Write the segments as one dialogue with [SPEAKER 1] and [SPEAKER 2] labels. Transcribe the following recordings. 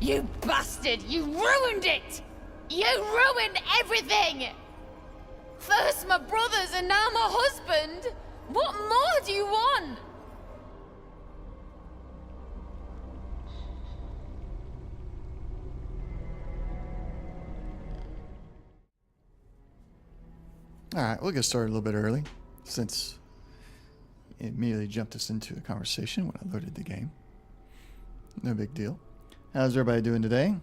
[SPEAKER 1] You bastard! You ruined it! You ruined everything! First my brothers and now my husband! What more do you want?
[SPEAKER 2] Alright, we'll get started a little bit early, since it immediately jumped us into the conversation when I loaded the game. No big deal. How's everybody doing today?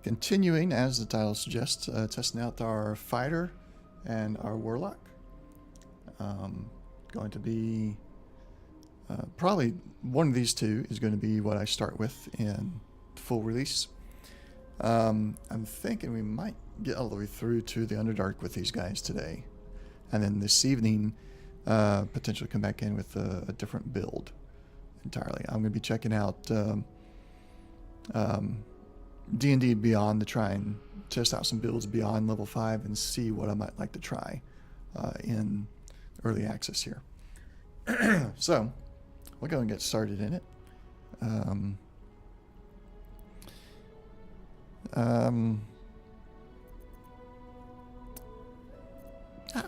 [SPEAKER 2] Continuing, as the title suggests, testing out our fighter and our warlock. Going to be probably one of these two is going to be what I start with in full release. I'm thinking we might get all the way through to the Underdark with these guys today, and then this evening potentially come back in with a different build entirely. I'm going to be checking out D&D Beyond to try and test out some builds beyond level 5 and see what I might like to try in early access here. So we'll go and get started in it.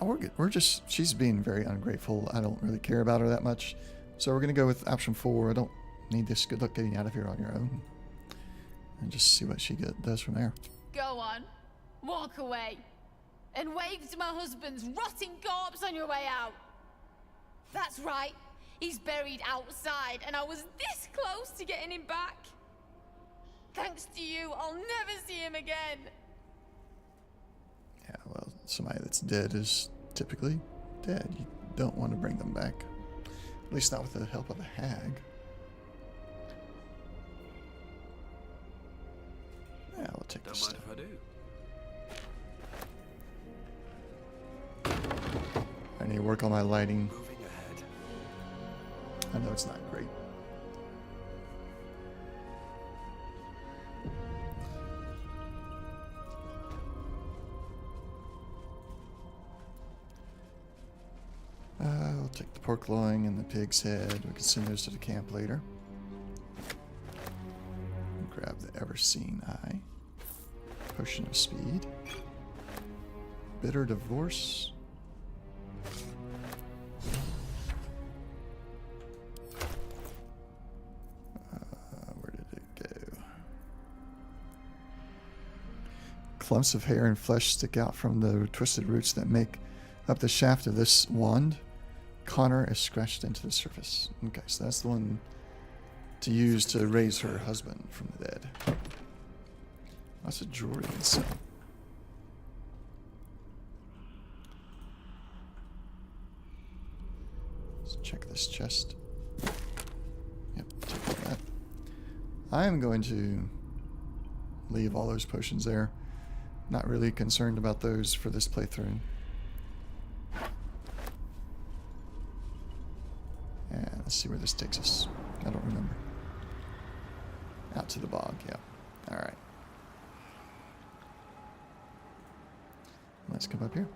[SPEAKER 2] We're good. She's being very ungrateful. I don't really care about her that much. So we're going to go with option 4. I don't need this. Good luck getting out of here on your own. And just see what she does from there.
[SPEAKER 1] Go on. Walk away. And wave to my husband's rotting corpse on your way out. That's right. He's buried outside and I was this close to getting him back. Thanks to you, I'll never see him again.
[SPEAKER 2] Yeah, well, somebody that's dead is typically dead. You don't want to bring them back. At least not with the help of a hag. Yeah, we'll take this.
[SPEAKER 3] Don't mind
[SPEAKER 2] if
[SPEAKER 3] if I do.
[SPEAKER 2] I need to work on my lighting.
[SPEAKER 3] Moving ahead.
[SPEAKER 2] I know it's not great. I'll take the pork loin and the pig's head. We can send those to the camp later. Grab the ever-seen eye. Potion of speed. Bitter divorce. Where did it go? Clumps of hair and flesh stick out from the twisted roots that make up the shaft of this wand. Connor is scratched into the surface. Okay, so that's the one to use to raise her husband from the dead. That's a jewelry inside. Let's check this chest. Yep, take that. I am going to leave all those potions there. Not really concerned about those for this playthrough. And let's see where this takes us. I don't remember. Out to the bog, yeah. Alright. Let's come up here.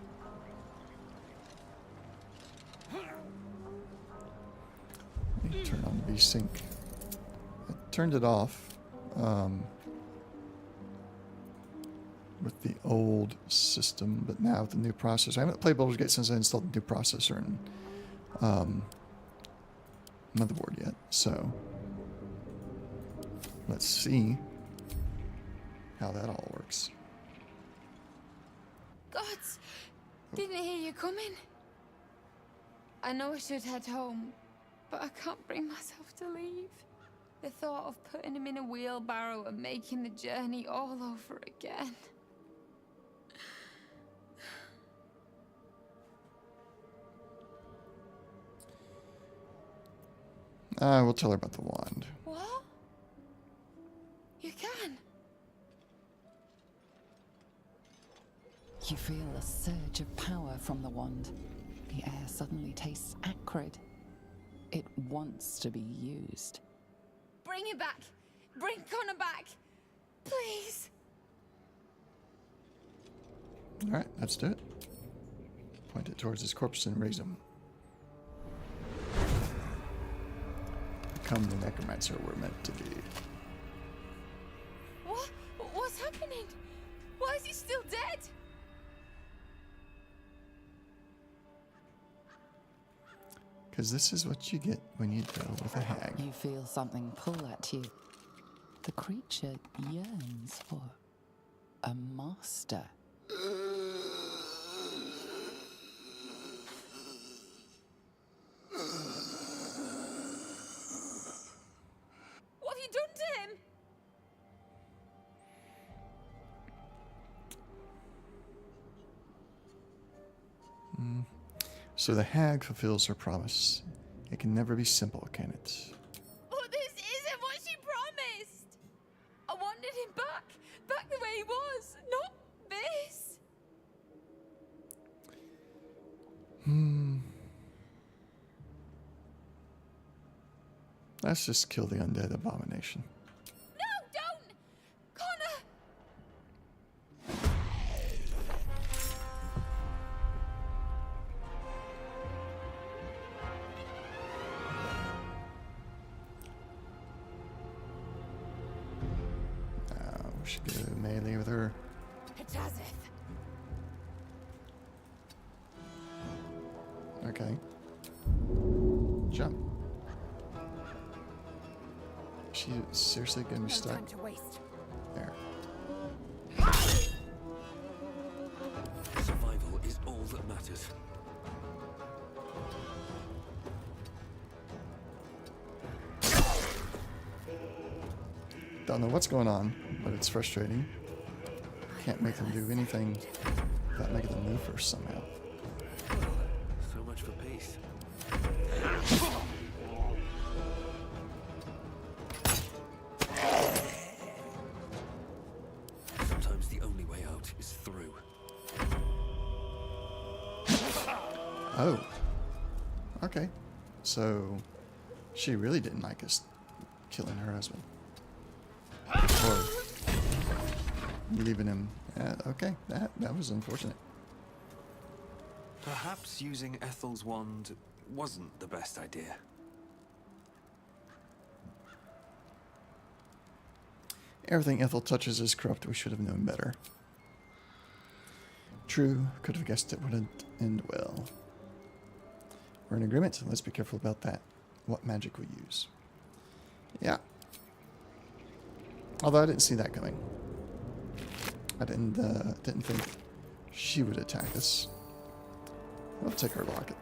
[SPEAKER 2] Let me turn on the V-Sync. I turned it off with the old system, but now with the new processor. I haven't played Baldur's Gate since I installed the new processor and motherboard yet, so let's see how that all works.
[SPEAKER 1] Gods, didn't hear you coming. I know I should head home, but I can't bring myself to leave. The thought of putting him in a wheelbarrow and making the journey all over again.
[SPEAKER 2] We'll tell her about the wand.
[SPEAKER 1] What? You can?
[SPEAKER 4] You feel a surge of power from the wand. The air suddenly tastes acrid. It wants to be used.
[SPEAKER 1] Bring him back. Bring Connor back. Please.
[SPEAKER 2] Alright, let's do it. Point it towards his corpse and raise him. become the necromancer we're meant to be.
[SPEAKER 1] What? What's happening? Why is he still dead?
[SPEAKER 2] Because this is what you get when you deal with a hag.
[SPEAKER 4] You feel something pull at you. The creature yearns for a master.
[SPEAKER 1] What have you done to him?
[SPEAKER 2] So the hag fulfills her promise. It can never be simple, can it?
[SPEAKER 1] But this isn't what she promised. I wanted him back the way he was, not this.
[SPEAKER 2] Let's just kill the undead abomination.
[SPEAKER 1] No, don't! Connor!
[SPEAKER 2] We should go melee with her.
[SPEAKER 1] Hatazeth.
[SPEAKER 2] Okay. Jump. She seriously gonna be
[SPEAKER 1] No
[SPEAKER 2] stuck?
[SPEAKER 1] time to waste.
[SPEAKER 2] There.
[SPEAKER 3] Survival is all that matters.
[SPEAKER 2] Don't know what's going on, but it's frustrating. Can't make them do anything without making them move first somehow.
[SPEAKER 3] So much for peace. Sometimes the only way out is through.
[SPEAKER 2] Oh. Okay. So she really didn't like us killing her husband. Or leaving him. Okay, that was unfortunate.
[SPEAKER 3] Perhaps using Ethel's wand wasn't the best idea.
[SPEAKER 2] Everything Ethel touches is corrupt. We should have known better. True, could have guessed it wouldn't end well. We're in agreement. Let's be careful about that. What magic we use. Yeah. Although I didn't see that coming. I didn't think she would attack us. We'll take her locket.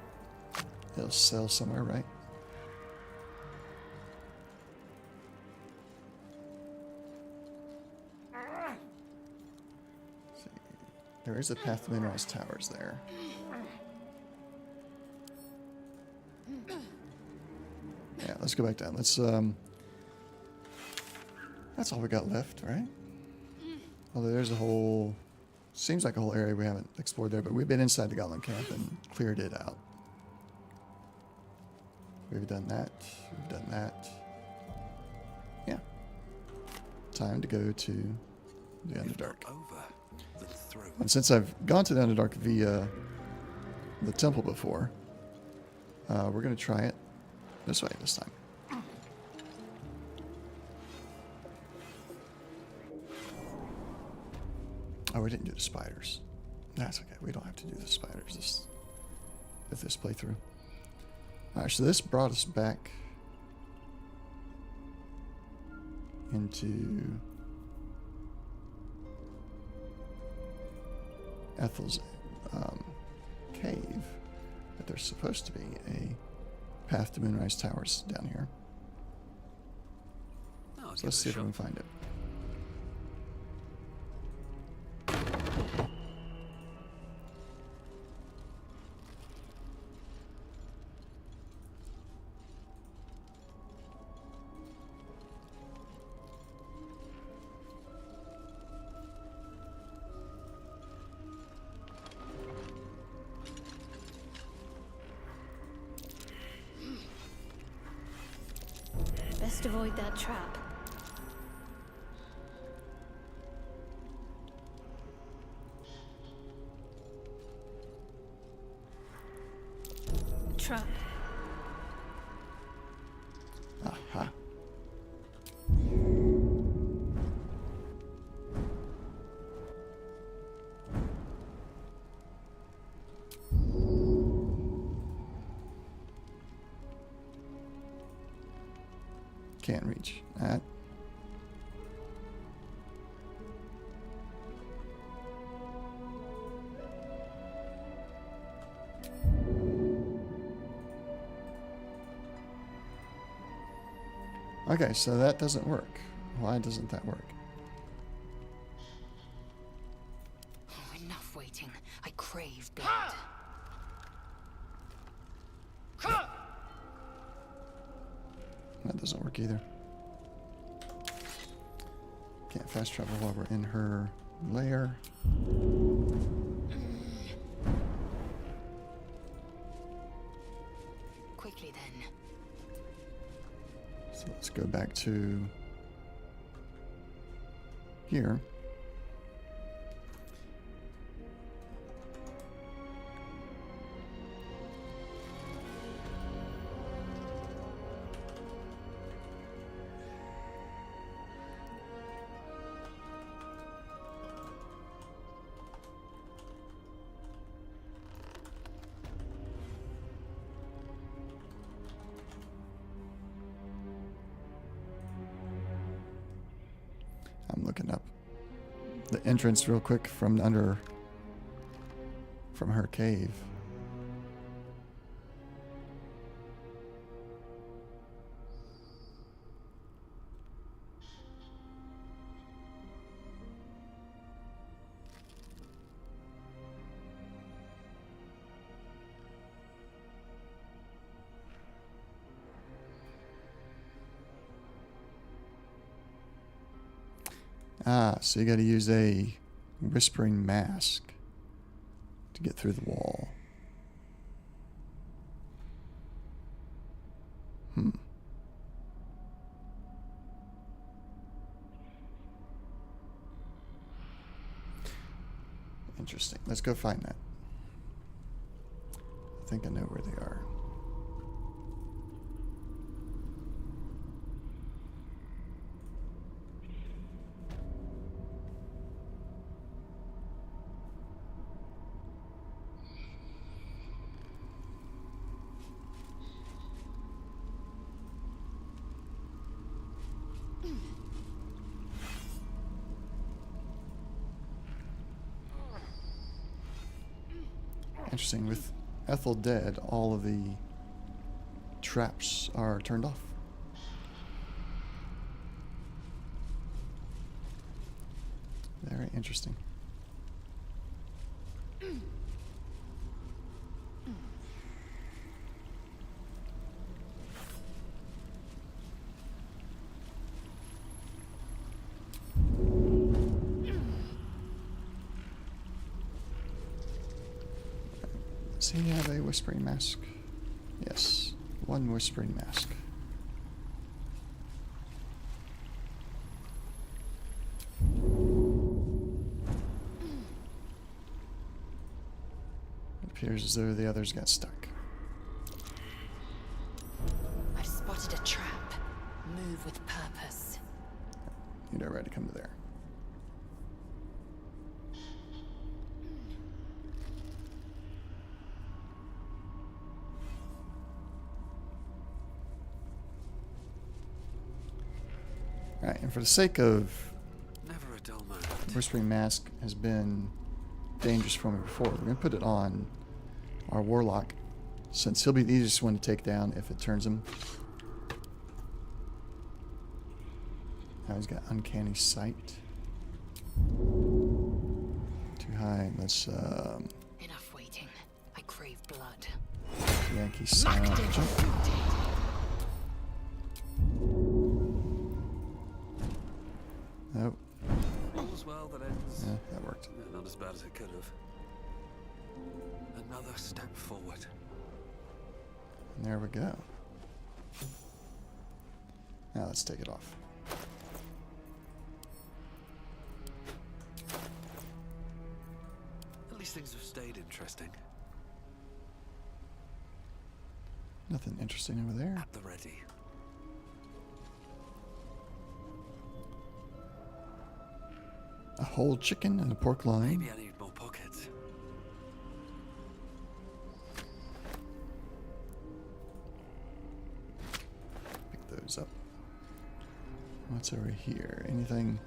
[SPEAKER 2] It'll sell somewhere, right? See. There is a path to Moonrise Towers there. Yeah, let's go back down. Let's that's all we got left, right? Although there's a whole, seems like a whole area we haven't explored there, but we've been inside the Goblin camp and cleared it out. We've done that. We've done that. Yeah. Time to go to the Underdark.
[SPEAKER 3] Over, then through.
[SPEAKER 2] And since I've gone to the Underdark via the temple before, we're going to try it this way this time. Oh, we didn't do the spiders. That's okay. We don't have to do the spiders this playthrough. Alright, so this brought us back into Ethel's cave. But there's supposed to be a path to Moonrise Towers down here.
[SPEAKER 3] I'll
[SPEAKER 2] So
[SPEAKER 3] give
[SPEAKER 2] let's
[SPEAKER 3] it
[SPEAKER 2] see
[SPEAKER 3] a
[SPEAKER 2] if we
[SPEAKER 3] shot.
[SPEAKER 2] can find it.
[SPEAKER 5] Best avoid that trap. Trap.
[SPEAKER 2] Aha. Can't reach. That. Okay, so that doesn't work. Why doesn't that work?
[SPEAKER 4] Oh, enough waiting. I crave blood.
[SPEAKER 2] That doesn't work either. Can't fast travel while we're in her lair.
[SPEAKER 4] Quickly then.
[SPEAKER 2] So let's go back to here. I'm looking up the entrance real quick from her cave. Ah, so you got to use a whispering mask to get through the wall. Interesting. Let's go find that. I think I know where they are. Interesting. With Ethel dead, all of the traps are turned off. Very interesting. Does he have a whispering mask? Yes, one whispering mask. It appears as though the others got stuck.
[SPEAKER 4] I've spotted a trap. Move with purpose.
[SPEAKER 2] You're not ready to come to there. Alright, and for the sake of
[SPEAKER 3] Never a dull moment.
[SPEAKER 2] Whispering Mask has been dangerous for me before, we're going to put it on our Warlock, since he'll be the easiest one to take down if it turns him. Now he's got Uncanny Sight. Too high. Let's
[SPEAKER 4] Enough waiting. I crave blood.
[SPEAKER 2] Yankee Sound. Jump. Nope.
[SPEAKER 3] All's well that ends.
[SPEAKER 2] Yeah, that worked.
[SPEAKER 3] Not as bad as it could have. Another step forward.
[SPEAKER 2] And there we go. Now let's take it off.
[SPEAKER 3] At least things have stayed interesting.
[SPEAKER 2] Nothing interesting over there.
[SPEAKER 3] At the ready.
[SPEAKER 2] A whole chicken and a pork loin.
[SPEAKER 3] Maybe I need more pockets.
[SPEAKER 2] Pick those up. What's over here? Anything?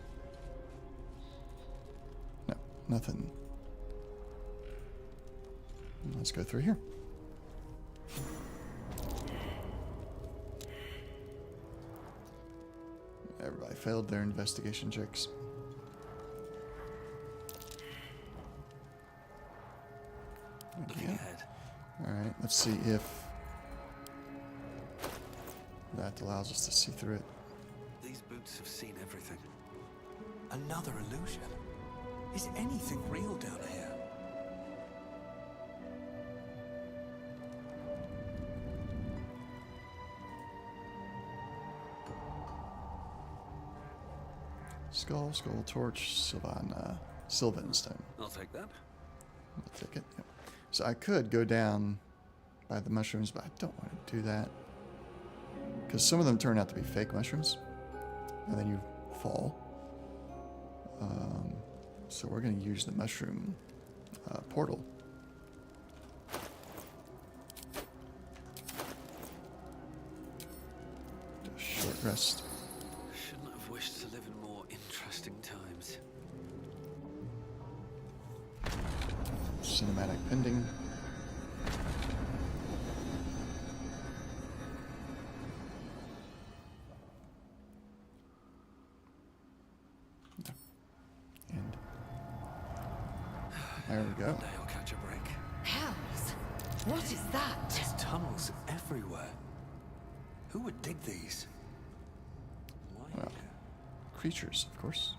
[SPEAKER 2] No, nothing. Let's go through here. Everybody failed their investigation checks.
[SPEAKER 3] Looking ahead.
[SPEAKER 2] Alright, let's see if that allows us to see through it.
[SPEAKER 3] These boots have seen everything. Another illusion. Is anything real down here?
[SPEAKER 2] Skull, torch, Sylvanstone.
[SPEAKER 3] I'll take that.
[SPEAKER 2] I'll take it. Yep. So I could go down by the mushrooms, but I don't want to do that. Because some of them turn out to be fake mushrooms. And then you fall. So we're going to use the mushroom portal. Do a short rest.
[SPEAKER 3] Shouldn't have wished to live in more interesting times.
[SPEAKER 2] Cinematic pending. And there we go.
[SPEAKER 3] One day I'll catch a break.
[SPEAKER 1] Hells! What is that?
[SPEAKER 3] There's tunnels everywhere. Who would dig these? Why
[SPEAKER 2] Well,
[SPEAKER 3] here?
[SPEAKER 2] creatures, of course.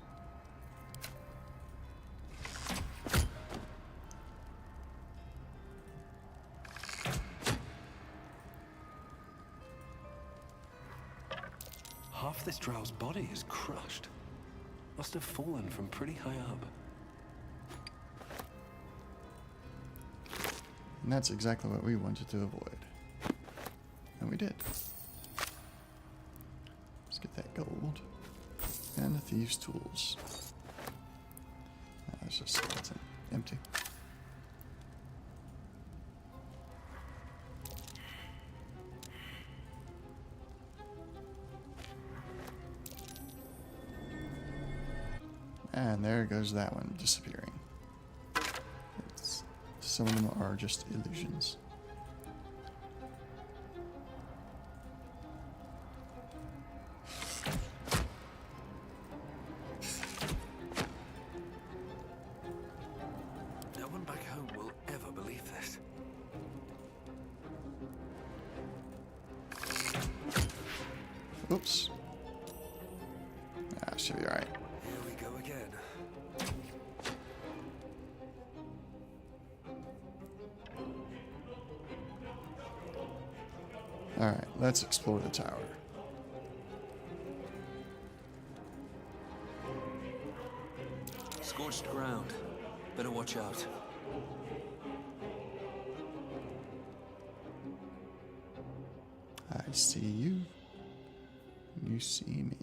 [SPEAKER 3] Half this drow's body is crushed. Must have fallen from pretty high up.
[SPEAKER 2] And that's exactly what we wanted to avoid. And we did. Let's get that gold. And the thieves' tools. That's just skeleton. Empty. And there goes that one disappearing. Some of them are just illusions.
[SPEAKER 3] No one back home will ever believe this.
[SPEAKER 2] Oops. Should be alright.
[SPEAKER 3] Here we go again.
[SPEAKER 2] Alright, let's explore the tower.
[SPEAKER 3] Scorched ground. Better watch out.
[SPEAKER 2] I see you. You see me.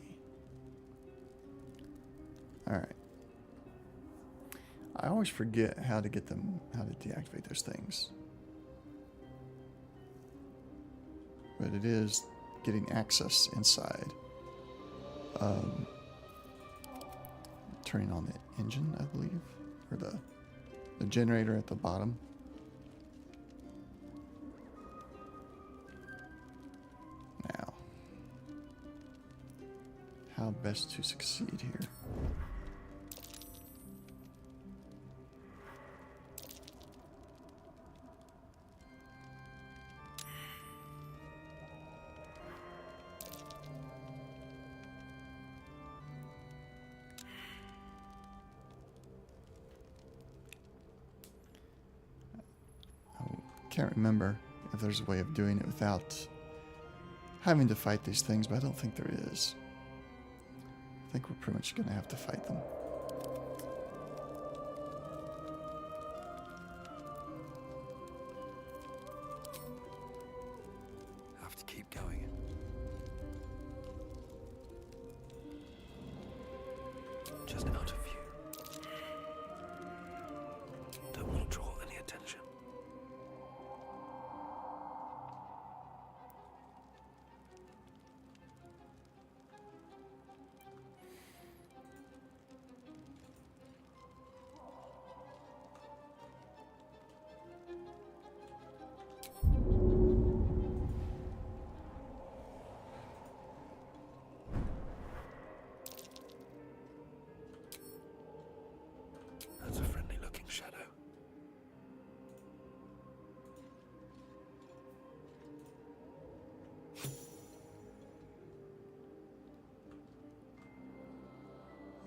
[SPEAKER 2] Alright. I always forget how to get them, how to deactivate those things. But it is getting access inside. Turning on the engine, I believe. Or the generator at the bottom. Now, how best to succeed here? Can't remember if there's a way of doing it without having to fight these things, but I don't think there is. I think we're pretty much going to have to fight them.
[SPEAKER 3] Have to keep going. Just out of view. Don't want to draw any attention.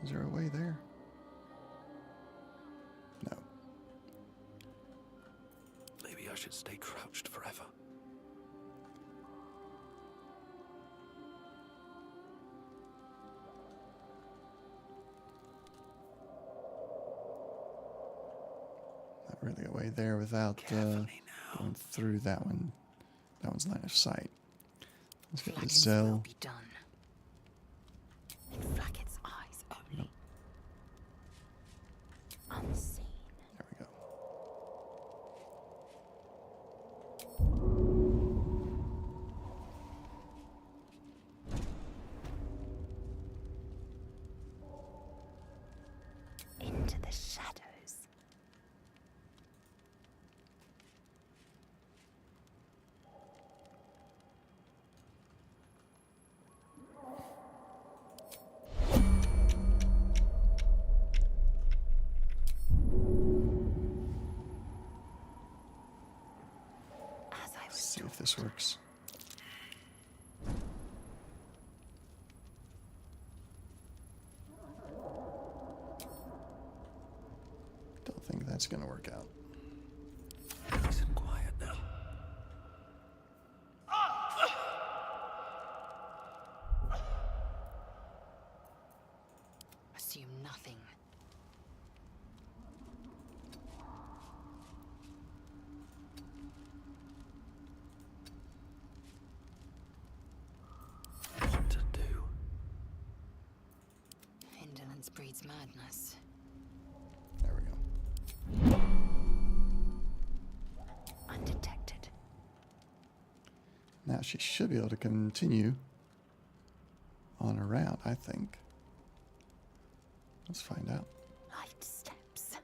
[SPEAKER 2] Is there a way there? No.
[SPEAKER 3] Maybe I should stay crouched forever.
[SPEAKER 2] Not really a way there without
[SPEAKER 3] Carefully now.
[SPEAKER 2] going through that one. That one's line of sight. Let's get the
[SPEAKER 6] Flagons will
[SPEAKER 2] Zell.
[SPEAKER 6] be done. In Flaggon's eyes only. Unseen.
[SPEAKER 2] There we go.
[SPEAKER 6] Into the shadows. As I
[SPEAKER 2] Let's
[SPEAKER 6] was
[SPEAKER 2] see if this works. Don't think that's gonna work out.
[SPEAKER 3] Nice and quiet now.
[SPEAKER 6] assume nothing.
[SPEAKER 3] What to do?
[SPEAKER 6] Indolence breeds madness.
[SPEAKER 2] There we go.
[SPEAKER 6] Undetected.
[SPEAKER 2] Now she should be able to continue on around, I think. Let's find out.
[SPEAKER 6] Light steps.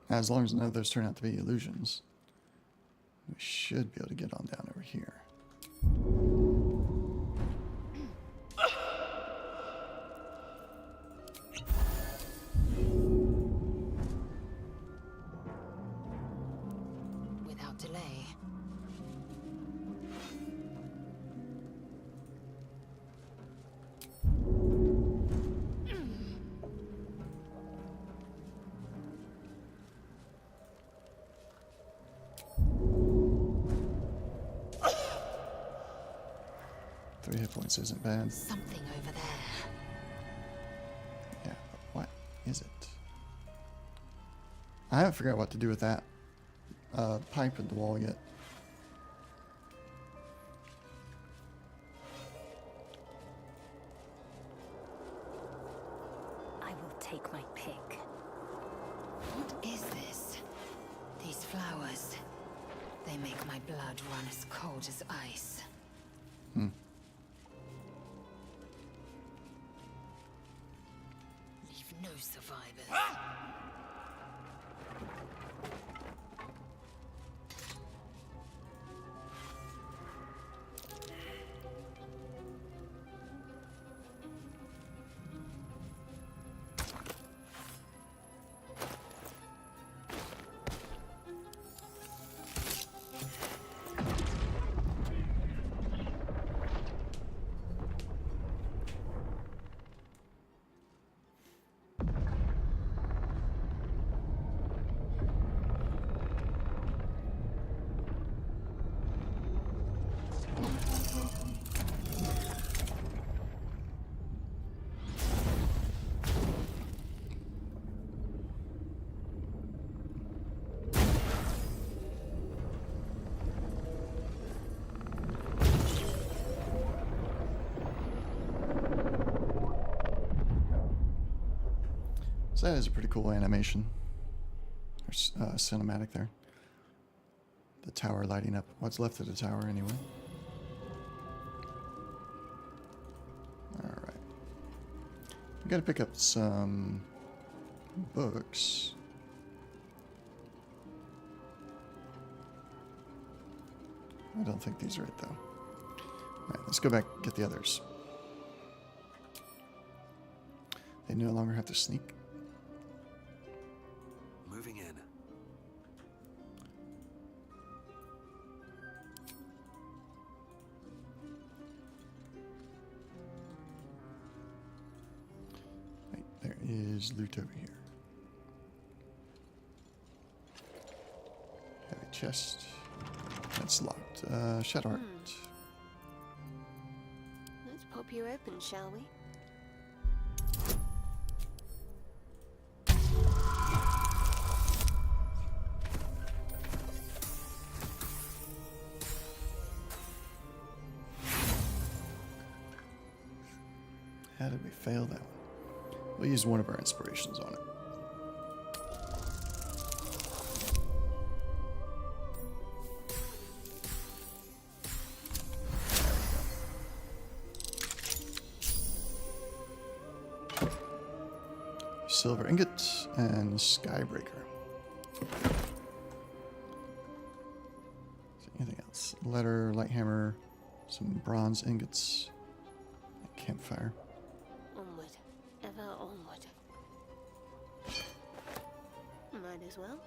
[SPEAKER 2] As long as none of those turn out to be illusions, we should be able to get on down over here.
[SPEAKER 6] Without delay.
[SPEAKER 2] Three hit points isn't bad.
[SPEAKER 6] Something over there.
[SPEAKER 2] Yeah, but what is it? I haven't figured out what to do with that pipe in the wall yet.
[SPEAKER 6] I will take my pick. What is this? These flowers. They make my blood run as cold as ice.
[SPEAKER 2] Hmm.
[SPEAKER 6] Leave no survivors.
[SPEAKER 2] So that is a pretty cool animation. Or cinematic there. The tower lighting up. What's left of the tower anyway. Alright. We gotta pick up some books. I don't think these are it, though. Alright, let's go back and get the others. They no longer have to sneak.
[SPEAKER 3] Moving in.
[SPEAKER 2] Right, there is loot over here. Heavy chest. That's locked. Shadow Heart.
[SPEAKER 5] Let's pop you open, shall we?
[SPEAKER 2] How did we fail that one? We'll use one of our inspirations on it. Silver ingot and skybreaker. Anything else? Letter, light hammer, some bronze ingots, a campfire.
[SPEAKER 5] Onward. Ever onward. Might as well.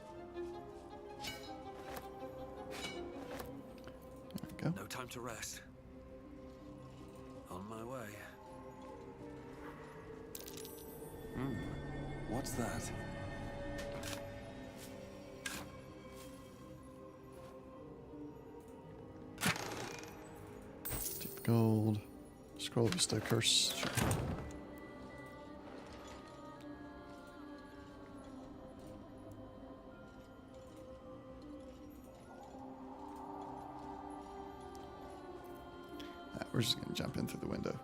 [SPEAKER 2] There we go.
[SPEAKER 3] No time to rest. On my way. What's that?
[SPEAKER 2] Deep gold. Scroll of bestow curse. Sure. We're just gonna jump in through the window.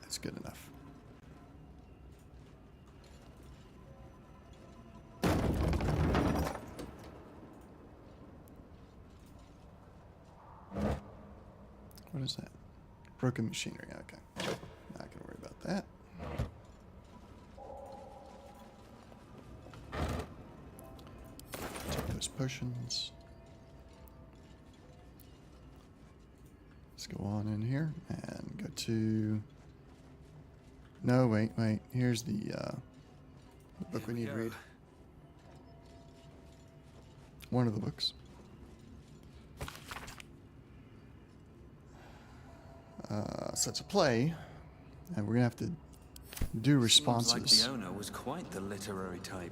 [SPEAKER 2] That's good enough. What is that? Broken machinery. Okay. Not gonna worry about that. Take those potions. Let's go on in here and go to... No, wait. Here's the book we need to read. One of the books. So it's a play, and we're gonna have to do responses.
[SPEAKER 3] Seems like the owner was quite the literary type.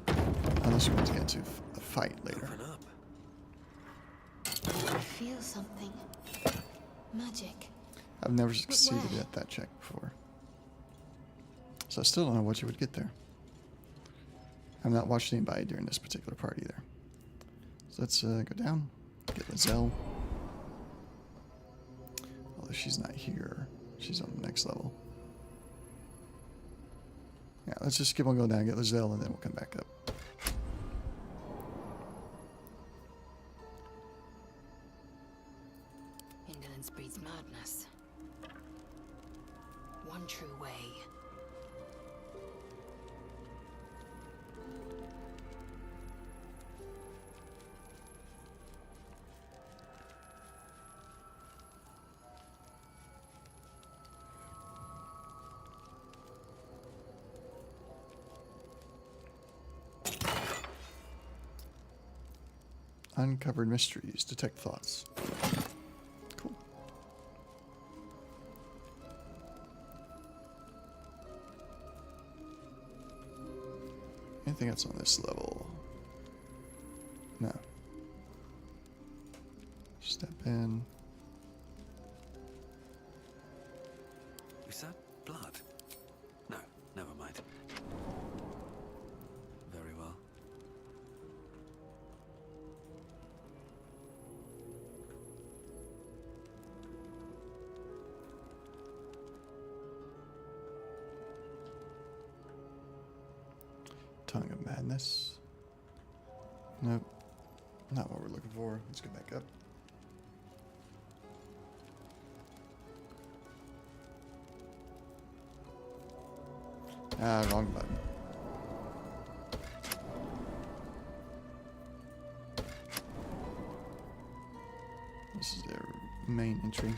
[SPEAKER 2] Unless we want to get into a fight later.
[SPEAKER 3] Open up.
[SPEAKER 6] I feel something. Magic.
[SPEAKER 2] I've never succeeded
[SPEAKER 6] where?
[SPEAKER 2] at that check before. So I still don't know what you would get there. I've not watched anybody during this particular part either. So let's go down, get Lizelle. Although she's not here. She's on the next level. Yeah, let's just keep on going down, get Lizelle, and then we'll come back up.
[SPEAKER 6] Indolence breeds madness. One true way.
[SPEAKER 2] Uncovered mysteries, detect thoughts. Cool. Anything else on this level? No. Step in.
[SPEAKER 3] Is that blood? No, never mind. Very well.
[SPEAKER 2] Tongue of Madness. Nope. Not what we're looking for. Let's go back up. Ah, wrong button. This is their main entry.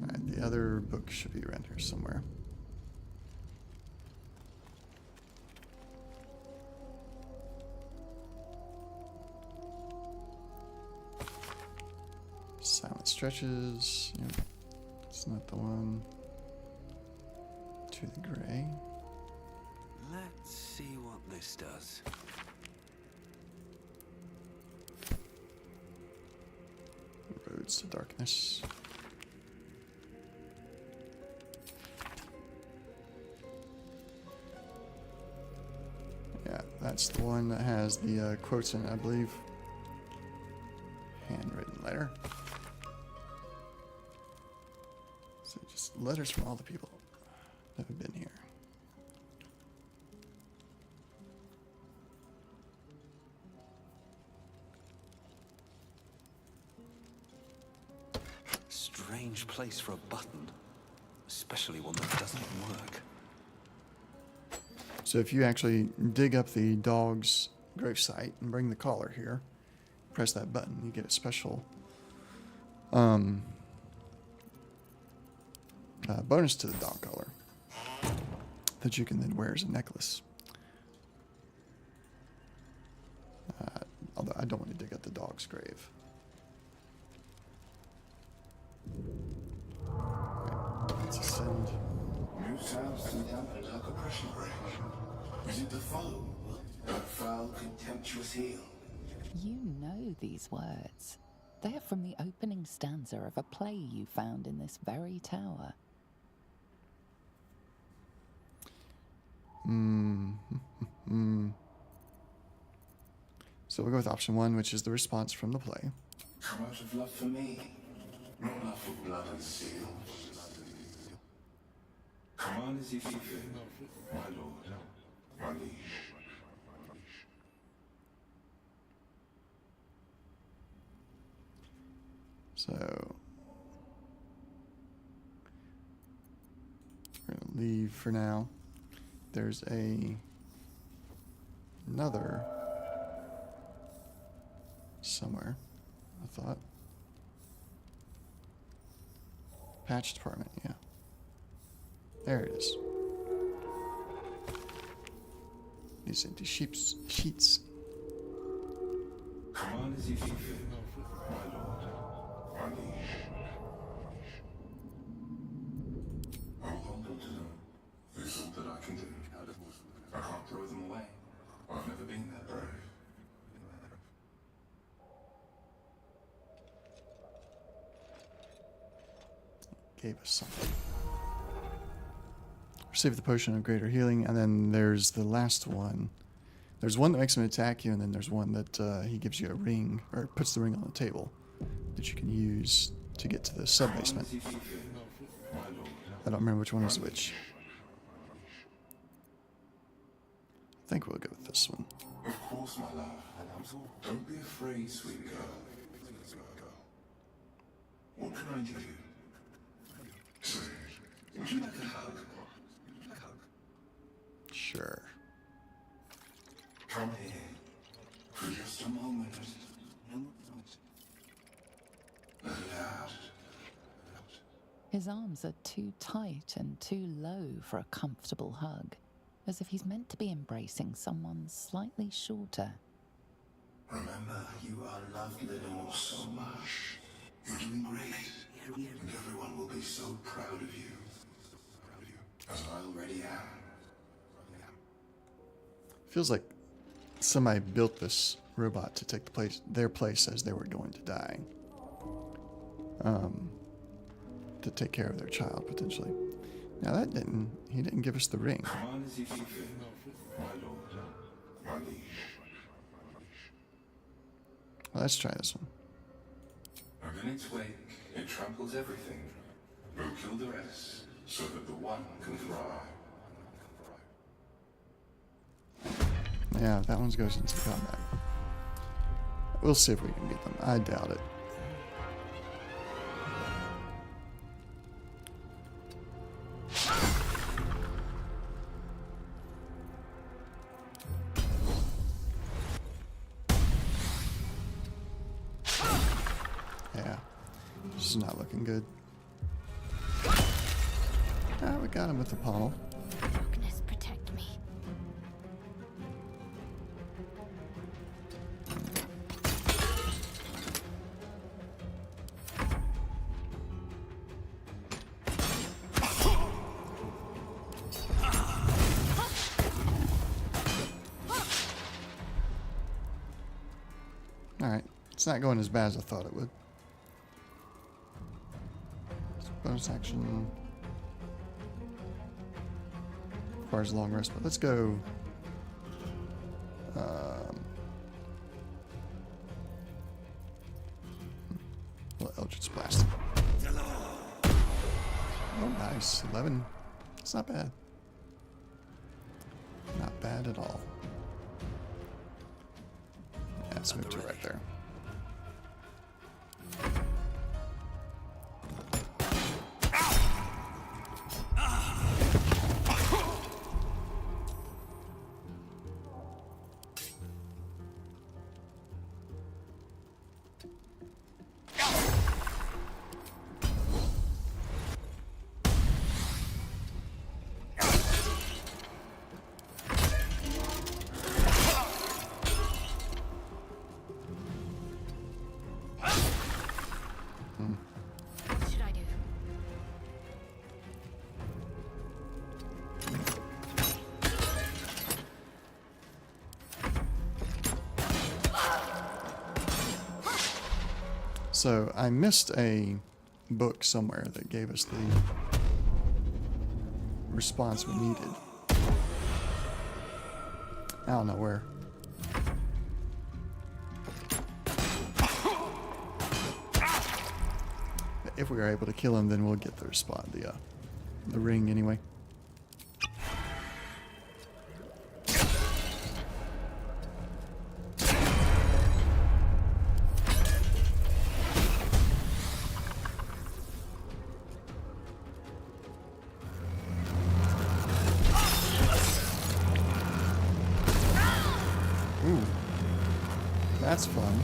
[SPEAKER 2] Alright, the other book should be around here somewhere. Silent Stretches. Yep. It's not the one. To the Gray.
[SPEAKER 3] Let's see what this does.
[SPEAKER 2] Roads to Darkness. Yeah, that's the one that has the quotes in it, I believe. Handwritten letter. So just letters from all the people that have been here.
[SPEAKER 3] Strange place for a button, especially one that doesn't work.
[SPEAKER 2] So if you actually dig up the dog's gravesite and bring the collar here, press that button, you get a special bonus to the dog collar that you can then wear as a necklace. Although I don't want to dig up the dog's grave. Right, let's ascend.
[SPEAKER 7] New sounds to the dampened dark oppression break. Is it the foe? That foul, contemptuous heel?
[SPEAKER 4] You know these words. They are from the opening stanza of a play you found in this very tower.
[SPEAKER 2] So we'll go with option 1, which is the response from the play.
[SPEAKER 7] Come out of love for me, not love for blood and steel. Command as if you feel, my lord, my liege.
[SPEAKER 2] So we're gonna leave for now. There's another somewhere, I thought. Patch department, yeah. There it is. These empty sheets.
[SPEAKER 7] Command as if you feel, my lord, my liege. I'm humbled to know there's all that I can do. I can't throw them away. I've never been that brave.
[SPEAKER 2] Gave us something. Receive the potion of greater healing, and then there's the last one. There's one that makes him attack you, and then there's one that he gives you a ring, or puts the ring on the table that you can use to get to the sub-basement. I don't remember which one is which. I think we'll go with this one.
[SPEAKER 7] Of course, my love. Don't be afraid, sweet girl. What can I do? Say, would you like a hug?
[SPEAKER 2] Sure.
[SPEAKER 7] Come here for just a moment. Let it out.
[SPEAKER 4] His arms are too tight and too low for a comfortable hug, as if he's meant to be embracing someone slightly shorter.
[SPEAKER 7] Remember, you are loved, Lenore, so much. You're doing great, and everyone will be so proud of you. As I already am.
[SPEAKER 2] Feels like somebody built this robot to take their place as they were going to die. To take care of their child, potentially. Now he didn't give us the ring.
[SPEAKER 7] Come on as if you feel, my lord, my liege.
[SPEAKER 2] Well, let's try this one.
[SPEAKER 7] And in its wake, it tramples everything. Will kill the rest, so that the one can thrive.
[SPEAKER 2] Yeah, that one goes into combat. We'll see if we can beat them. I doubt it. Yeah, this is not looking good. Ah, we got him with the pommel.
[SPEAKER 5] Darkness, protect me.
[SPEAKER 2] Alright, it's not going as bad as I thought it would. Bonus action requires a long rest, but let's go. Eldritch Blast. Oh, nice. 11. It's not bad. Not bad at all. Yeah, let's move to right there.
[SPEAKER 5] What should I do?
[SPEAKER 2] So I missed a book somewhere that gave us the response we needed. I don't know where. But if we are able to kill him, then we'll get the response, the ring anyway. Ooh, that's fun.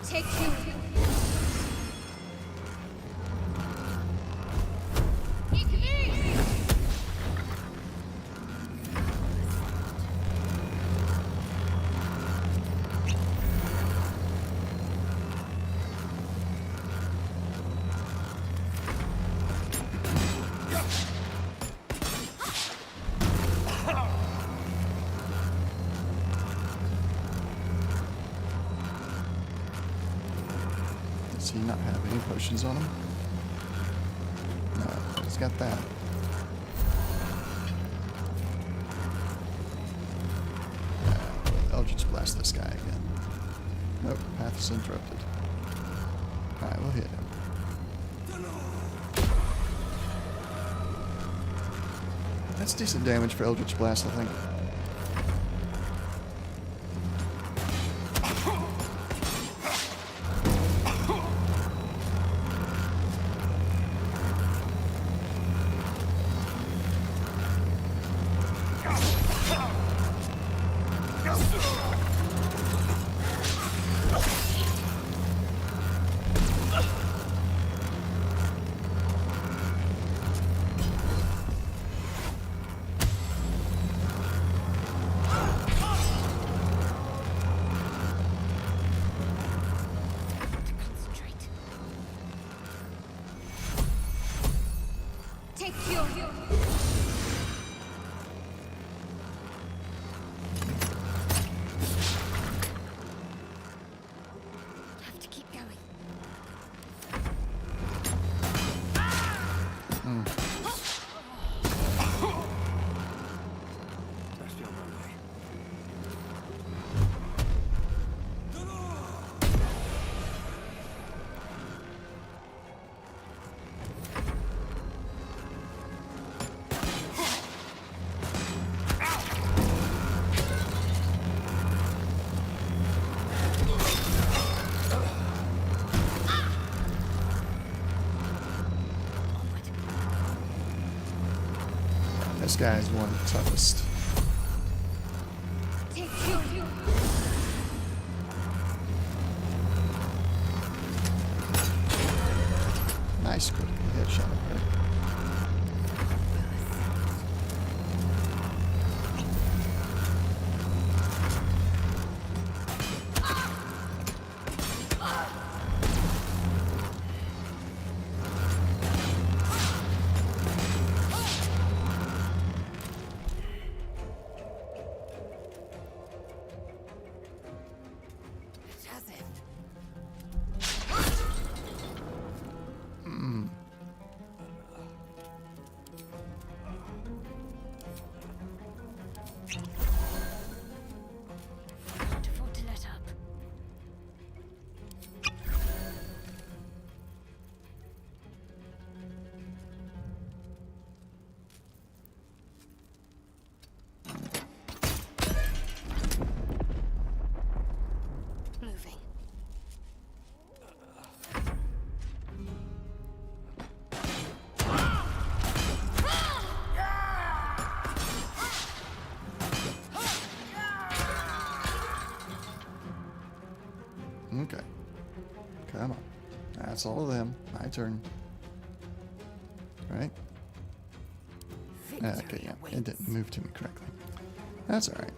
[SPEAKER 1] Take you.
[SPEAKER 2] Does he not have any potions on him? No, he's got that. Eldritch Blast this guy again. Nope, path is interrupted. Alright, we'll hit him. That's decent damage for Eldritch Blast, I think.
[SPEAKER 1] Take you.
[SPEAKER 5] Have to keep going.
[SPEAKER 3] Best be on my way.
[SPEAKER 2] This guy's one of the toughest. Nice critical headshot up there.
[SPEAKER 5] Can't afford to let up. Moving.
[SPEAKER 2] Okay. Come on. That's all of them. My turn. Right? Okay, yeah. It didn't move to me correctly. That's alright.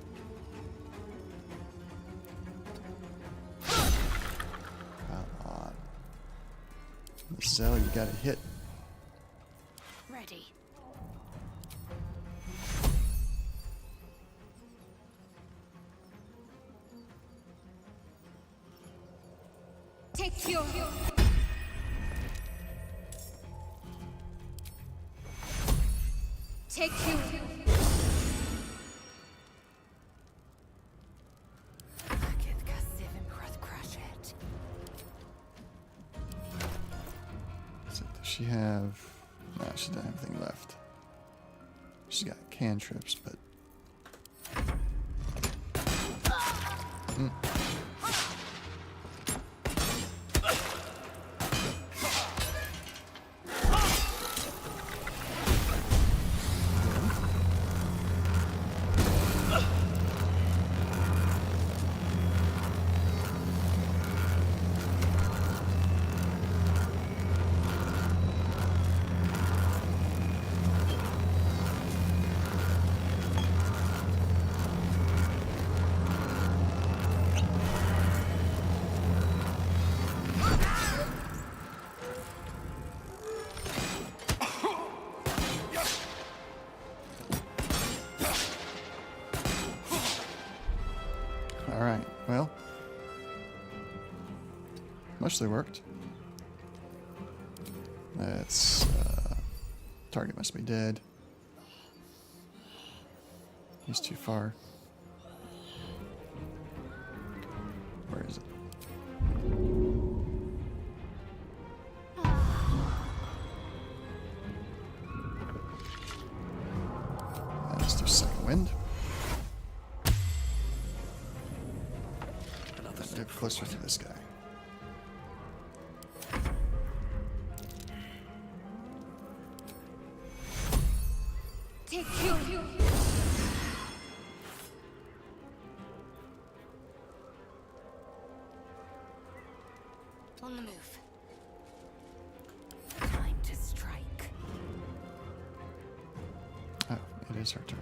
[SPEAKER 2] Come on. Zell, you gotta hit.
[SPEAKER 5] Ready. Take your... Take you.
[SPEAKER 2] So does she have... No, she doesn't have anything left. She's got cantrips, but... Alright, well. Mostly worked. That's, target must be dead. He's too far. Where is it? Let's do second wind. Move closer to this guy.
[SPEAKER 5] Take you. On the move.
[SPEAKER 6] Time to strike.
[SPEAKER 2] Oh, it is her turn.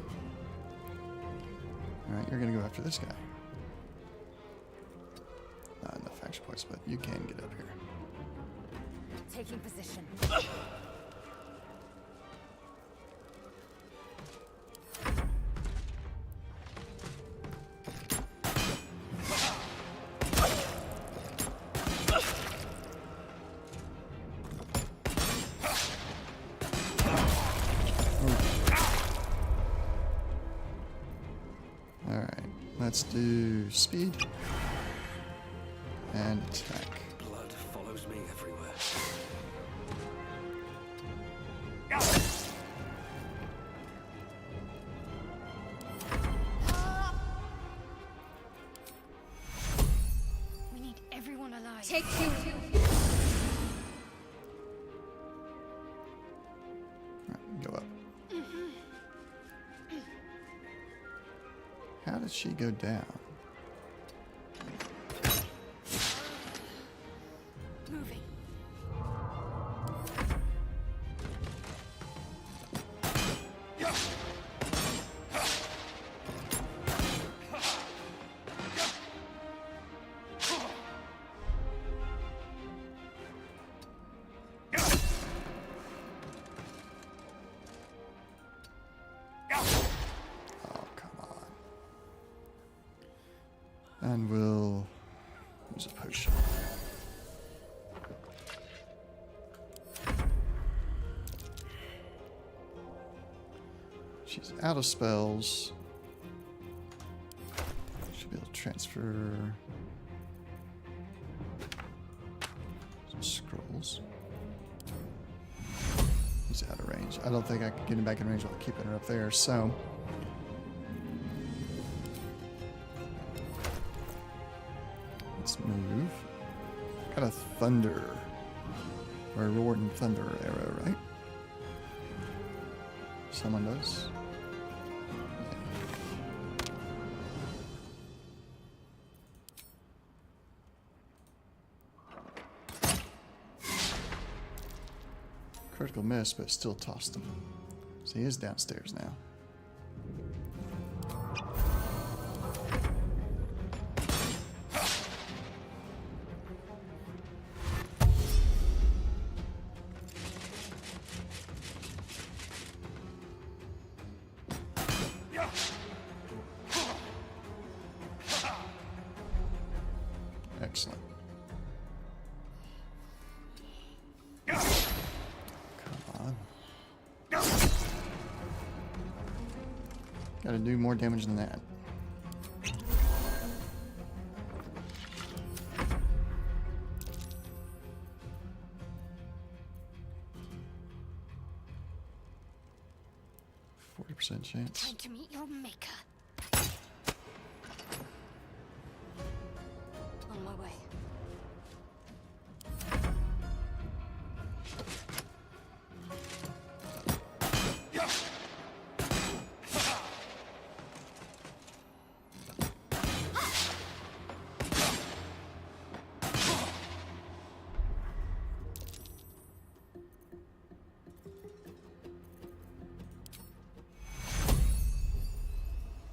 [SPEAKER 2] Alright, you're gonna go after this guy. Not enough action points, but you can get up here.
[SPEAKER 6] Taking position.
[SPEAKER 2] Alright, let's do speed and attack.
[SPEAKER 3] Blood follows me everywhere.
[SPEAKER 5] We need everyone alive. Take you.
[SPEAKER 2] Alright, go up. she go down?
[SPEAKER 5] Moving.
[SPEAKER 2] Oh, come on. And we'll use a potion. She's out of spells. Should be able to transfer some scrolls. He's out of range. I don't think I can get him back in range while keeping her up there, so. Let's move. Got a thunder. Or a roaring thunder arrow, right? Someone does. Critical miss, but still tossed him. So he is downstairs now. Excellent. Gotta do more damage than that. %, chance.
[SPEAKER 5] Time to meet your maker. On my way.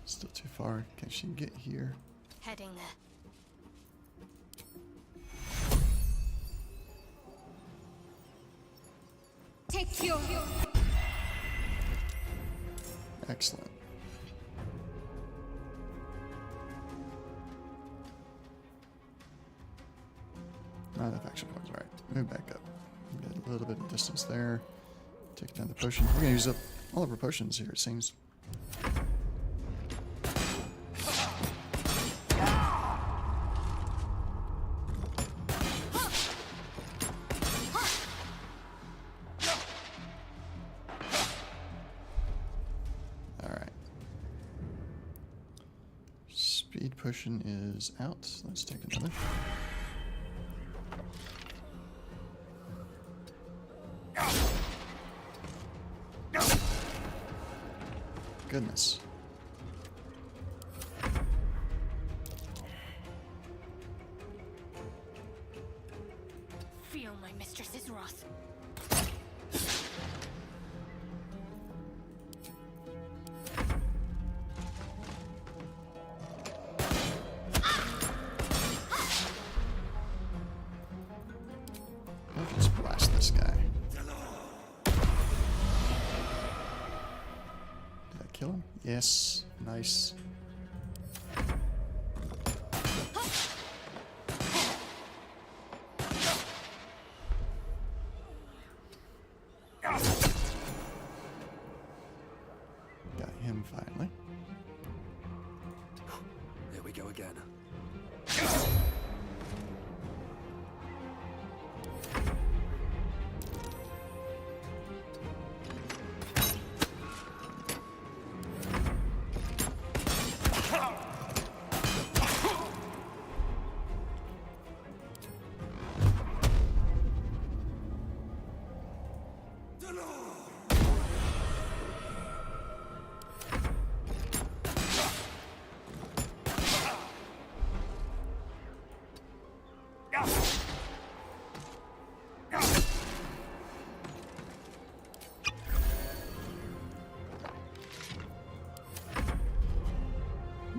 [SPEAKER 2] Still too far. Can she get here?
[SPEAKER 5] Heading there. Take your...
[SPEAKER 2] Excellent. Not enough action points. Alright, move back up. Get a little bit of distance there. Take down the potion. We're gonna use up all of our potions here, it seems. Speed potion is out. Let's take another. Goodness.
[SPEAKER 5] Feel my mistress's wrath.
[SPEAKER 2] Let's blast this guy. Did I kill him? Yes. Nice. Got him finally.
[SPEAKER 3] There we go again.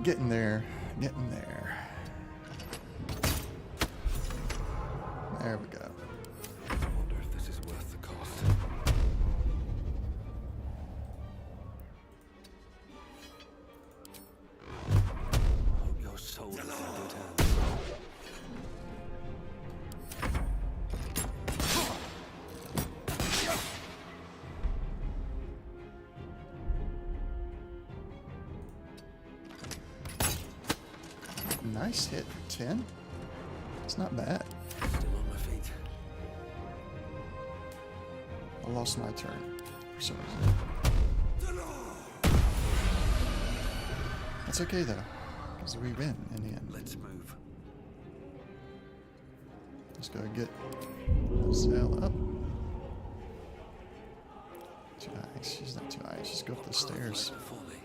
[SPEAKER 2] Getting there. Getting there. There we go.
[SPEAKER 3] I wonder if this is worth the cost. Hope your soul is in good hands.
[SPEAKER 2] Nice hit. 10? It's not bad.
[SPEAKER 3] Still on my feet.
[SPEAKER 2] I lost my turn for some reason. That's okay though, because we win in the end.
[SPEAKER 3] Let's move.
[SPEAKER 2] Let's go get Zell up. Too high. She's not too high. She's go up the stairs.
[SPEAKER 3] Right before me.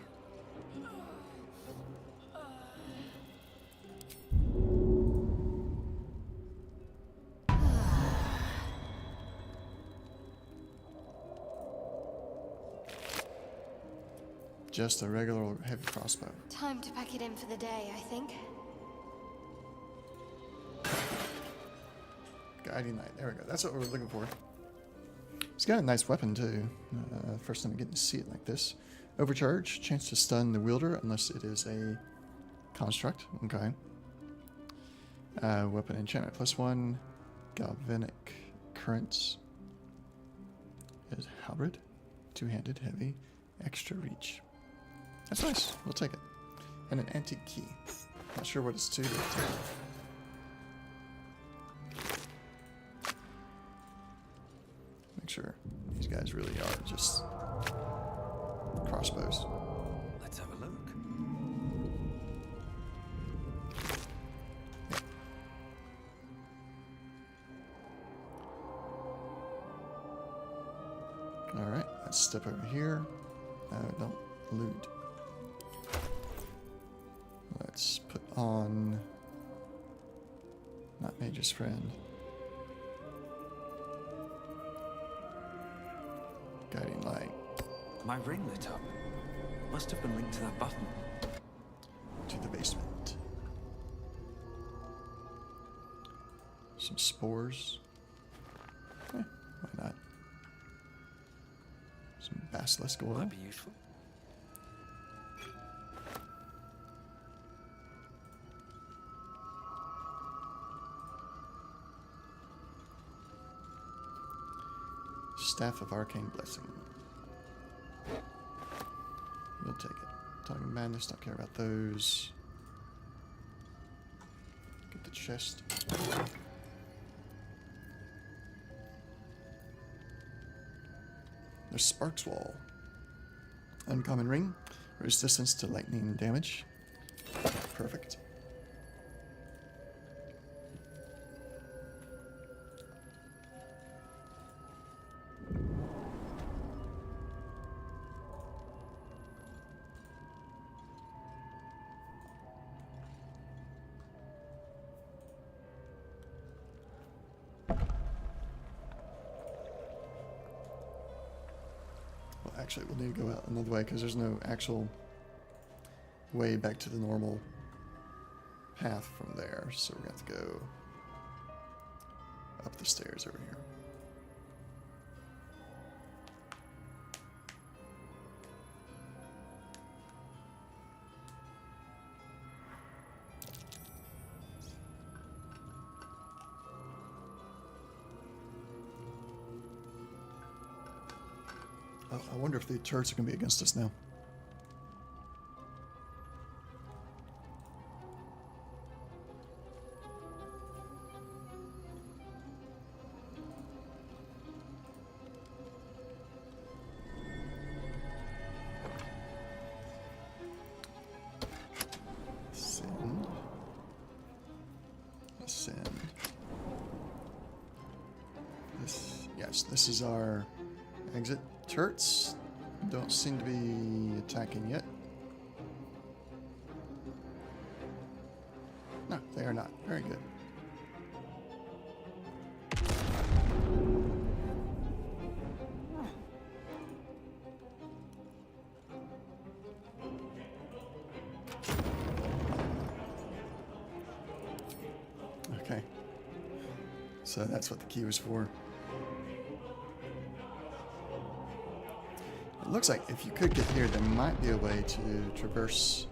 [SPEAKER 2] Just a regular heavy crossbow.
[SPEAKER 5] Time to pack it in for the day, I think.
[SPEAKER 2] Guiding Knight. There we go. That's what we were looking for. He's got a nice weapon too. First time I'm getting to see it like this. Overcharge. Chance to stun the wielder unless it is a construct. Okay. Weapon enchantment +1. Galvanic currents. Is halberd. Two-handed heavy. Extra reach. That's nice. We'll take it. And an antique key. Not sure what it's to, but take it. Make sure these guys really are just crossbows.
[SPEAKER 3] Let's have a look.
[SPEAKER 2] Alright, let's step over here. Don't loot. Let's put on... Not Mage's Friend. Guiding Light.
[SPEAKER 3] My ring lit up. Must have been linked to that button.
[SPEAKER 2] To the basement. Some spores. Why not? Some basilisk oil.
[SPEAKER 3] Might be useful.
[SPEAKER 2] Staff of Arcane Blessing. We'll take it. Talking Madness, don't care about those. Get the chest. There's Sparks Wall. Uncommon Ring. Resistance to lightning damage. Perfect. Actually, we'll need to go out another way because there's no actual way back to the normal path from there. So we're going to have to go up the stairs over here. Oh, I wonder if the turrets are going to be against us now. Ascend. Ascend. This is our exit. Turrets don't seem to be attacking yet. No, they are not. Very good. So that's what the key was for. It looks like if you could get here, there might be a way to traverse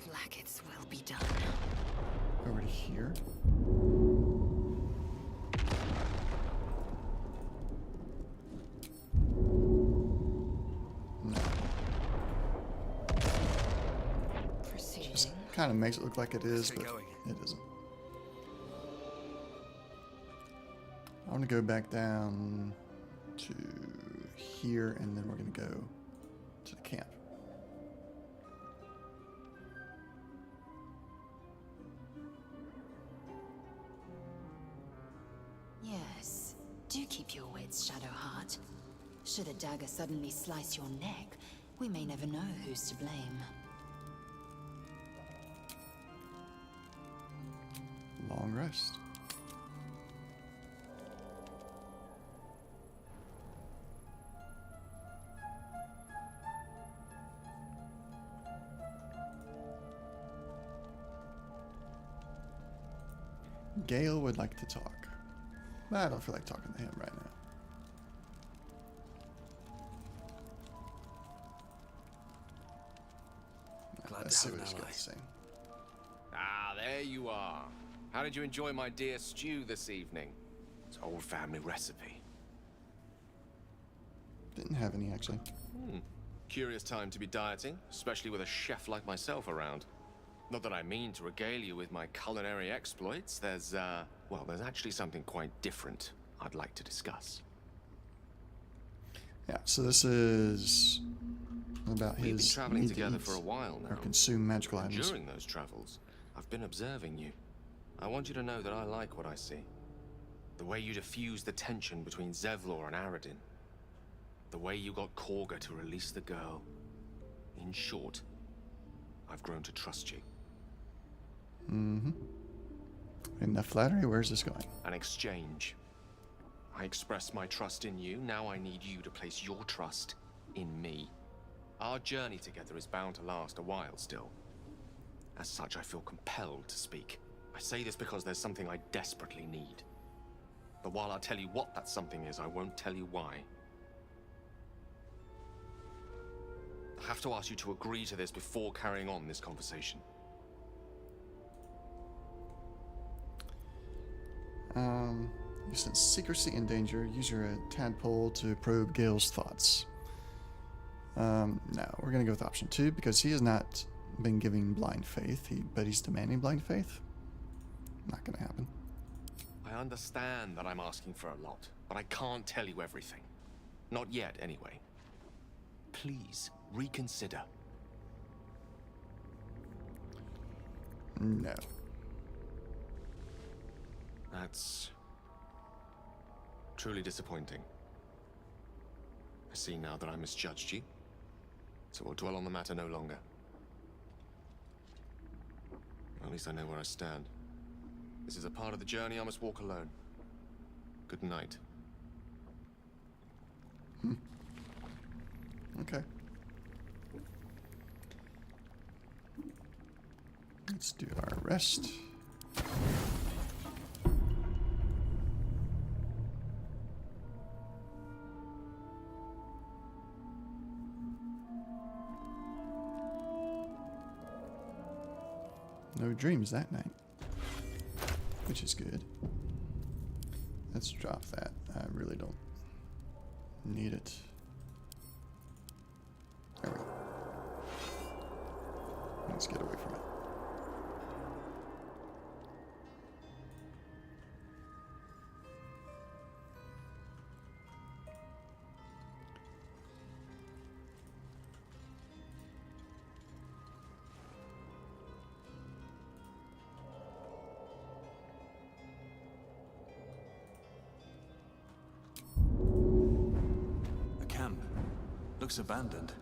[SPEAKER 6] Blackets will be done.
[SPEAKER 2] over to here. No.
[SPEAKER 6] Proceeding.
[SPEAKER 2] Just kind of makes it look like it is,
[SPEAKER 3] get
[SPEAKER 2] but
[SPEAKER 3] going.
[SPEAKER 2] it isn't. I want to go back down to here, and then we're going to go to the camp.
[SPEAKER 6] Yes. Do keep your wits, Shadowheart. Should a dagger suddenly slice your neck, we may never know who's to blame.
[SPEAKER 2] Long rest. Gale would like to talk, but I don't feel like talking to him right now.
[SPEAKER 3] Glad
[SPEAKER 2] Let's
[SPEAKER 3] to
[SPEAKER 2] see
[SPEAKER 3] have
[SPEAKER 2] what
[SPEAKER 3] an
[SPEAKER 2] he's got
[SPEAKER 3] ally.
[SPEAKER 2] to say.
[SPEAKER 8] Ah, there you are. How did you enjoy my dear stew this evening? It's an old family recipe.
[SPEAKER 2] Didn't have any, actually.
[SPEAKER 8] Curious time to be dieting, especially with a chef like myself around. Not that I mean to regale you with my culinary exploits. There's actually something quite different I'd like to discuss.
[SPEAKER 2] Yeah, so this is about
[SPEAKER 8] We've been
[SPEAKER 2] his
[SPEAKER 8] traveling
[SPEAKER 2] need to
[SPEAKER 8] together
[SPEAKER 2] eat
[SPEAKER 8] for a while now.
[SPEAKER 2] or consume magical
[SPEAKER 8] And
[SPEAKER 2] items.
[SPEAKER 8] during those travels, I've been observing you. I want you to know that I like what I see. The way you diffuse the tension between Zevlor and Aradin. The way you got Korga to release the girl. In short, I've grown to trust you.
[SPEAKER 2] Mm-hmm. Enough flattery. Where's this going?
[SPEAKER 8] An exchange. I expressed my trust in you, now I need you to place your trust in me. Our journey together is bound to last a while still. As such, I feel compelled to speak. I say this because there's something I desperately need. But while I'll tell you what that something is, I won't tell you why. I have to ask you to agree to this before carrying on this conversation.
[SPEAKER 2] You sense secrecy and danger. Use your tadpole to probe Gale's thoughts. No, we're gonna go with option 2 because he has not been giving blind faith. But he's demanding blind faith. Not gonna happen.
[SPEAKER 8] I understand that I'm asking for a lot, but I can't tell you everything. Not yet, anyway. Please, reconsider.
[SPEAKER 2] No.
[SPEAKER 8] That's truly disappointing. I see now that I misjudged you, so we'll dwell on the matter no longer. At least I know where I stand. This is a part of the journey I must walk alone. Good night.
[SPEAKER 2] Okay. Let's do our rest. No dreams that night, which is good. Let's drop that. I really don't need it. There we go. Let's get away from it.
[SPEAKER 3] A camp. Looks abandoned.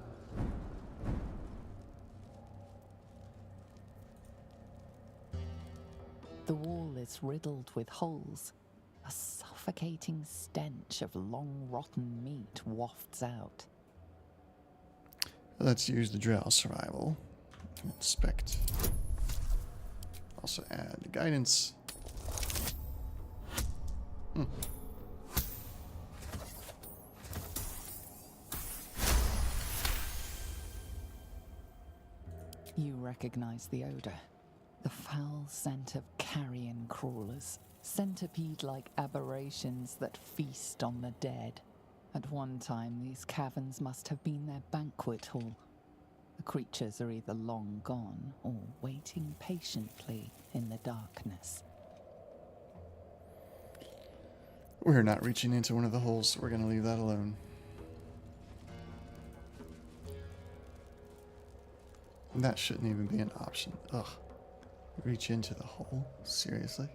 [SPEAKER 4] The wall is riddled with holes. A suffocating stench of long rotten meat wafts out.
[SPEAKER 2] Let's use the Drow survival. Inspect. Also add guidance.
[SPEAKER 4] You recognize the odor. The foul scent of carrion crawlers, centipede-like aberrations that feast on the dead. At one time, these caverns must have been their banquet hall. The creatures are either long gone or waiting patiently in the darkness.
[SPEAKER 2] We're not reaching into one of the holes. We're going to leave that alone. That shouldn't even be an option. Ugh. Reach into the hole? Seriously?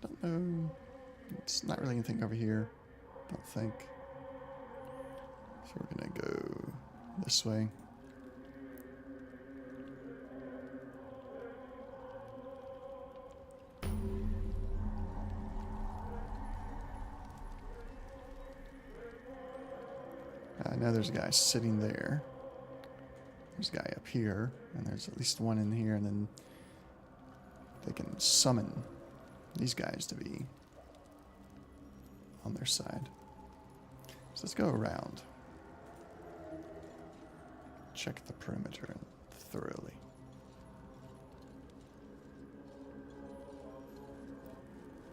[SPEAKER 2] Don't know. It's not really anything over here. Don't think. So we're gonna go this way. I know there's a guy sitting there. There's a guy up here, and there's at least one in here, and then they can summon these guys to be on their side. So let's go around. Check the perimeter thoroughly.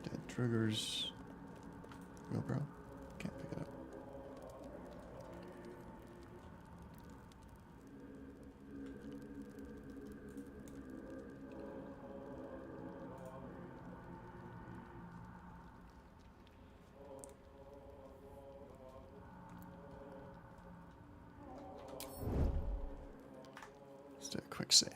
[SPEAKER 2] Dead triggers. Wheelbarrow? Can't pick it up. Let's do a quick save.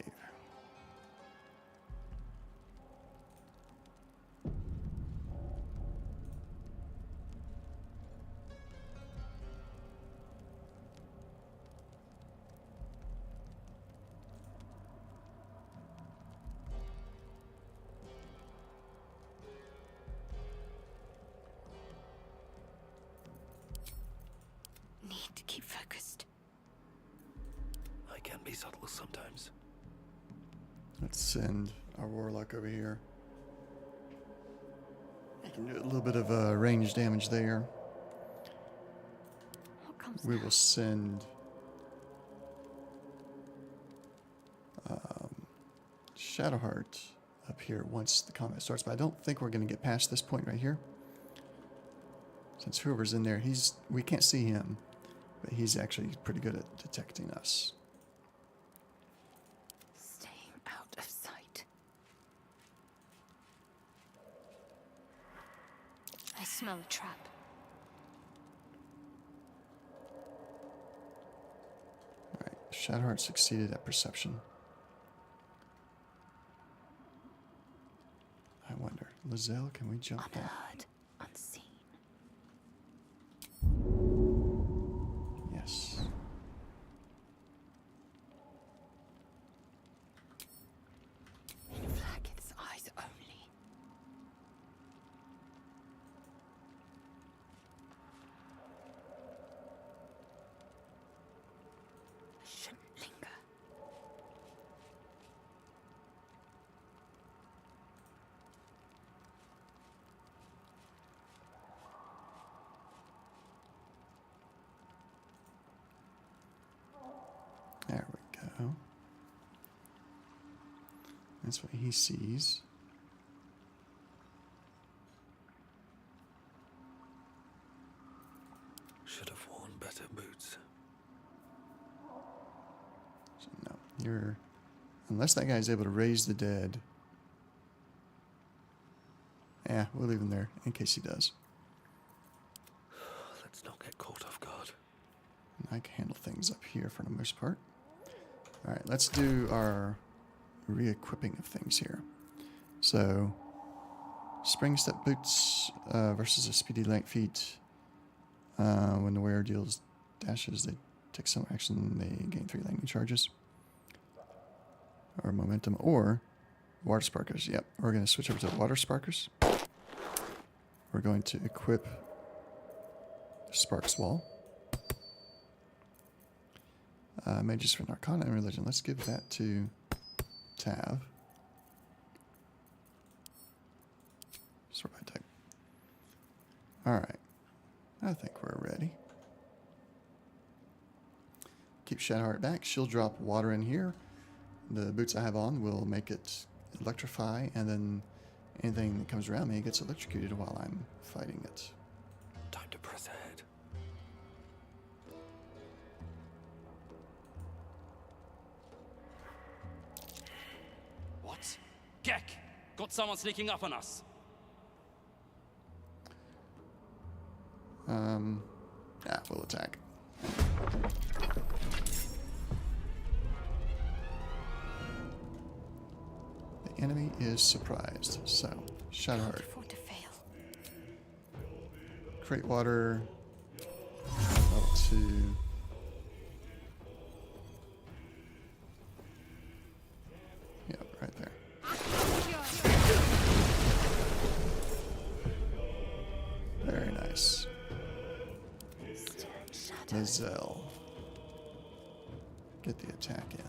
[SPEAKER 6] Need to keep focused.
[SPEAKER 3] I can be subtle sometimes.
[SPEAKER 2] Let's send our Warlock over here. He can do a little bit of range damage there.
[SPEAKER 6] What comes
[SPEAKER 2] We
[SPEAKER 6] now?
[SPEAKER 2] will send Shadowheart up here once the combat starts, but I don't think we're going to get past this point right here. Since whoever's in there, we can't see him, but he's actually pretty good at detecting us.
[SPEAKER 6] Staying out of sight. I smell a trap.
[SPEAKER 2] Alright, Shadowheart succeeded at perception. I wonder, Lizelle, can we jump that?
[SPEAKER 6] Unheard, unseen.
[SPEAKER 2] Yes.
[SPEAKER 6] In Flaggeth's eyes only. I shouldn't linger.
[SPEAKER 2] There we go. That's what he sees.
[SPEAKER 3] Should have worn better boots.
[SPEAKER 2] So no, you're... Unless that guy's able to raise the dead. Yeah, we'll leave him there in case he does.
[SPEAKER 3] Let's not get caught off guard.
[SPEAKER 2] I can handle things up here for the most part. Alright, let's do our re-equipping of things here. So, spring step boots versus a speedy light feet. When the wearer deals dashes, they take some action, they gain 3 lightning charges. Or momentum, or water sparkers. Yep, we're going to switch over to water sparkers. We're going to equip Sparks Wall. Mages for Arcana and Religion. Let's give that to Tav. Alright. I think we're ready. Keep Shadowheart back. She'll drop water in here. The boots I have on will make it electrify, and then anything that comes around me gets electrocuted while I'm fighting it.
[SPEAKER 3] Time to press ahead.
[SPEAKER 9] What? Gek! Got someone sneaking up on us.
[SPEAKER 2] We'll attack. The enemy is surprised, so Shadowheart.
[SPEAKER 5] Afford to fail.
[SPEAKER 2] Crate water. Level 2. Yep, right there. Very nice. Lizelle. Get the attack in.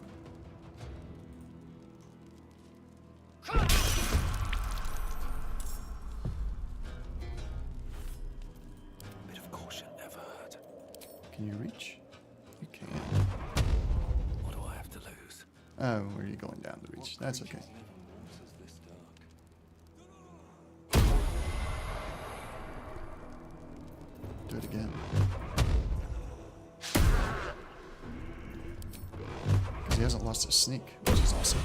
[SPEAKER 3] Bit of caution never hurt.
[SPEAKER 2] Can you reach? You can.
[SPEAKER 3] What do I have to lose?
[SPEAKER 2] Oh, where are you going down to reach? That's okay. Do it again. Because he hasn't lost his sneak, which is awesome.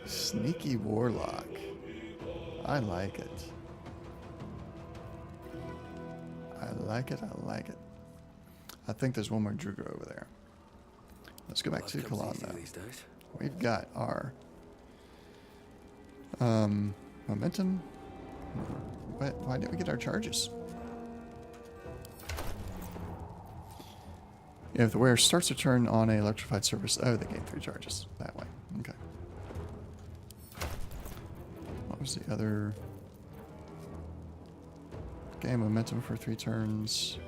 [SPEAKER 2] Sneaky Warlock. I like it. I like it, I like it. I think there's one more Druger over there. Let's go back to Kalanda. We've got our momentum. Why didn't we get our charges? If the wearer starts to turn on an electrified surface, oh, they gain 3 charges that way. Okay. What was the other? Gain momentum for 3 turns.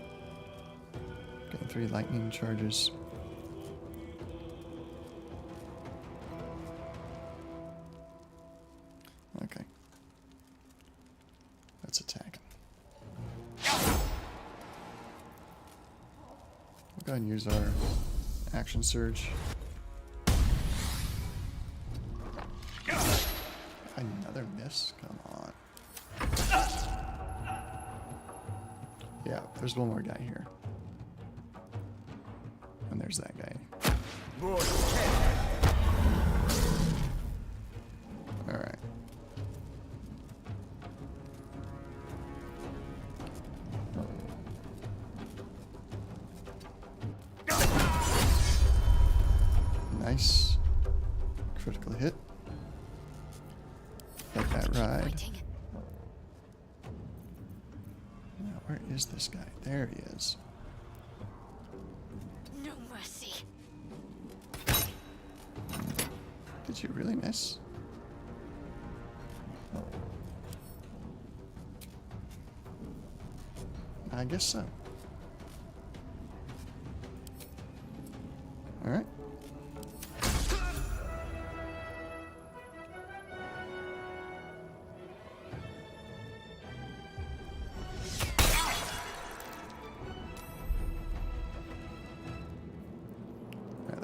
[SPEAKER 2] Gain 3 lightning charges. Okay. Let's attack. We'll go ahead and use our action surge. Another miss? Come on. Yeah, there's one more guy here. And there's that guy. Alright. Nice. Critical hit. Let that ride. Now, where is this guy? There he is.
[SPEAKER 5] No mercy.
[SPEAKER 2] Did you really miss? I guess so. All right.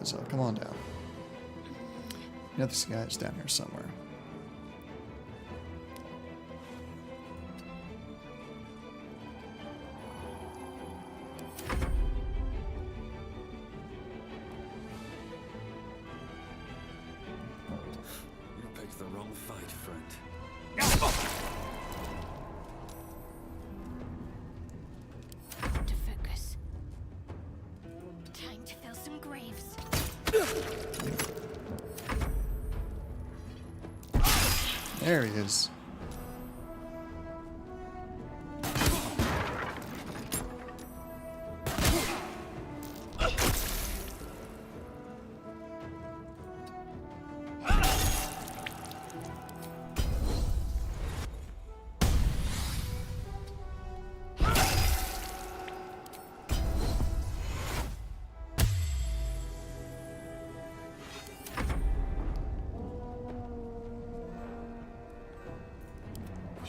[SPEAKER 2] So come on down. You know this guy's down here somewhere.
[SPEAKER 3] You picked the wrong fight, friend.
[SPEAKER 5] To focus. Time to fill some graves.
[SPEAKER 2] There he is.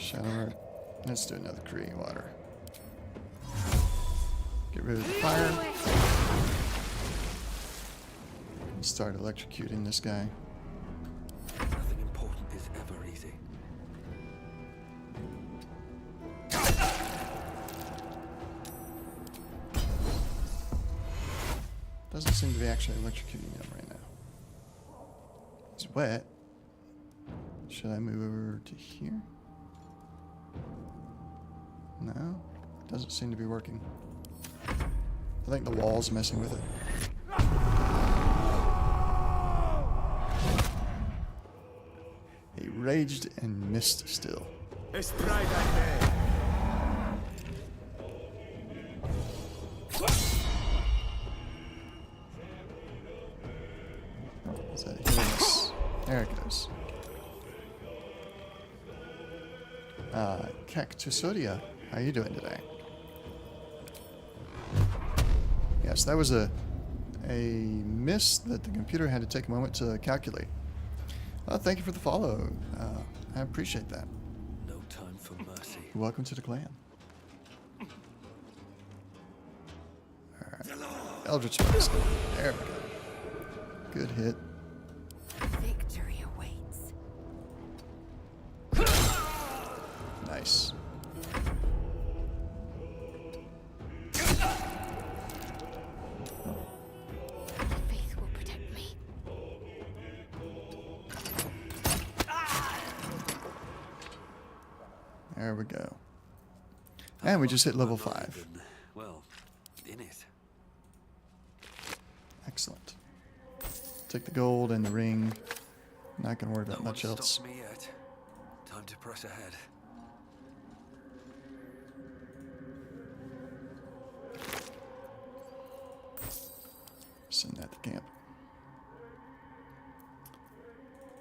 [SPEAKER 2] Shadow Art. Let's do another create water. Get rid of the fire. And start electrocuting this guy.
[SPEAKER 3] Nothing important is ever easy.
[SPEAKER 2] Doesn't seem to be actually electrocuting him right now. He's wet. Should I move over to here? No, doesn't seem to be working. I think the wall's messing with it. He raged and missed still.
[SPEAKER 3] Let's try that there.
[SPEAKER 2] Is that hitting us? There it goes. Cactusodia, how you doing today? Yes, that was a miss that the computer had to take a moment to calculate. Thank you for the follow. I appreciate that.
[SPEAKER 3] No time for mercy.
[SPEAKER 2] Welcome to the clan. Alright. Eldritch Blast. There we go. Good hit.
[SPEAKER 6] Victory awaits.
[SPEAKER 2] Nice.
[SPEAKER 5] Faith will protect me.
[SPEAKER 2] There we go. And we just hit level 5.
[SPEAKER 3] Well, in it.
[SPEAKER 2] Excellent. Take the gold and the ring. Not gonna worry about much
[SPEAKER 3] No one
[SPEAKER 2] else.
[SPEAKER 3] stops me yet. Time to press ahead.
[SPEAKER 2] Send that to camp.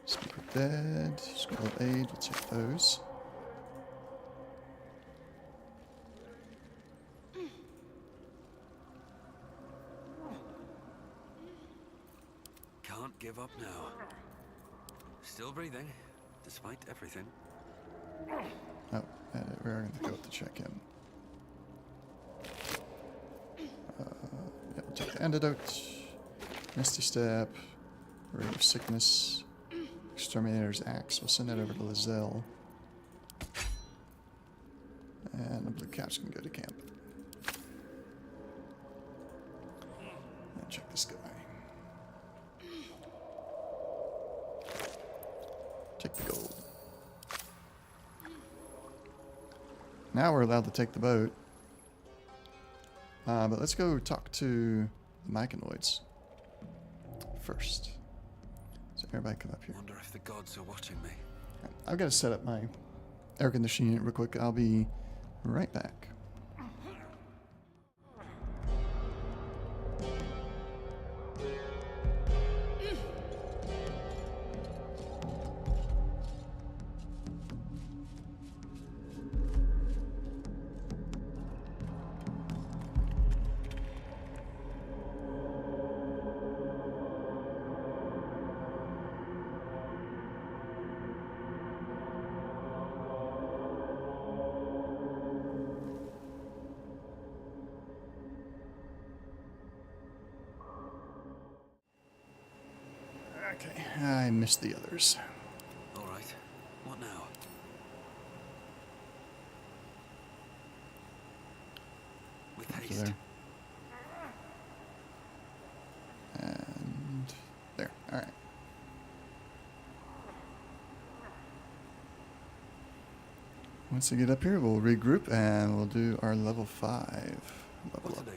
[SPEAKER 2] Speaker dead. Scroll of aid. We'll take those.
[SPEAKER 3] Can't give up now. Still breathing, despite everything.
[SPEAKER 2] Oh, and we're going to go to check in. Yeah, we'll take the antidote. Misty Step. Ray of Sickness. Exterminator's Axe. We'll send that over to Lizelle. And the blue caps can go to camp. And check this guy. Take the gold. Now we're allowed to take the boat. But let's go talk to the Myconoids first. So everybody come up here.
[SPEAKER 3] Wonder if the gods are watching me.
[SPEAKER 2] I've got to set up my air conditioning unit real quick. I'll be right back. Okay, I missed the others.
[SPEAKER 3] All right. What now? With
[SPEAKER 2] Over
[SPEAKER 3] haste.
[SPEAKER 2] there. And there. All right. Once we get up here, we'll regroup and we'll do our level 5 level
[SPEAKER 3] What to
[SPEAKER 2] up.
[SPEAKER 3] do?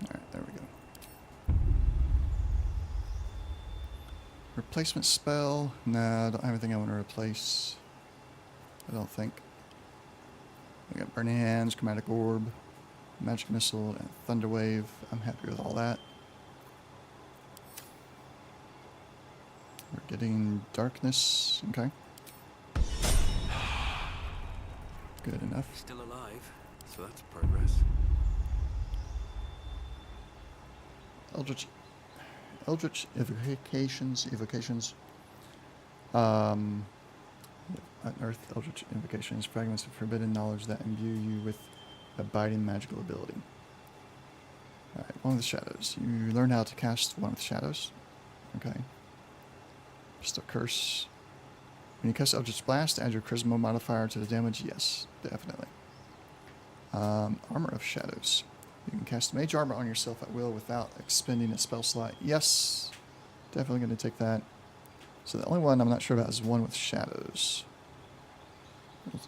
[SPEAKER 2] Alright, there we go. Replacement spell. No, I don't have anything I want to replace. I don't think. We got Burning Hands, Chromatic Orb, Magic Missile, and Thunder Wave. I'm happy with all that. We're getting Darkness. Okay. Good enough.
[SPEAKER 3] Still alive, so that's progress.
[SPEAKER 2] Eldritch Eldritch evocations. Unearth Eldritch invocations, fragments of forbidden knowledge that imbue you with abiding magical ability. Alright, One with the Shadows. You learn how to cast One with the Shadows. Okay. Just a curse. When you cast Eldritch Blast, add your Charisma modifier to the damage. Yes, definitely. Armor of Shadows. You can cast Mage Armor on yourself at will without expending a spell slot. Yes, definitely going to take that. So the only one I'm not sure about is One with Shadows.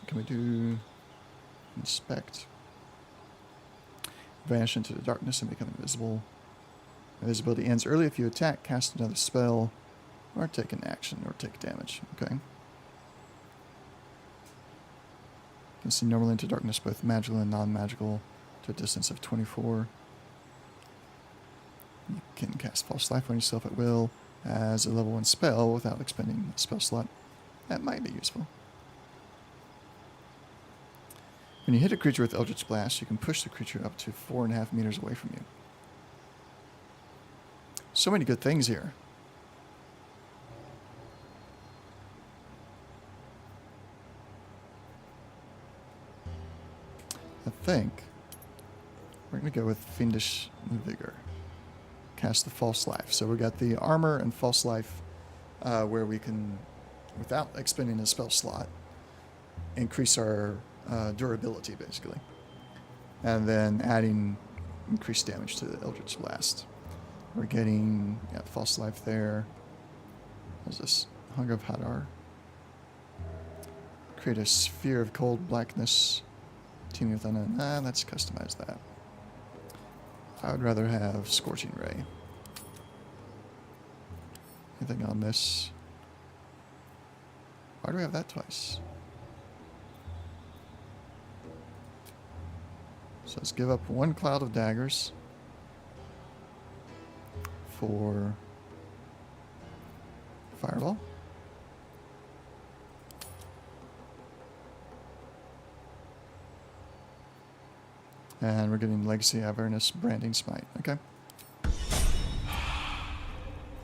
[SPEAKER 2] Can we do Inspect? Vanish into the darkness and become invisible. Invisibility ends early if you attack, cast another spell, or take an action, or take damage. Okay. You can see normally into darkness, both magical and non-magical, to a distance of 24. You can cast False Life on yourself at will as a level 1 spell without expending a spell slot. That might be useful. When you hit a creature with Eldritch Blast, you can push the creature up to 4.5 meters away from you. So many good things here. I think we're going to go with Fiendish Vigor. Cast the False Life. So we got the Armor and False Life where we can, without expending a spell slot, increase our durability, basically. And then adding increased damage to the Eldritch Blast. We're getting False Life there. What's this? Hunger of Hadar. Create a sphere of cold blackness. Teaming with unknown. Let's customize that. I would rather have Scorching Ray. Anything on this? Why do we have that twice? So let's give up 1 cloud of daggers for Fireball. And we're getting Legacy Avernus Branding Smite. Okay.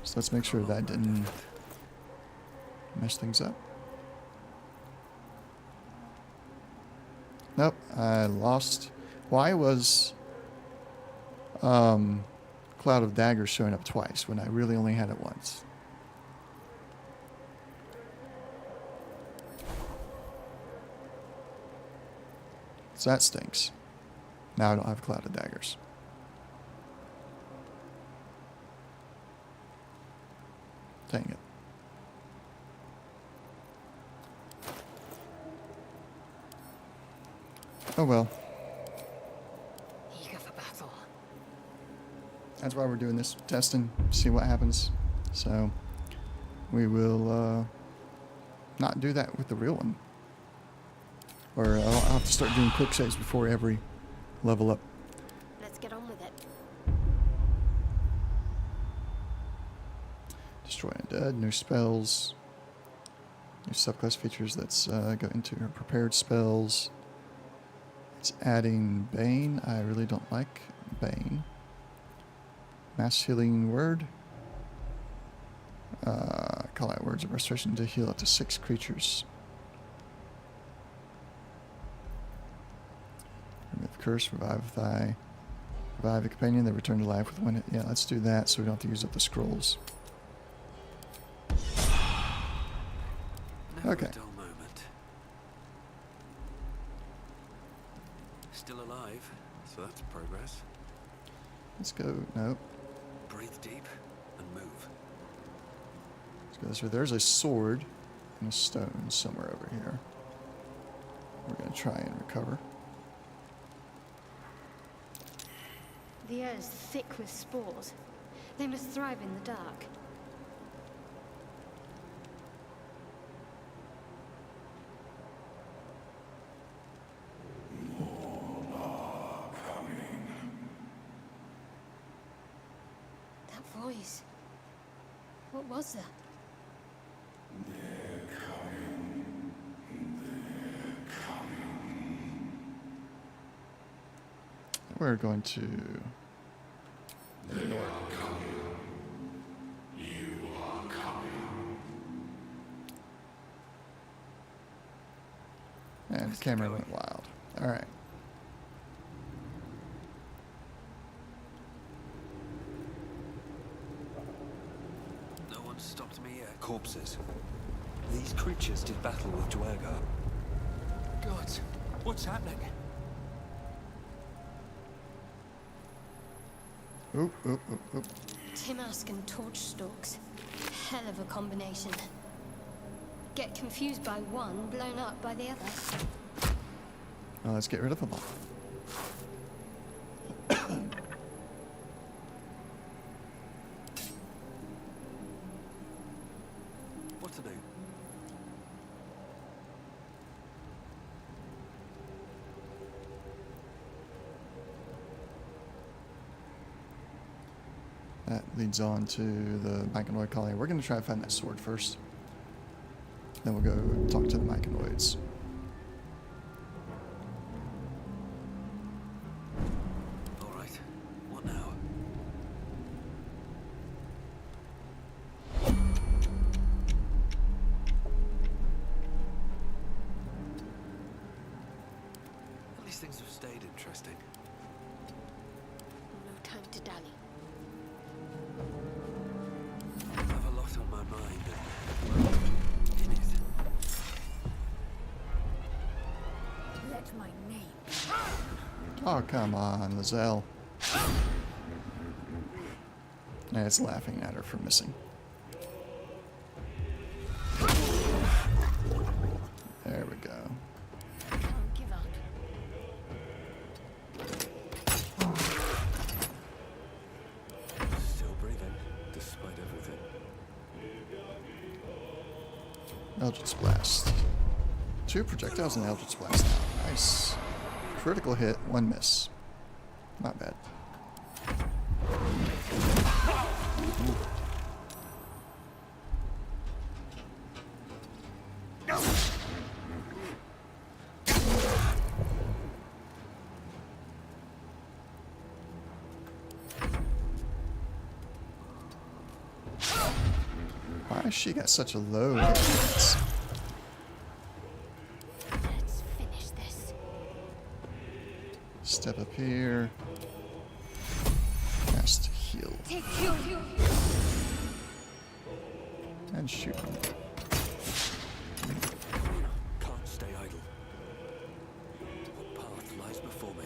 [SPEAKER 2] So let's make sure that didn't mess things up. Nope, I lost. Why was Cloud of Daggers showing up twice when I really only had it once? So that stinks. Now I don't have Cloud of Daggers. Dang it. Oh well.
[SPEAKER 6] Eager for battle.
[SPEAKER 2] That's why we're doing this testing, see what happens. So we will not do that with the real one. Or I'll have to start doing quick saves before every level up.
[SPEAKER 5] Let's get on with it.
[SPEAKER 2] Destroy Undead, new spells. New subclass features. Let's go into her prepared spells. It's adding Bane. I really don't like Bane. Mass Healing Word. Call out words of restoration to heal up to 6 creatures. Remove Curse, revive a companion, they return to life with 1 hit. Yeah, let's do that so we don't have to use up the scrolls.
[SPEAKER 3] Never
[SPEAKER 2] Okay.
[SPEAKER 3] a dull moment. Still alive, so that's progress.
[SPEAKER 2] Let's go. Nope.
[SPEAKER 3] Breathe deep and move.
[SPEAKER 2] Let's go this way. There's a sword and a stone somewhere over here. We're going to try and recover.
[SPEAKER 5] The air is thick with spores. They must thrive in the dark. That voice. What was that?
[SPEAKER 2] We're going to the camera went wild. Alright.
[SPEAKER 3] No one stopped me yet. Corpses. These creatures did battle with Duergar. God, what's happening?
[SPEAKER 2] Oop, oop, oop, oop.
[SPEAKER 5] Timask and torch stalks. Hell of a combination. Get confused by one, blown up by the other.
[SPEAKER 2] Well, let's get rid of them all.
[SPEAKER 3] What to do?
[SPEAKER 2] That leads on to the Myconoid colony. We're going to try to find that sword first. Then we'll go talk to the Myconoids.
[SPEAKER 3] All right. What now? At least things have stayed interesting.
[SPEAKER 5] No time to dally.
[SPEAKER 3] I have a lot on my mind and in it.
[SPEAKER 5] Let my name.
[SPEAKER 2] Oh, come on, Lizelle. And it's laughing at her for missing. There we go.
[SPEAKER 5] Can't give up.
[SPEAKER 3] Still breathing, despite everything.
[SPEAKER 2] Eldritch Blast. 2 projectiles and Eldritch Blast now. Nice. Critical hit, 1 miss. Not bad. Why has she got such a low hit chance?
[SPEAKER 5] Let's finish this.
[SPEAKER 2] Step up here. Cast heal.
[SPEAKER 5] Take you.
[SPEAKER 2] And shoot.
[SPEAKER 3] Can't stay idle. What path lies before me?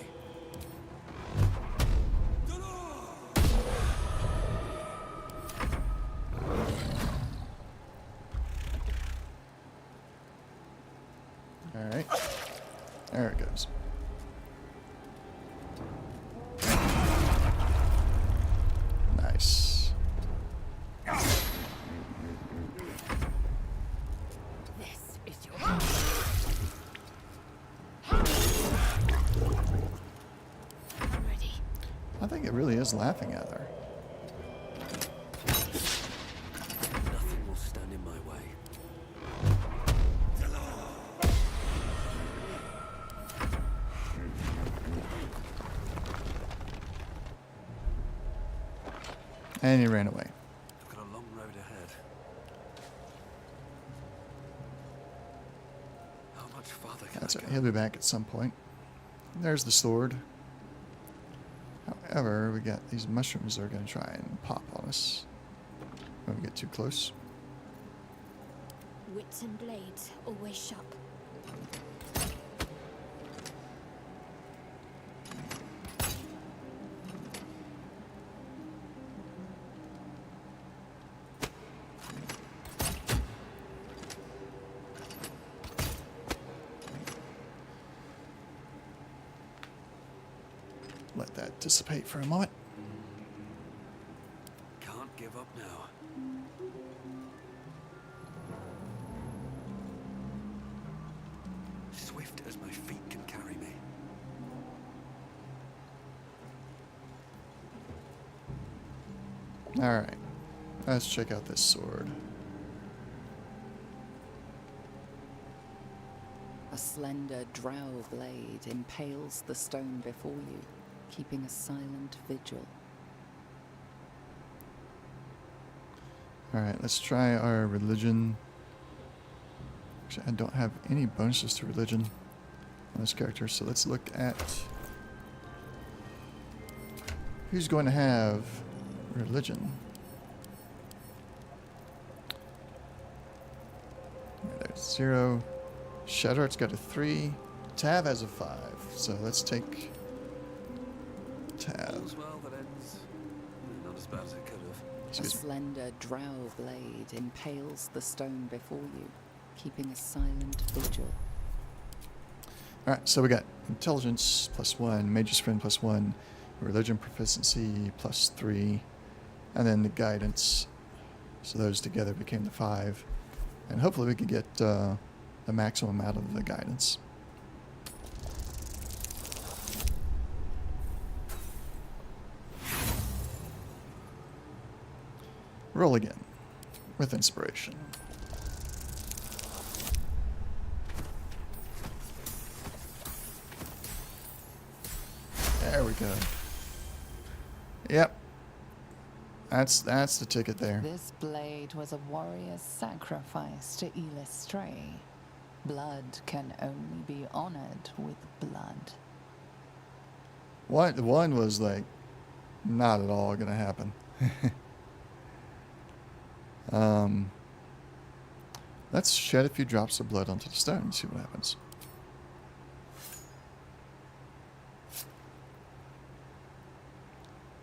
[SPEAKER 2] Alright. There it goes. Nice.
[SPEAKER 5] This is your I'm ready.
[SPEAKER 2] I think it really is laughing at her.
[SPEAKER 3] Nothing will stand in my way.
[SPEAKER 2] And he ran away.
[SPEAKER 3] I've got a long road ahead. How much farther can
[SPEAKER 2] That's
[SPEAKER 3] I
[SPEAKER 2] it.
[SPEAKER 3] go?
[SPEAKER 2] He'll be back at some point. There's the sword. However, we got these mushrooms that are going to try and pop on us when we get too close.
[SPEAKER 5] Wits and blades, always sharp.
[SPEAKER 2] Let that dissipate for a moment.
[SPEAKER 3] Can't give up now. Swift as my feet can carry me.
[SPEAKER 2] Alright. Let's check out this sword.
[SPEAKER 4] A slender drow blade impales the stone before you, keeping a silent vigil.
[SPEAKER 2] Alright, let's try our religion. Actually, I don't have any bonuses to religion. on this character. So let's look at who's going to have religion. There's 0. Shadowheart's got a 3. Tav has a 5. So let's take Tav.
[SPEAKER 3] All's well that ends. Not as bad as it could have.
[SPEAKER 4] A
[SPEAKER 2] Excuse me.
[SPEAKER 4] slender drow blade impales the stone before you, keeping a silent vigil.
[SPEAKER 2] Alright, so we got intelligence +1, mage's friend +1, religion proficiency +3, and then the guidance. So those together became the 5. And hopefully we could get the maximum out of the guidance. Roll again with inspiration. There we go. Yep. That's the ticket there.
[SPEAKER 4] This blade was a warrior's sacrifice to Illustray. Blood can only be honored with blood.
[SPEAKER 2] One was like not at all gonna happen. Let's shed a few drops of blood onto the stone and see what happens.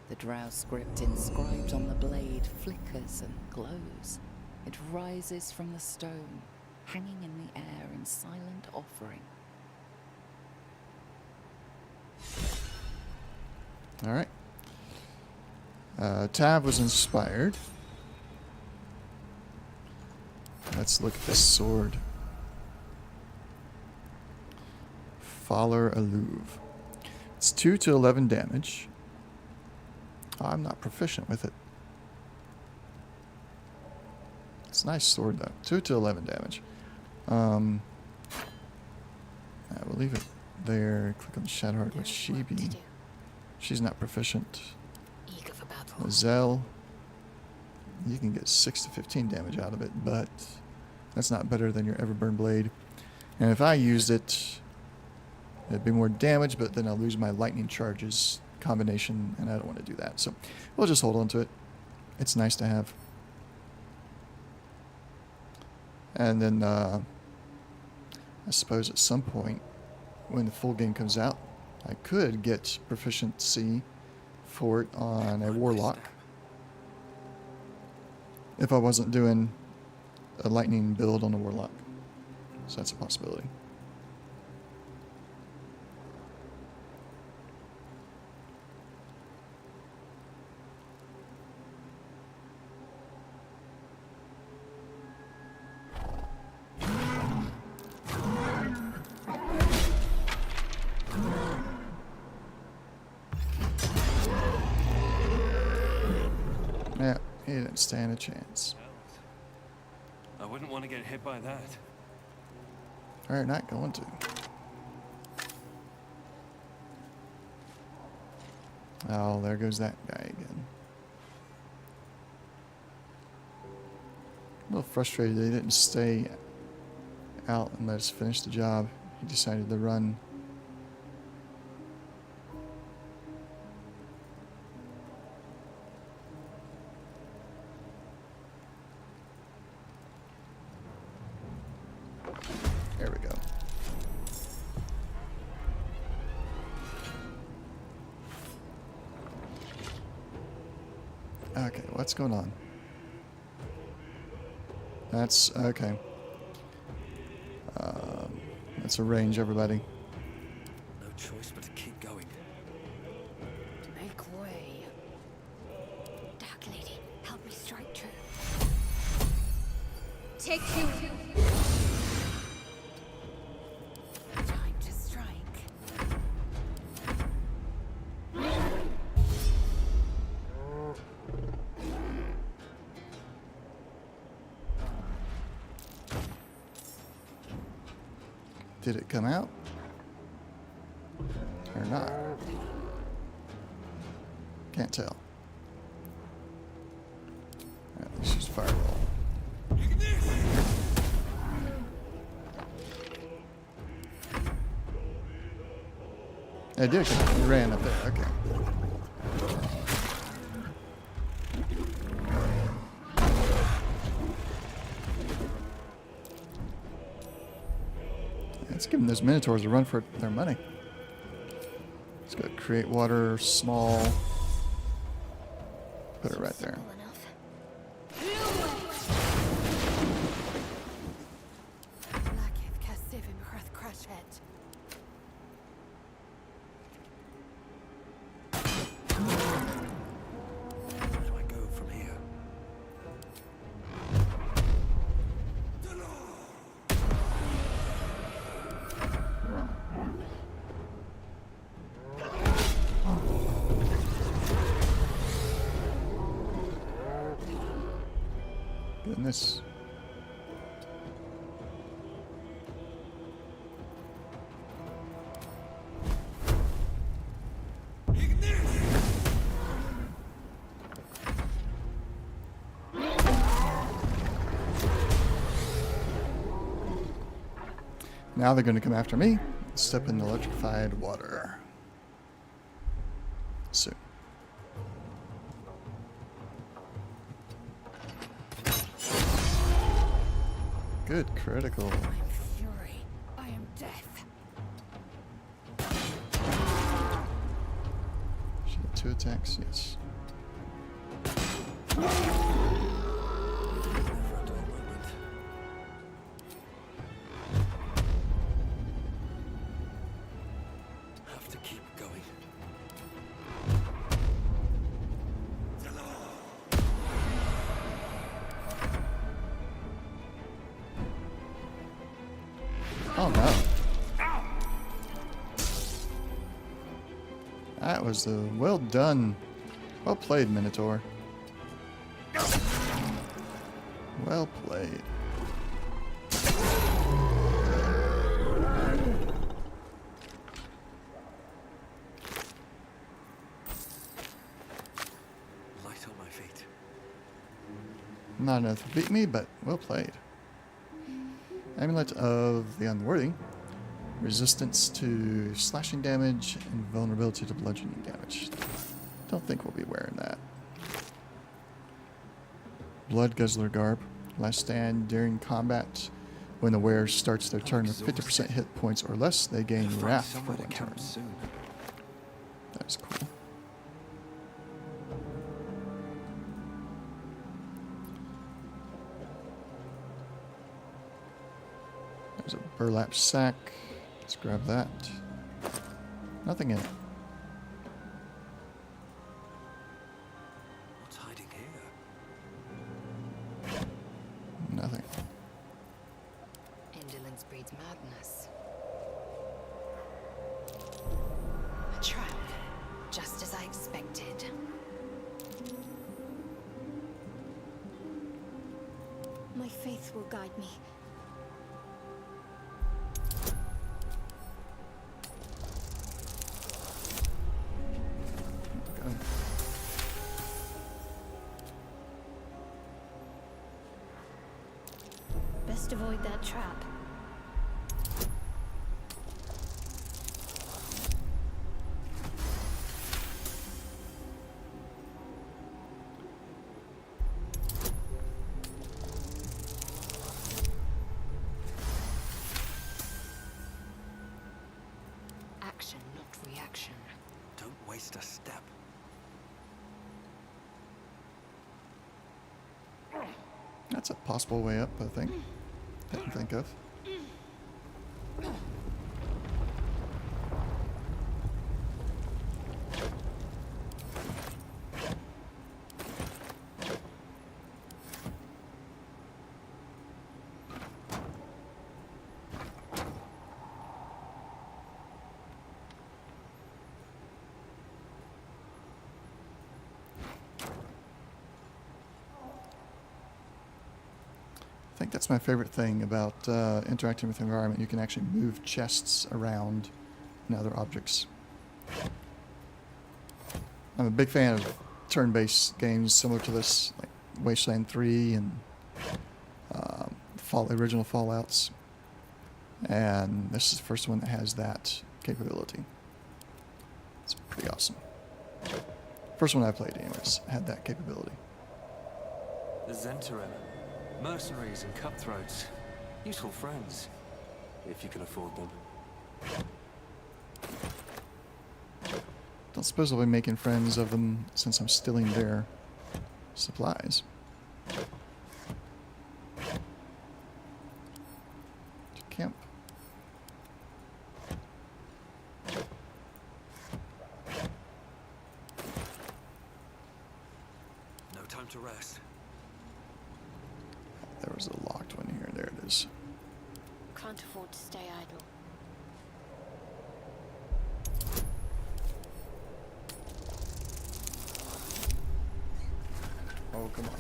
[SPEAKER 4] The drow script inscribed on the blade flickers and glows. It rises from the stone, hanging in the air in silent offering.
[SPEAKER 2] Alright. Tav was inspired. Let's look at this sword. Faller Alluve. It's 2 to 11 damage. I'm not proficient with it. It's a nice sword though. 2 to 11 damage. I will leave it there. Click on Shadowheart. Would she be? She's not proficient.
[SPEAKER 6] Eager for battle.
[SPEAKER 2] Zell. You can get 6 to 15 damage out of it, but that's not better than your Everburn Blade. And if I used it, it'd be more damage, but then I'll lose my lightning charges combination, and I don't want to do that. So we'll just hold on to it. It's nice to have. And then I suppose at some point when the full game comes out, I could get proficiency for it on a Warlock if I wasn't doing a lightning build on a Warlock. So that's a possibility. Yeah, he didn't stand a chance.
[SPEAKER 3] I wouldn't want to get hit by that.
[SPEAKER 2] Alright, not going to. Oh, there goes that guy again. A little frustrated they didn't stay out and let us finish the job. He decided to run. There we go. Okay, what's going on? That's okay. Let's arrange everybody.
[SPEAKER 3] No choice but to keep going.
[SPEAKER 6] Make way. Dark Lady, help me strike true.
[SPEAKER 1] Take you.
[SPEAKER 6] Time to strike.
[SPEAKER 2] Did it come out? Or not? Can't tell. Alright, let's just fireball. I did. He ran up there. Okay. Let's give them those minotaurs a run for their money. Let's go create water, small. Put it right there.
[SPEAKER 3] Where do I go from here?
[SPEAKER 2] Goodness. Now they're going to come after me. Step in the electrified water. Soon. Good critical.
[SPEAKER 1] I am fury. I am death.
[SPEAKER 2] She got 2 attacks, yes.
[SPEAKER 3] Never a dull moment. Have to keep going.
[SPEAKER 2] Oh no. That was the well done. Well played, Minotaur. Well played.
[SPEAKER 3] Light on my feet.
[SPEAKER 2] Not enough to beat me, but well played. Amulet of the Unworthy. Resistance to slashing damage and vulnerability to bludgeoning damage. Don't think we'll be wearing that. Blood Guzzler Garb. Last stand during combat. When the wearer starts their turn with 50% hit points or less, they gain
[SPEAKER 3] Find
[SPEAKER 2] Wrath for
[SPEAKER 3] somewhere to
[SPEAKER 2] 1 turn.
[SPEAKER 3] camp soon.
[SPEAKER 2] That's cool. There's a burlap sack. Let's grab that. Nothing in it.
[SPEAKER 3] What's hiding here?
[SPEAKER 2] Nothing.
[SPEAKER 6] Indolence breeds madness. A trap, just as I expected.
[SPEAKER 5] My faith will guide me.
[SPEAKER 2] Okay.
[SPEAKER 5] Best avoid that trap.
[SPEAKER 6] Action, not reaction.
[SPEAKER 3] Don't waste a step.
[SPEAKER 2] That's a possible way up, I think. Didn't think of. I think that's my favorite thing about interacting with the environment. You can actually move chests around and other objects. I'm a big fan of turn-based games similar to this, like Wasteland 3 and original Fallouts. And this is the first one that has that capability. pretty awesome. First one I played, anyways, had that capability.
[SPEAKER 3] The Zentarim. Mercenaries and cutthroats. Useful friends. If you can afford them.
[SPEAKER 2] Don't suppose I'll be making friends of them since I'm stealing their supplies. To camp.
[SPEAKER 3] No time to rest.
[SPEAKER 2] There was a locked one here. There it is.
[SPEAKER 5] Can't afford to stay idle.
[SPEAKER 2] Oh, come on.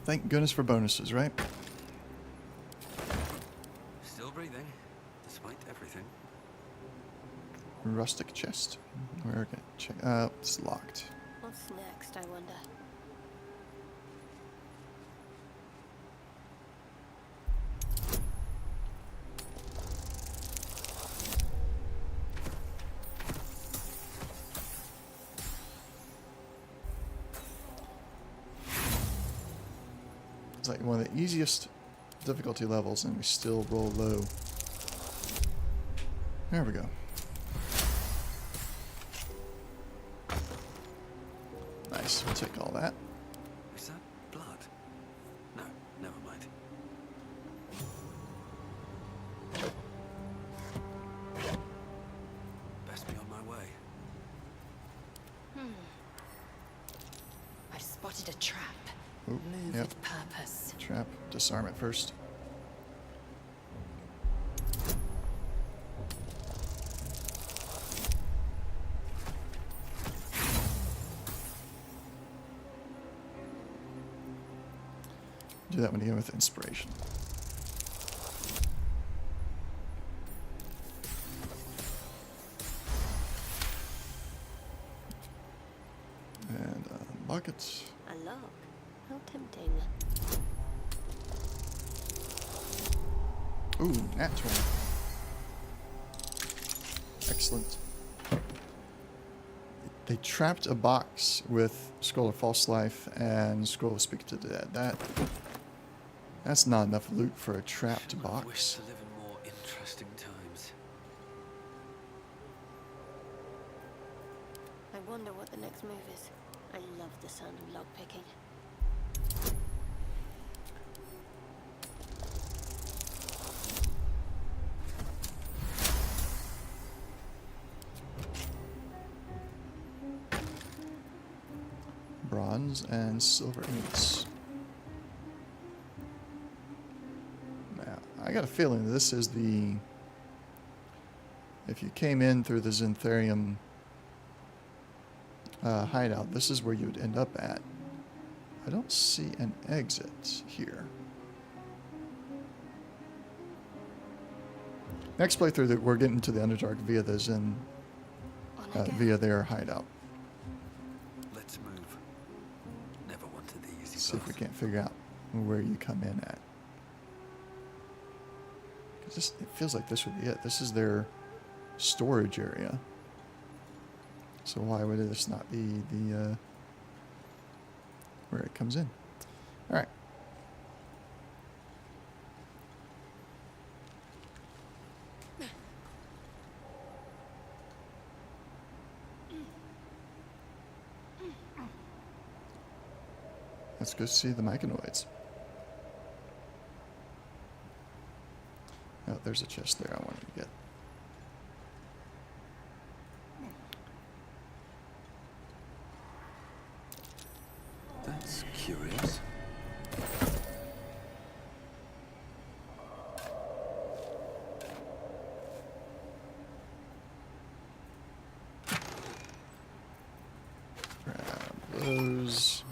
[SPEAKER 2] Thank goodness for bonuses, right?
[SPEAKER 3] Still breathing, despite everything.
[SPEAKER 2] Rustic chest. Where can I check? It's locked.
[SPEAKER 5] What's next, I wonder?
[SPEAKER 2] It's like one of the easiest difficulty levels, and we still roll low. There we go. Nice. We'll take all that.
[SPEAKER 3] Is that blood? No, never mind. Best be on my way.
[SPEAKER 6] I've spotted a trap.
[SPEAKER 2] Ooh,
[SPEAKER 6] Move
[SPEAKER 2] yep.
[SPEAKER 6] with purpose.
[SPEAKER 2] Trap. Disarm it first. Do that one again with inspiration. And buckets.
[SPEAKER 5] A log. How tempting.
[SPEAKER 2] Ooh, nat 20. Excellent. They trapped a box with Scroll of False Life and Scroll of Speak to the Dead. That's not enough loot for a trapped
[SPEAKER 3] I wish
[SPEAKER 2] box.
[SPEAKER 3] to live in more interesting times.
[SPEAKER 5] I wonder what the next move is. I love the sound of lockpicking.
[SPEAKER 2] Bronze and silver ingots. Now, I got a feeling this is the... If you came in through the Xantharium hideout, this is where you would end up at. I don't see an exit here. Next playthrough, we're getting to the Underdark via the Zen, via their hideout.
[SPEAKER 3] Let's move. Never wanted the easy
[SPEAKER 2] See if we
[SPEAKER 3] path.
[SPEAKER 2] can't figure out where you come in at. 'Cause it feels like this would be it. This is their storage area. So why would this not be the where it comes in? All right. Let's go see the Myconoids. Oh, there's a chest there I wanted to get.
[SPEAKER 3] That's curious.
[SPEAKER 2] Grab those.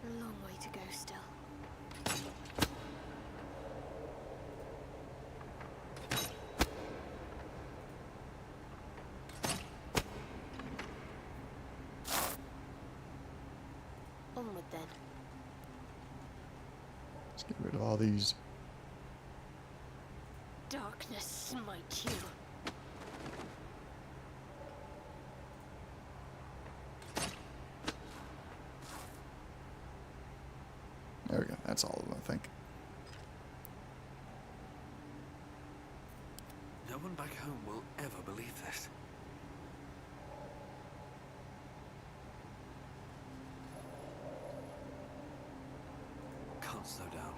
[SPEAKER 5] A long way to go still. onward then.
[SPEAKER 2] Let's get rid of all these.
[SPEAKER 5] Darkness smite you.
[SPEAKER 2] There we go. That's all of them, I think.
[SPEAKER 3] No one back home will ever believe this. Can't slow down.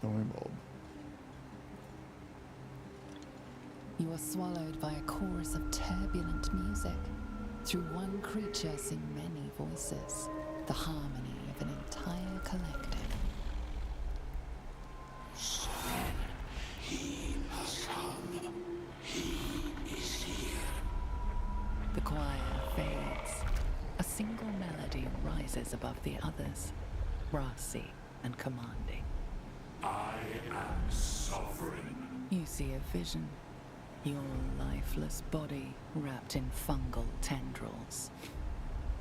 [SPEAKER 2] Glowing bulb.
[SPEAKER 4] You are swallowed by a chorus of turbulent music. Through one creature sing many voices, the harmony of an entire collective.
[SPEAKER 7] He has come. He is here.
[SPEAKER 4] The choir fades. A single melody rises above the others, brassy and commanding.
[SPEAKER 7] I am sovereign.
[SPEAKER 4] You see a vision. Your lifeless body wrapped in fungal tendrils.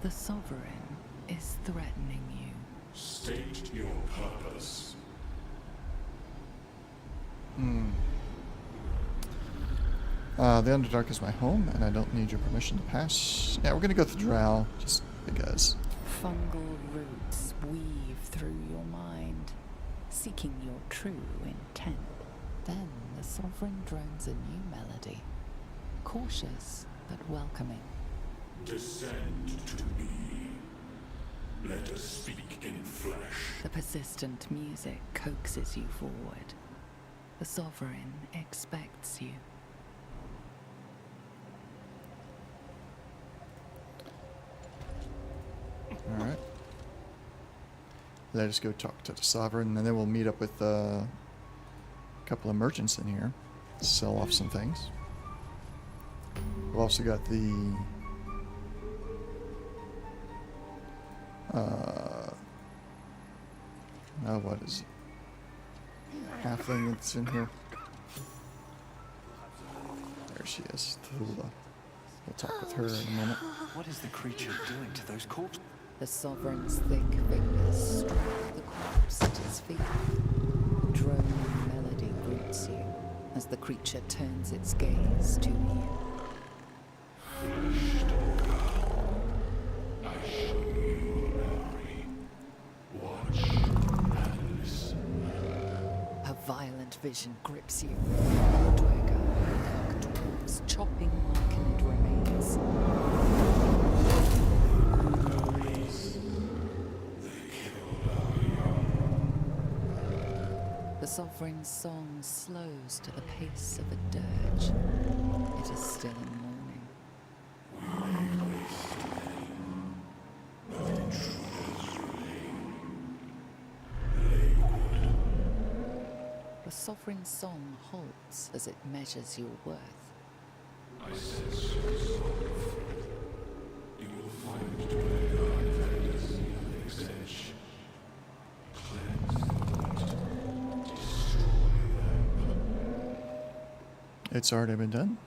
[SPEAKER 4] The Sovereign is threatening you.
[SPEAKER 7] State your purpose.
[SPEAKER 2] The Underdark is my home, and I don't need your permission to pass. Yeah, we're gonna go through Drow, just because.
[SPEAKER 4] Fungal roots weave through your mind, seeking your true intent. Then the Sovereign drones a new melody, cautious but welcoming.
[SPEAKER 7] Descend to me. Let us speak in flesh.
[SPEAKER 4] The persistent music coaxes you forward. The Sovereign expects you.
[SPEAKER 2] Alright. Let us go talk to the Sovereign, and then we'll meet up with a couple of merchants in here. Sell off some things. We've also got the what is it? Halfling that's in here. There she is, Tula. We'll talk with her in a moment.
[SPEAKER 3] What is the creature doing to those corpses?
[SPEAKER 4] The Sovereign's thick fingers stroke the corpse at his feet. Droning melody greets you as the creature turns its gaze to you.
[SPEAKER 7] I show you memory. Watch and listen.
[SPEAKER 4] A violent vision grips you. Dwergar, dark dwarves chopping Myconid remains. The Sovereign's song slows to the pace of a dirge. It is still in morning. The Sovereign's song halts as it measures your worth.
[SPEAKER 7] I sense your resolve. You will find Dwergar defenders near the extension. Cleanse them, destroy them.
[SPEAKER 2] It's already been done.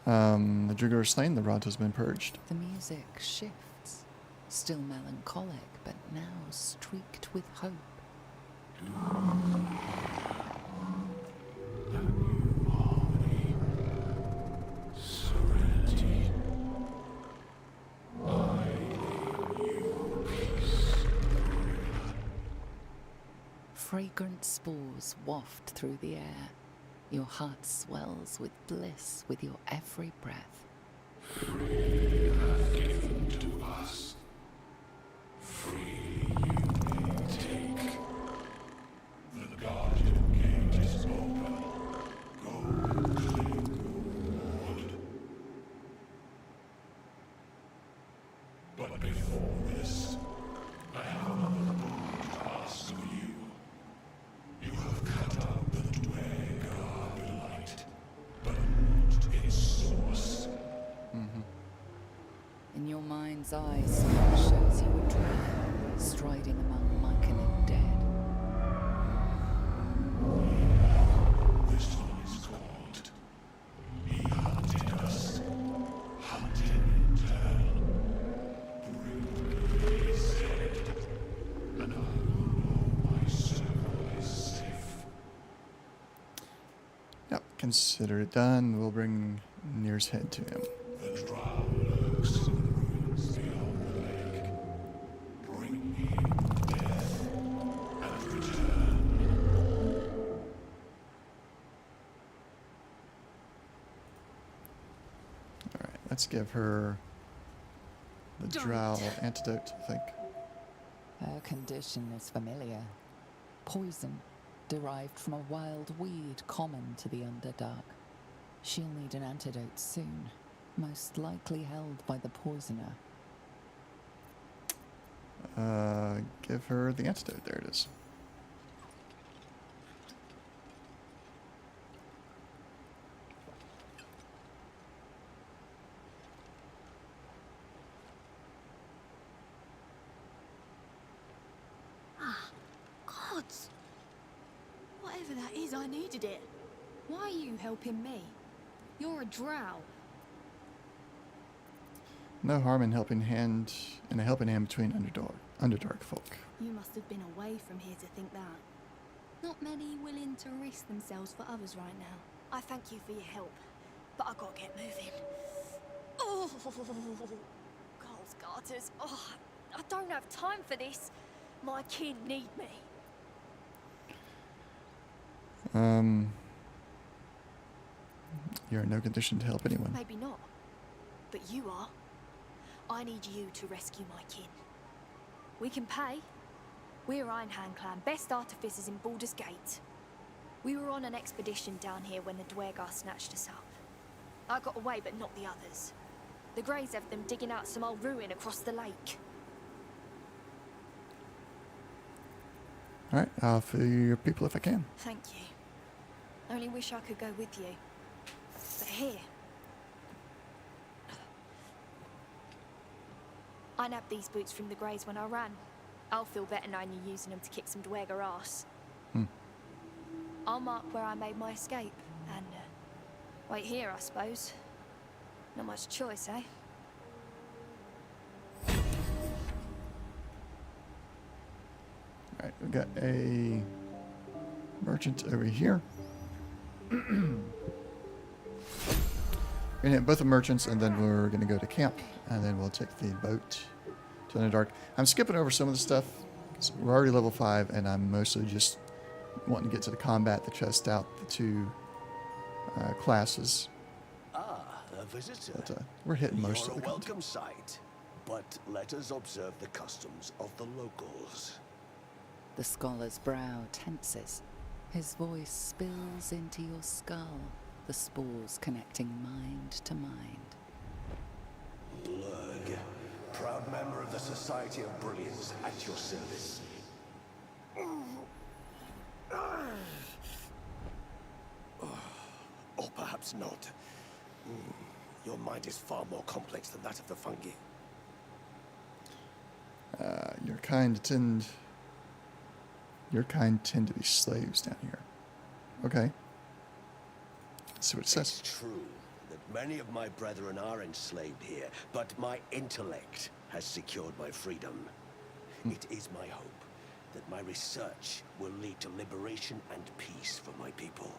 [SPEAKER 2] The Druger is slain, the rod has been purged.
[SPEAKER 4] The music shifts, still melancholic, but now streaked with hope.
[SPEAKER 7] Serenity. I name you peace.
[SPEAKER 4] Fragrant spores waft through the air. Your heart swells with bliss with your every breath.
[SPEAKER 7] Free you have given to us. Free you may take. The Guardian Gate is open. Go and claim your reward. But before this, I have another boon to ask of you. You have cut out the Dwergar blight, but not its source.
[SPEAKER 4] In your mind's eye, smoke shows you a drow striding among Myconid dead.
[SPEAKER 2] Consider it done. We'll bring Nir's head to him.
[SPEAKER 7] The drow lurks in the ruins beyond the lake. Bring him death and return.
[SPEAKER 2] Alright, let's give her the drow antidote, I think.
[SPEAKER 4] Her condition is familiar. Poison, derived from a wild weed common to the Underdark. She'll need an antidote soon, most likely held by the poisoner.
[SPEAKER 2] Give her the antidote. There it is.
[SPEAKER 1] Gods! Whatever that is, I needed it.
[SPEAKER 5] Why are you helping me? You're a drow.
[SPEAKER 2] No harm in a helping hand between Underdark folk.
[SPEAKER 1] You must have been away from here to think that. Not many willing to risk themselves for others right now. I thank you for your help, but I gotta get moving. Oh, Coles Garters. Oh, I don't have time for this. My kin need me.
[SPEAKER 2] You're in no condition to help anyone.
[SPEAKER 1] Maybe not, but you are. I need you to rescue my kin. We can pay. We're Ironhand Clan, best artificers in Baldur's Gate. We were on an expedition down here when the Dwergar snatched us up. I got away, but not the others. The Greys have them digging out some old ruin across the lake.
[SPEAKER 2] Alright, I'll fill your people if I can.
[SPEAKER 1] Thank you. Only wish I could go with you. But here. I nabbed these boots from the Greys when I ran. I'll feel better knowing you're using them to kick some Dwergar ass. I'll mark where I made my escape, and wait here, I suppose. Not much choice, eh?
[SPEAKER 2] Alright, we've got a merchant over here. We're gonna hit both the merchants, and then we're gonna go to camp, and then we'll take the boat to Underdark. I'm skipping over some of the stuff. We're already level 5, and I'm mostly just wanting to get to the combat to test out the two classes.
[SPEAKER 10] Ah, a visitor.
[SPEAKER 2] But we're hitting most
[SPEAKER 10] You're
[SPEAKER 2] of the
[SPEAKER 10] a
[SPEAKER 2] content.
[SPEAKER 10] welcome sight, but let us observe the customs of the locals.
[SPEAKER 4] The scholar's brow tenses. His voice spills into your skull, the spores connecting mind to mind.
[SPEAKER 10] Blurg, proud member of the Society of Brilliance, at your service. Or perhaps not. Your mind is far more complex than that of the fungi.
[SPEAKER 2] Your kind tend to be slaves down here. Okay. Let's see what it says.
[SPEAKER 10] It's true that many of my brethren are enslaved here, but my intellect has secured my freedom. It is my hope that my research will lead to liberation and peace for my people.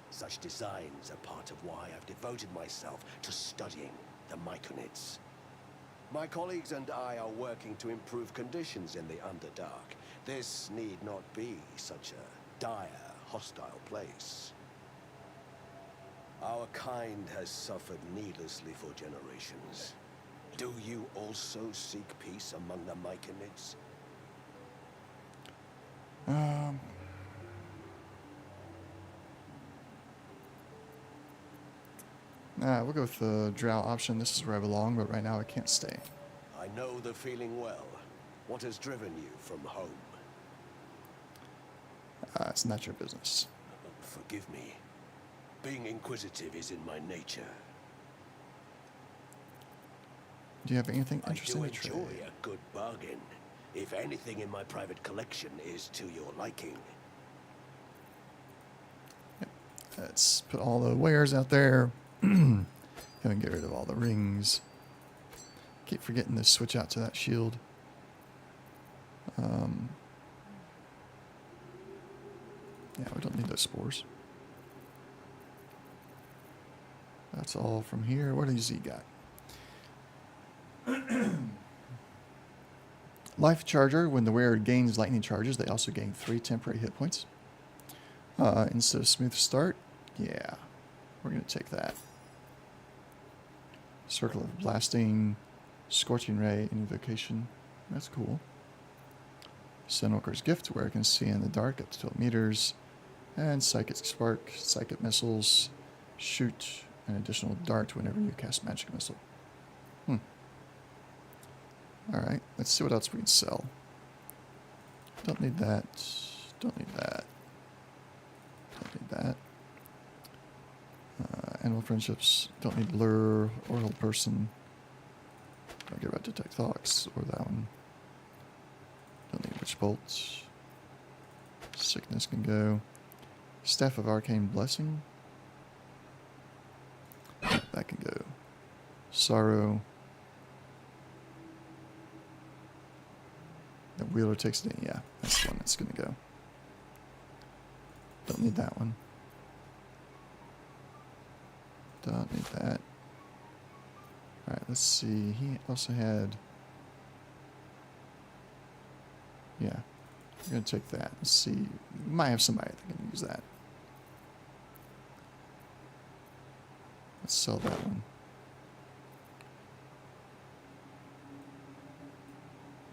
[SPEAKER 10] Such designs are part of why I've devoted myself to studying the Myconids. My colleagues and I are working to improve conditions in the Underdark. This need not be such a dire, hostile place. Our kind has suffered needlessly for generations. Do you also seek peace among the Myconids?
[SPEAKER 2] We'll go with the drow option. This is where I belong, but right now I can't stay.
[SPEAKER 10] I know the feeling well. What has driven you from home?
[SPEAKER 2] It's not your business.
[SPEAKER 10] Forgive me. Being inquisitive is in my nature.
[SPEAKER 2] Do you have anything
[SPEAKER 10] I
[SPEAKER 2] interesting
[SPEAKER 10] do
[SPEAKER 2] to trade?
[SPEAKER 10] enjoy a good bargain. If anything in my private collection is to your liking.
[SPEAKER 2] Let's put all the wares out there. Go and get rid of all the rings. Keep forgetting to switch out to that shield. Yeah, we don't need those spores. That's all from here. What does he got? Life Charger. When the wearer gains lightning charges, they also gain 3 temporary hit points. Instead of Smooth Start, yeah, we're going to take that. Circle of Blasting, Scorching Ray, Invocation. That's cool. Sunwalker's Gift, where it can see in the dark up to 12 meters. And Psychic Spark, Psychic Missiles, shoot an additional dart whenever you cast Magic Missile. Alright, let's see what else we can sell. Don't need that. Don't need that. Don't need that. Animal Friendships. Don't need Lure or Hold Person. Don't care about Detect Thoughts or that one. Don't need Witch Bolt. Sickness can go. Staff of Arcane Blessing. That can go. Sorrow. The Wheeler takes it in. Yeah, that's the one that's going to go. Don't need that one. Don't need that. Alright, let's see. He also had... Yeah. We're going to take that. Let's see. We might have somebody that can use that. Let's sell that one.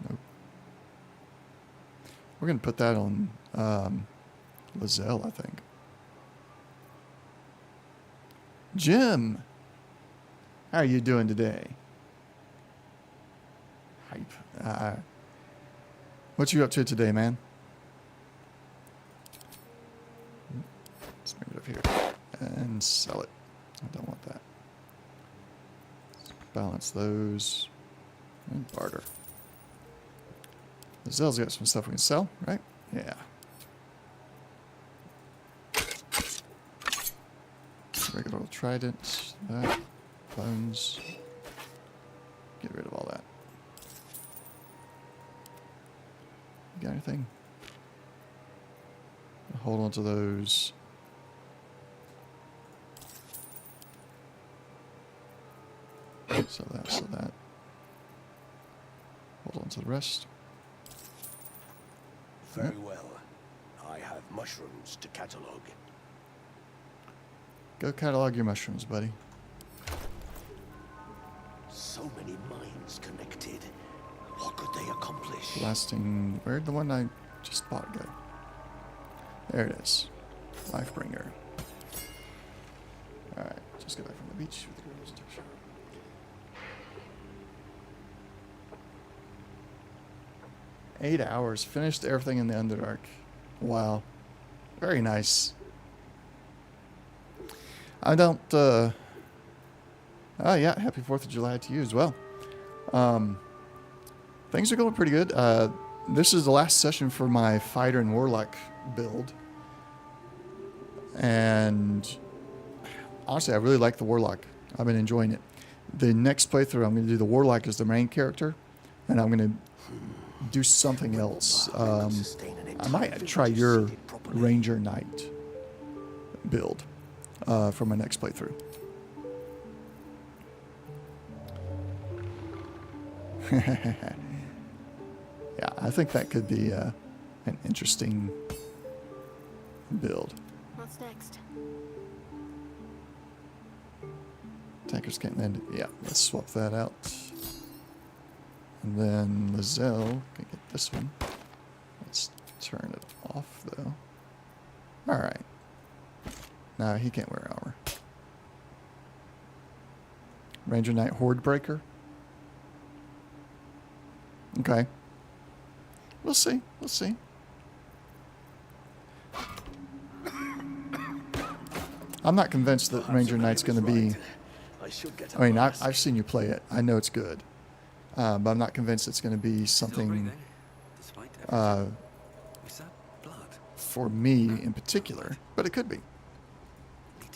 [SPEAKER 2] Nope. We're going to put that on Lizelle, I think. Jim! How are you doing today? Hype. What you up to today, man? Let's bring it up here and sell it. I don't want that. Let's balance those and barter. Lizelle's got some stuff we can sell, right? Yeah. Regular old trident, that, bones. Get rid of all that. Got anything? Hold on to those. So that, so that. Hold on to the rest.
[SPEAKER 10] Very well. I have mushrooms to catalog.
[SPEAKER 2] Go catalog your mushrooms, buddy.
[SPEAKER 10] So many minds connected. What could they accomplish?
[SPEAKER 2] Blasting. Where'd the one I just bought go? There it is. Lifebringer. Alright, just get back from the beach with the girls and take a shower. Eight hours. Finished everything in the Underdark. Wow. Very nice. I don't, oh yeah, happy 4th of July to you as well. Things are going pretty good. This is the last session for my Fighter and Warlock build. And honestly, I really like the Warlock. I've been enjoying it. The next playthrough, I'm going to do the Warlock as the main character. And I'm going to do something else. I might try your Ranger Knight build for my next playthrough. Yeah, I think that could be an interesting build.
[SPEAKER 5] What's next?
[SPEAKER 2] Tankers can't land it. Yeah, let's swap that out. And then Lizelle can get this one. Let's turn it off, though. Alright. No, he can't wear armor. Ranger Knight Horde Breaker. Okay. We'll see. We'll see. I'm not convinced that Ranger Knight's going to be... I mean, I've seen you play it. I know it's good. But I'm not convinced it's going to be something for me in particular. But it could be.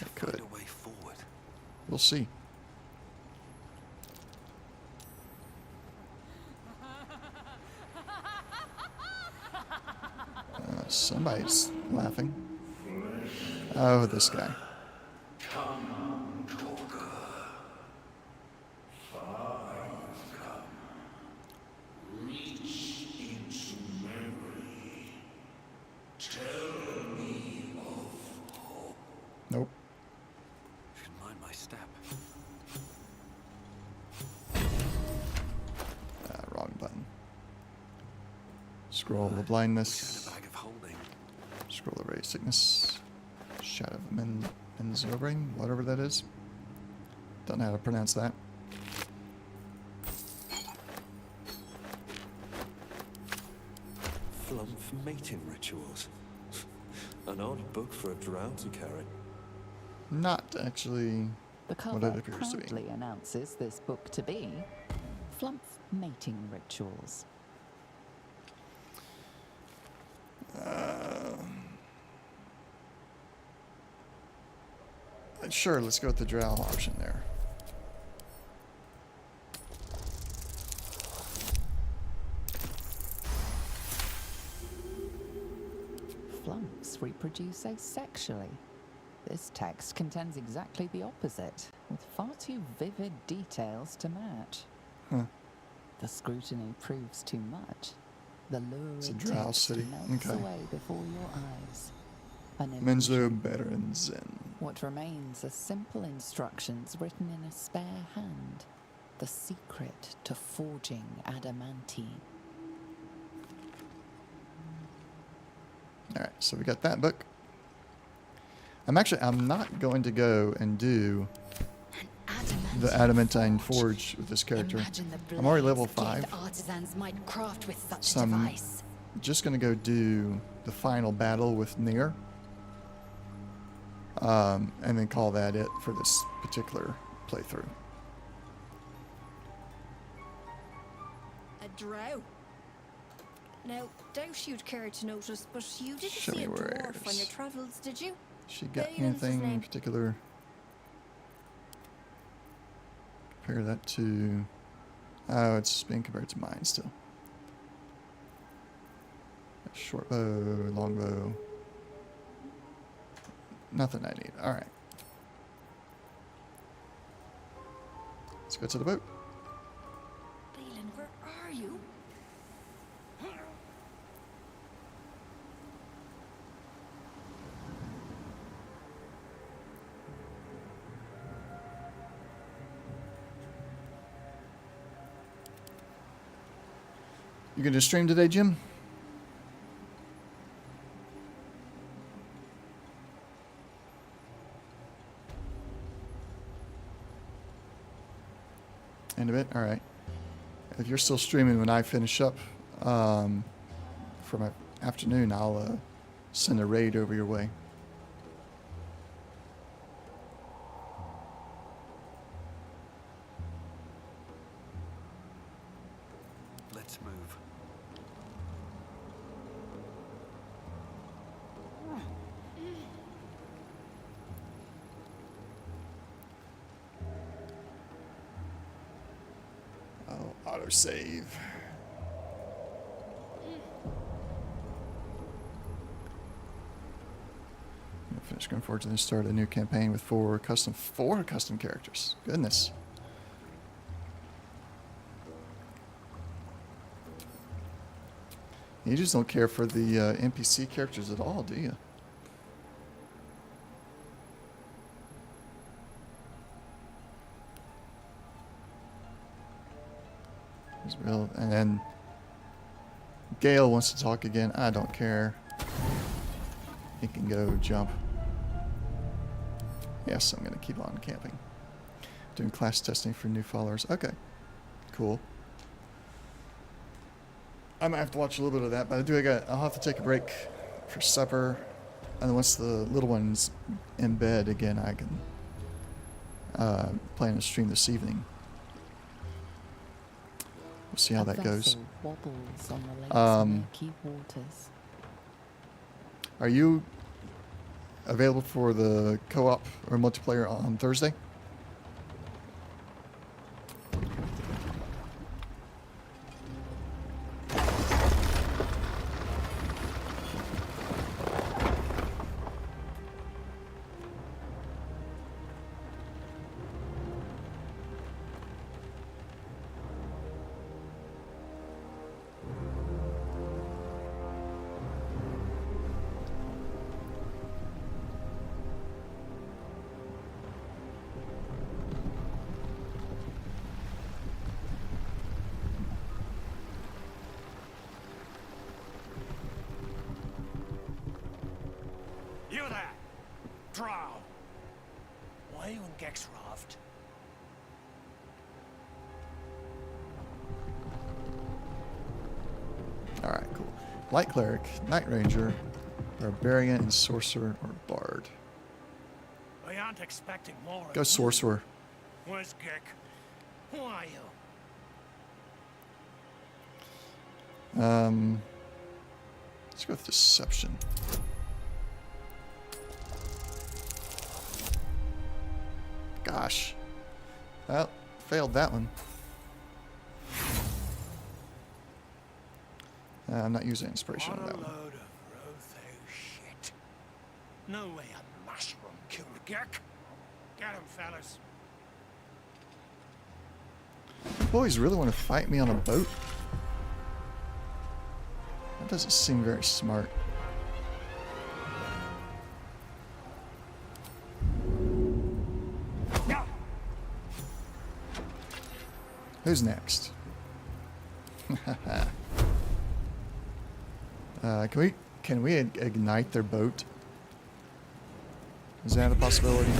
[SPEAKER 2] It could. We'll see. Somebody's laughing. Oh, this guy.
[SPEAKER 7] Come on, Torgo.
[SPEAKER 2] Nope.
[SPEAKER 3] Should mind my step.
[SPEAKER 2] Wrong button. Scroll of blindness.
[SPEAKER 3] Bag of holding.
[SPEAKER 2] Scroll of ray sickness. Shadow of Menzobrain, whatever that is. Don't know how to pronounce that.
[SPEAKER 3] Flumph mating rituals. An odd book for a drow to carry.
[SPEAKER 2] Not actually
[SPEAKER 4] The
[SPEAKER 2] what
[SPEAKER 4] cover
[SPEAKER 2] it appears to be.
[SPEAKER 4] proudly announces this book to be Flumph Mating Rituals.
[SPEAKER 2] Sure, let's go with the drow option there.
[SPEAKER 4] Flumps reproduce asexually. This text contains exactly the opposite, with far too vivid details to match.
[SPEAKER 2] Huh.
[SPEAKER 4] The scrutiny proves too much. The
[SPEAKER 2] It's a
[SPEAKER 4] lurid
[SPEAKER 2] drow
[SPEAKER 4] text
[SPEAKER 2] city.
[SPEAKER 4] melts
[SPEAKER 2] Okay.
[SPEAKER 4] away before your eyes. An illusion.
[SPEAKER 2] Menzobrain.
[SPEAKER 4] What remains are simple instructions written in a spare hand. The secret to forging adamantine.
[SPEAKER 2] Alright, so we got that book. I'm not going to go and do the adamantine forge with this character. I'm already level 5.
[SPEAKER 6] Artisans might craft with such
[SPEAKER 2] So
[SPEAKER 6] a
[SPEAKER 2] I'm
[SPEAKER 6] device.
[SPEAKER 2] just going to go do the final battle with Nier. And then call that it for this particular playthrough.
[SPEAKER 5] A drow. Now, doubt you'd care to notice, but you didn't
[SPEAKER 2] Show
[SPEAKER 5] see
[SPEAKER 2] me
[SPEAKER 5] a
[SPEAKER 2] where
[SPEAKER 5] dwarf
[SPEAKER 2] it
[SPEAKER 5] on your
[SPEAKER 2] is.
[SPEAKER 5] travels, did you?
[SPEAKER 2] She got
[SPEAKER 5] Balin's his
[SPEAKER 2] anything in
[SPEAKER 5] name.
[SPEAKER 2] particular? Compare that to... Oh, it's being compared to mine still. Short bow, long bow. Nothing I need. Alright. Let's go to the boat.
[SPEAKER 5] Balin, where are you?
[SPEAKER 2] You gonna stream today, Jim? In a bit? Alright. If you're still streaming when I finish up for my afternoon, I'll send a raid over your way.
[SPEAKER 3] Let's move.
[SPEAKER 2] I'll autosave. Finish going forward to then start a new campaign with four custom characters. Goodness. You just don't care for the NPC characters at all, do you? Real, and then Gale wants to talk again. I don't care. He can go jump. Yes, I'm going to keep on camping. Doing class testing for new followers. Okay, cool. I might have to watch a little bit of that, but I'll have to take a break for supper, and then once the little one's in bed again, I can plan to stream this evening. We'll see how that goes.
[SPEAKER 4] Wobbles on the lake's murky waters.
[SPEAKER 2] Are you available for the co-op or multiplayer on Thursday?
[SPEAKER 10] drow. Why are you in Gek's raft?
[SPEAKER 2] Alright, cool. Light Cleric, Night Ranger, Barbarian, and Sorcerer or Bard.
[SPEAKER 10] I aren't expecting more.
[SPEAKER 2] Go Sorcerer.
[SPEAKER 10] Where's Gek? Who are you?
[SPEAKER 2] Let's go with Deception. Gosh. Well, failed that one. I'm not using inspiration on
[SPEAKER 10] What a
[SPEAKER 2] that one.
[SPEAKER 10] load of Rotho shit. No way a mushroom killed Gek. Get him, fellas.
[SPEAKER 2] Boys really want to fight me on a boat? That doesn't seem very smart. Who's next? Can we ignite their boat? Is that a possibility?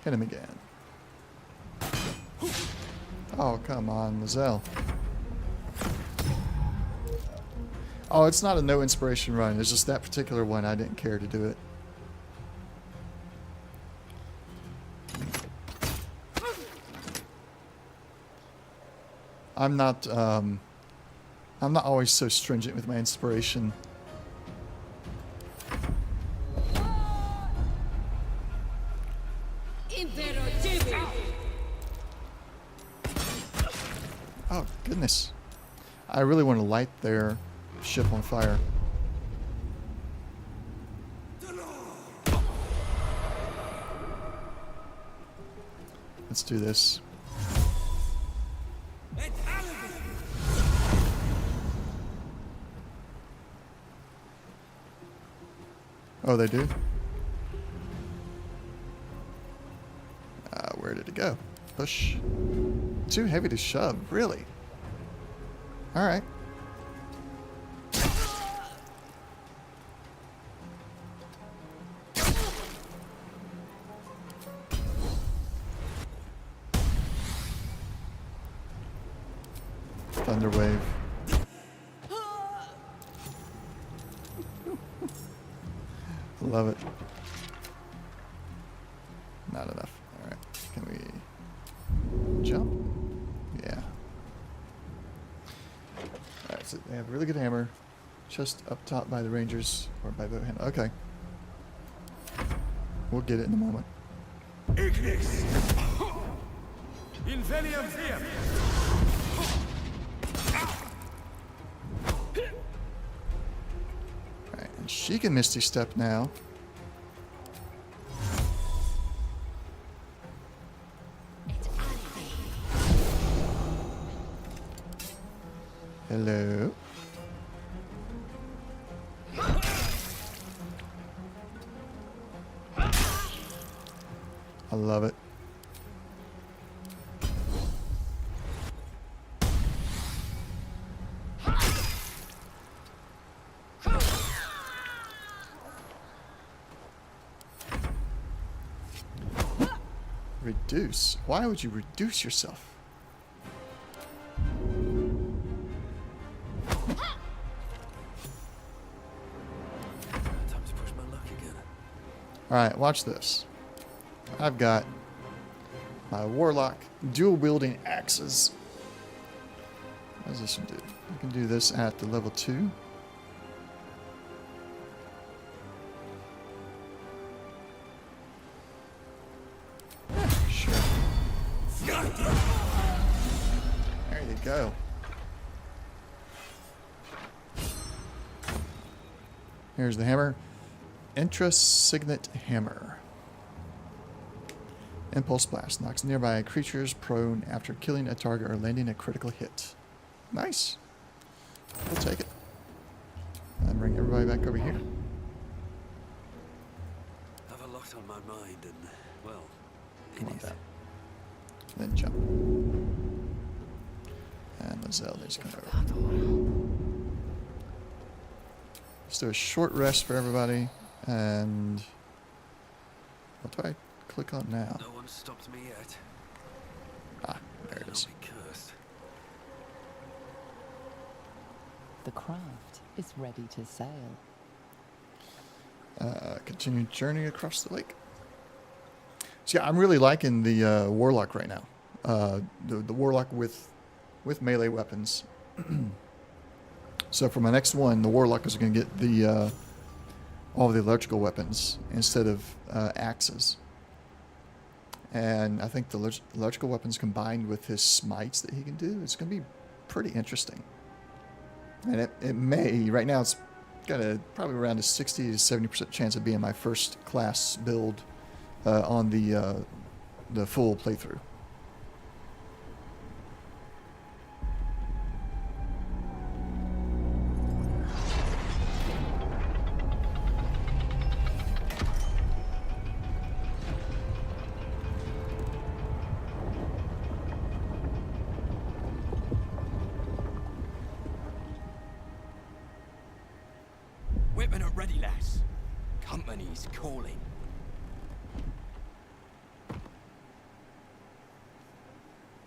[SPEAKER 2] Hit him again. Oh, come on, Lizelle. Oh, it's not a no inspiration run. It's just that particular one I didn't care to do it. I'm not always so stringent with my inspiration. Oh, goodness. I really want to light their ship on fire. Let's do this. Oh, they do? Where did it go? Push. Too heavy to shove, really? Alright. Thunder wave. Love it. Not enough. Alright. Can we jump? Yeah. Alright, so they have a really good hammer. Just up top by the Rangers, or by boat handle. Okay. We'll get it in a moment.
[SPEAKER 10] Ignis! Invenium Fear!
[SPEAKER 2] Alright, and she can Misty Step now. Hello. I love it. Reduce? Why would you reduce yourself?
[SPEAKER 3] Time to push my luck again.
[SPEAKER 2] Alright, watch this. I've got my Warlock dual wielding axes. What does this one do? I can do this at the level 2. Yeah, sure. There you go. Here's the hammer. Intra Signet Hammer. Impulse Blast knocks nearby creatures prone after killing a target or landing a critical hit. Nice. We'll take it. And bring everybody back over here.
[SPEAKER 3] Have a lot on my mind and, well,
[SPEAKER 2] Come on
[SPEAKER 3] in it.
[SPEAKER 2] down. Then jump. And Lizelle needs to come over. Let's do a short rest for everybody. And what do I click on now?
[SPEAKER 3] No one stopped me yet.
[SPEAKER 2] Ah, there it is.
[SPEAKER 3] I'll be cursed.
[SPEAKER 4] The craft is ready to sail.
[SPEAKER 2] Continue journey across the lake. So yeah, I'm really liking the Warlock right now. The Warlock with melee weapons. So for my next one, the Warlock is going to get the all the electrical weapons instead of axes. And I think the electrical weapons combined with his smites that he can do, it's going to be pretty interesting. And it may, right now it's got probably around a 60 to 70% chance of being my first class build on the full playthrough.
[SPEAKER 9] Whitman are ready, lads. Company's calling.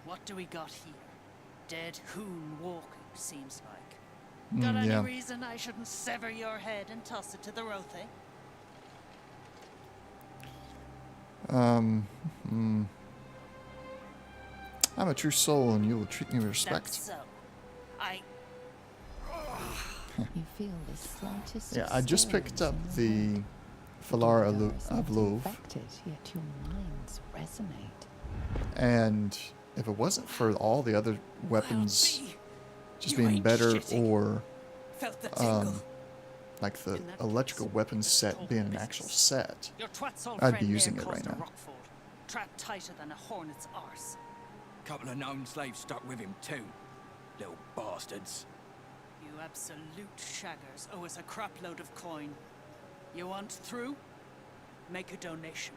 [SPEAKER 11] What do we got here? Dead hoon walking, seems like. Got any
[SPEAKER 2] Yeah.
[SPEAKER 11] reason I shouldn't sever your head and toss it to the Rothe?
[SPEAKER 2] I'm a true soul and you will treat me with respect.
[SPEAKER 11] That's so.
[SPEAKER 4] You feel the slightest
[SPEAKER 2] Yeah, I just picked up the Falar Avlov,
[SPEAKER 4] Affected, yet your minds resonate.
[SPEAKER 2] and if it wasn't for all the other weapons just being better, or
[SPEAKER 11] Felt the tingle.
[SPEAKER 2] like the
[SPEAKER 11] In that
[SPEAKER 2] electrical
[SPEAKER 11] case,
[SPEAKER 2] weapons
[SPEAKER 11] let's
[SPEAKER 2] set
[SPEAKER 11] talk
[SPEAKER 2] being an
[SPEAKER 11] business.
[SPEAKER 2] actual set,
[SPEAKER 11] Your twat's old
[SPEAKER 2] I'd be
[SPEAKER 11] friend
[SPEAKER 2] using
[SPEAKER 11] there
[SPEAKER 2] it right
[SPEAKER 11] caused a
[SPEAKER 2] now.
[SPEAKER 11] Rockford, trapped tighter than a hornet's arse.
[SPEAKER 9] Couple of known slaves stuck with him too. Little bastards.
[SPEAKER 11] You absolute shaggers owe us a crapload of coin. You want through? Make a donation.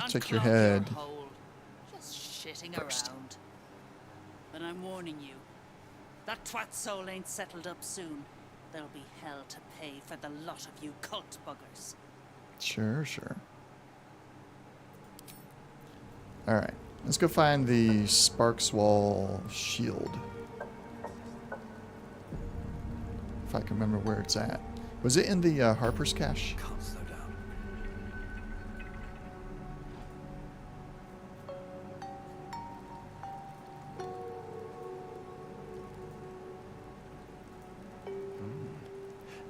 [SPEAKER 2] take your
[SPEAKER 11] Unclog
[SPEAKER 2] head.
[SPEAKER 11] hole. Just shitting
[SPEAKER 2] first.
[SPEAKER 11] around. But I'm warning you. That twat soul ain't settled up soon. There'll be hell to pay for the lot of you cult buggers.
[SPEAKER 2] Sure. Alright, let's go find the Sparkswall shield. If I can remember where it's at. Was it in the Harper's Cache?
[SPEAKER 3] Can't slow down.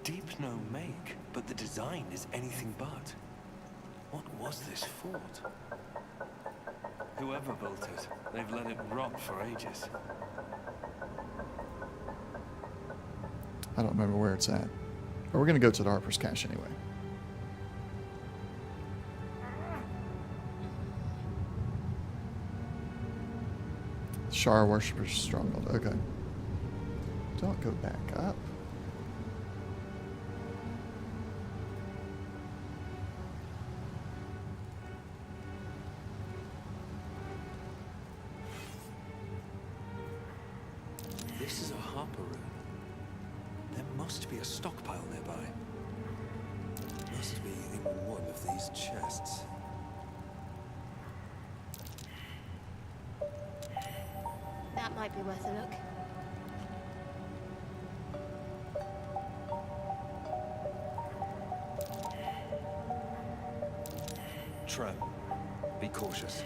[SPEAKER 3] Deep no make, but the design is anything but. What was this fort? Whoever built it, they've let it rot for ages.
[SPEAKER 2] I don't remember where it's at. But we're going to go to the Harper's Cache anyway. Shar Worshipper's Stronghold. Okay. Don't go back up.
[SPEAKER 3] This is a Harper room. There must be a stockpile nearby. Must be in one of these chests.
[SPEAKER 5] That might be worth a look.
[SPEAKER 3] Tram, be cautious.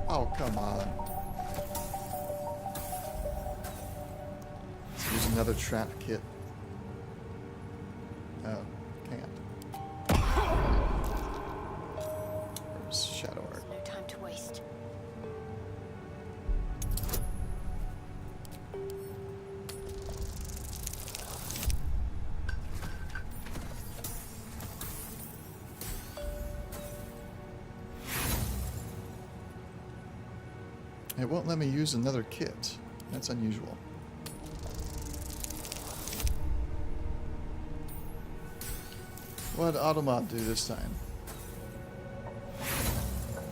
[SPEAKER 2] Oh, come on. Let's use another trap kit. Oh, can't. Where's Shadow Art?
[SPEAKER 5] No time to waste.
[SPEAKER 2] It won't let me use another kit. That's unusual. What did Automod do this time?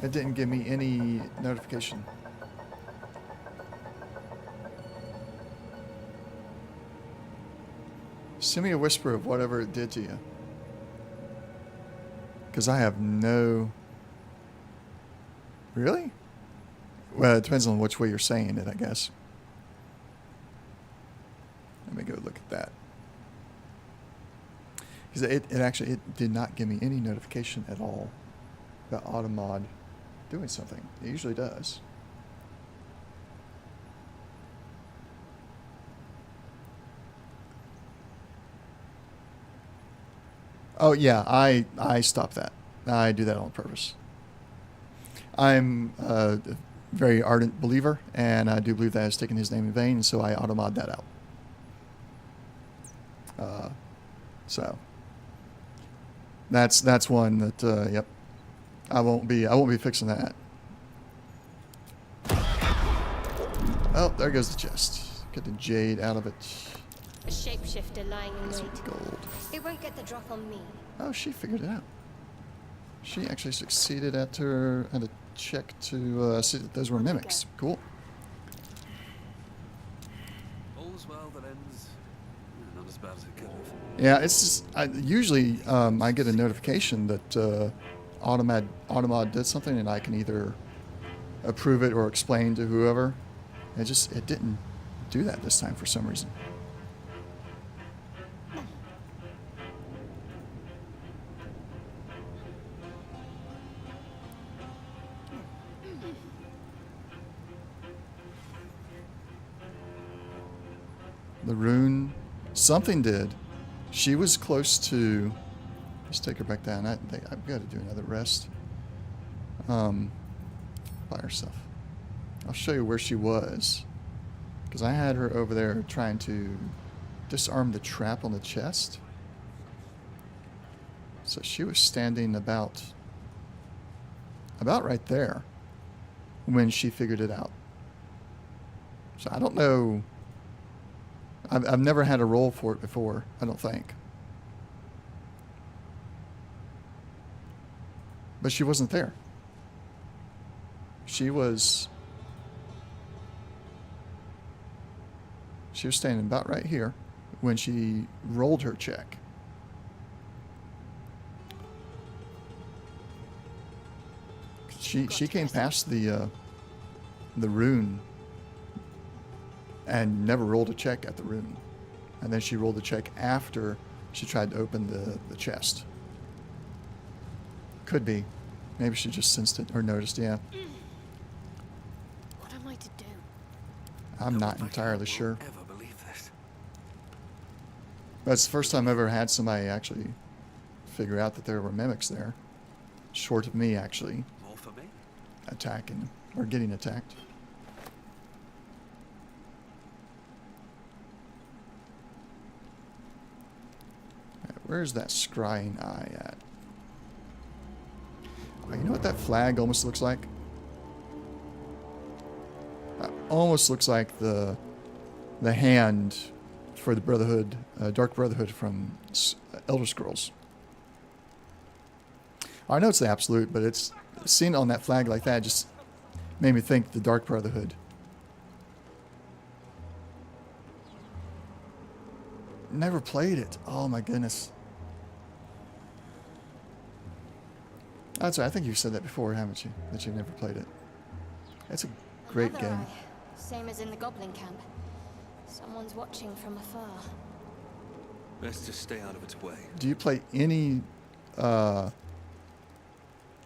[SPEAKER 2] It didn't give me any notification. Send me a whisper of whatever it did to you. Because I have no... Really? Well, it depends on which way you're saying it, I guess. Let me go look at that. Because it did not give me any notification at all about Automod doing something. It usually does. Oh yeah, I stopped that. I do that on purpose. I'm a very ardent believer, and I do believe that has taken his name in vain, and so I automod that out. So that's one that yep, I won't be fixing that. Oh, there goes the chest. Get the jade out of it.
[SPEAKER 5] A shapeshifter lying in wait.
[SPEAKER 2] Gold.
[SPEAKER 5] It won't get the drop on me.
[SPEAKER 2] Oh, she figured it out. She actually succeeded at a check to see that those were mimics. Cool.
[SPEAKER 3] All's well that ends not as bad as it could have.
[SPEAKER 2] Yeah, it's just usually I get a notification that Automod did something, and I can either approve it or explain to whoever. It didn't do that this time for some reason. The rune, something did. She was close to. Let's take her back down. I've got to do another rest. By herself. I'll show you where she was, because I had her over there trying to disarm the trap on the chest. So she was standing about right there when she figured it out. So I don't know. I've never had a roll for it before, I don't think. But she wasn't there. She was standing about right here when she rolled her check. She came past the rune and never rolled a check at the rune. And then she rolled the check after she tried to open the chest. Could be. Maybe she just sensed it or noticed, yeah.
[SPEAKER 5] What am I to do?
[SPEAKER 2] I'm not entirely sure.
[SPEAKER 3] Ever believe this?
[SPEAKER 2] That's the first time I've ever had somebody actually figure out that there were mimics there. Short of me actually
[SPEAKER 3] More for me?
[SPEAKER 2] attacking or getting attacked. Where's that scrying eye at? Oh, you know what that flag almost looks like? That almost looks like the hand for the Brotherhood, Dark Brotherhood from Elder Scrolls. I know it's the Absolute, but it's seen on that flag like that just made me think the Dark Brotherhood. Never played it. Oh my goodness. That's right. I think you've said that before, haven't you? That you've never played it. It's a great
[SPEAKER 5] Another
[SPEAKER 2] game.
[SPEAKER 5] eye, same as in the goblin camp. Someone's watching from afar.
[SPEAKER 3] Best to stay out of its way.
[SPEAKER 2] Do you play any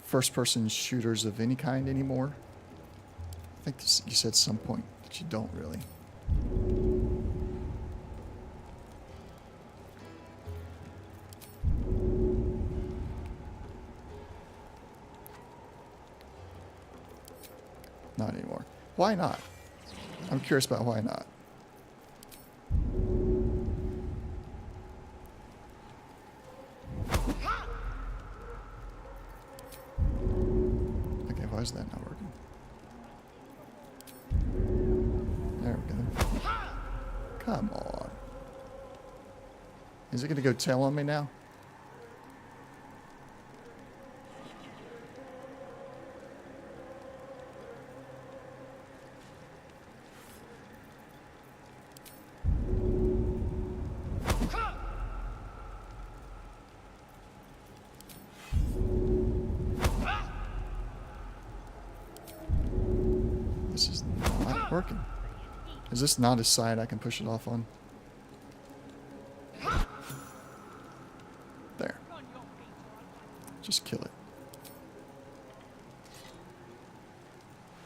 [SPEAKER 2] first-person shooters of any kind anymore? I think you said at some point that you don't really. Not anymore. Why not? I'm curious about why not. Okay, why is that not working? Come on. Is it going to go tail on me now? This is not working. Is this not a side I can push it off on? There. Just kill it.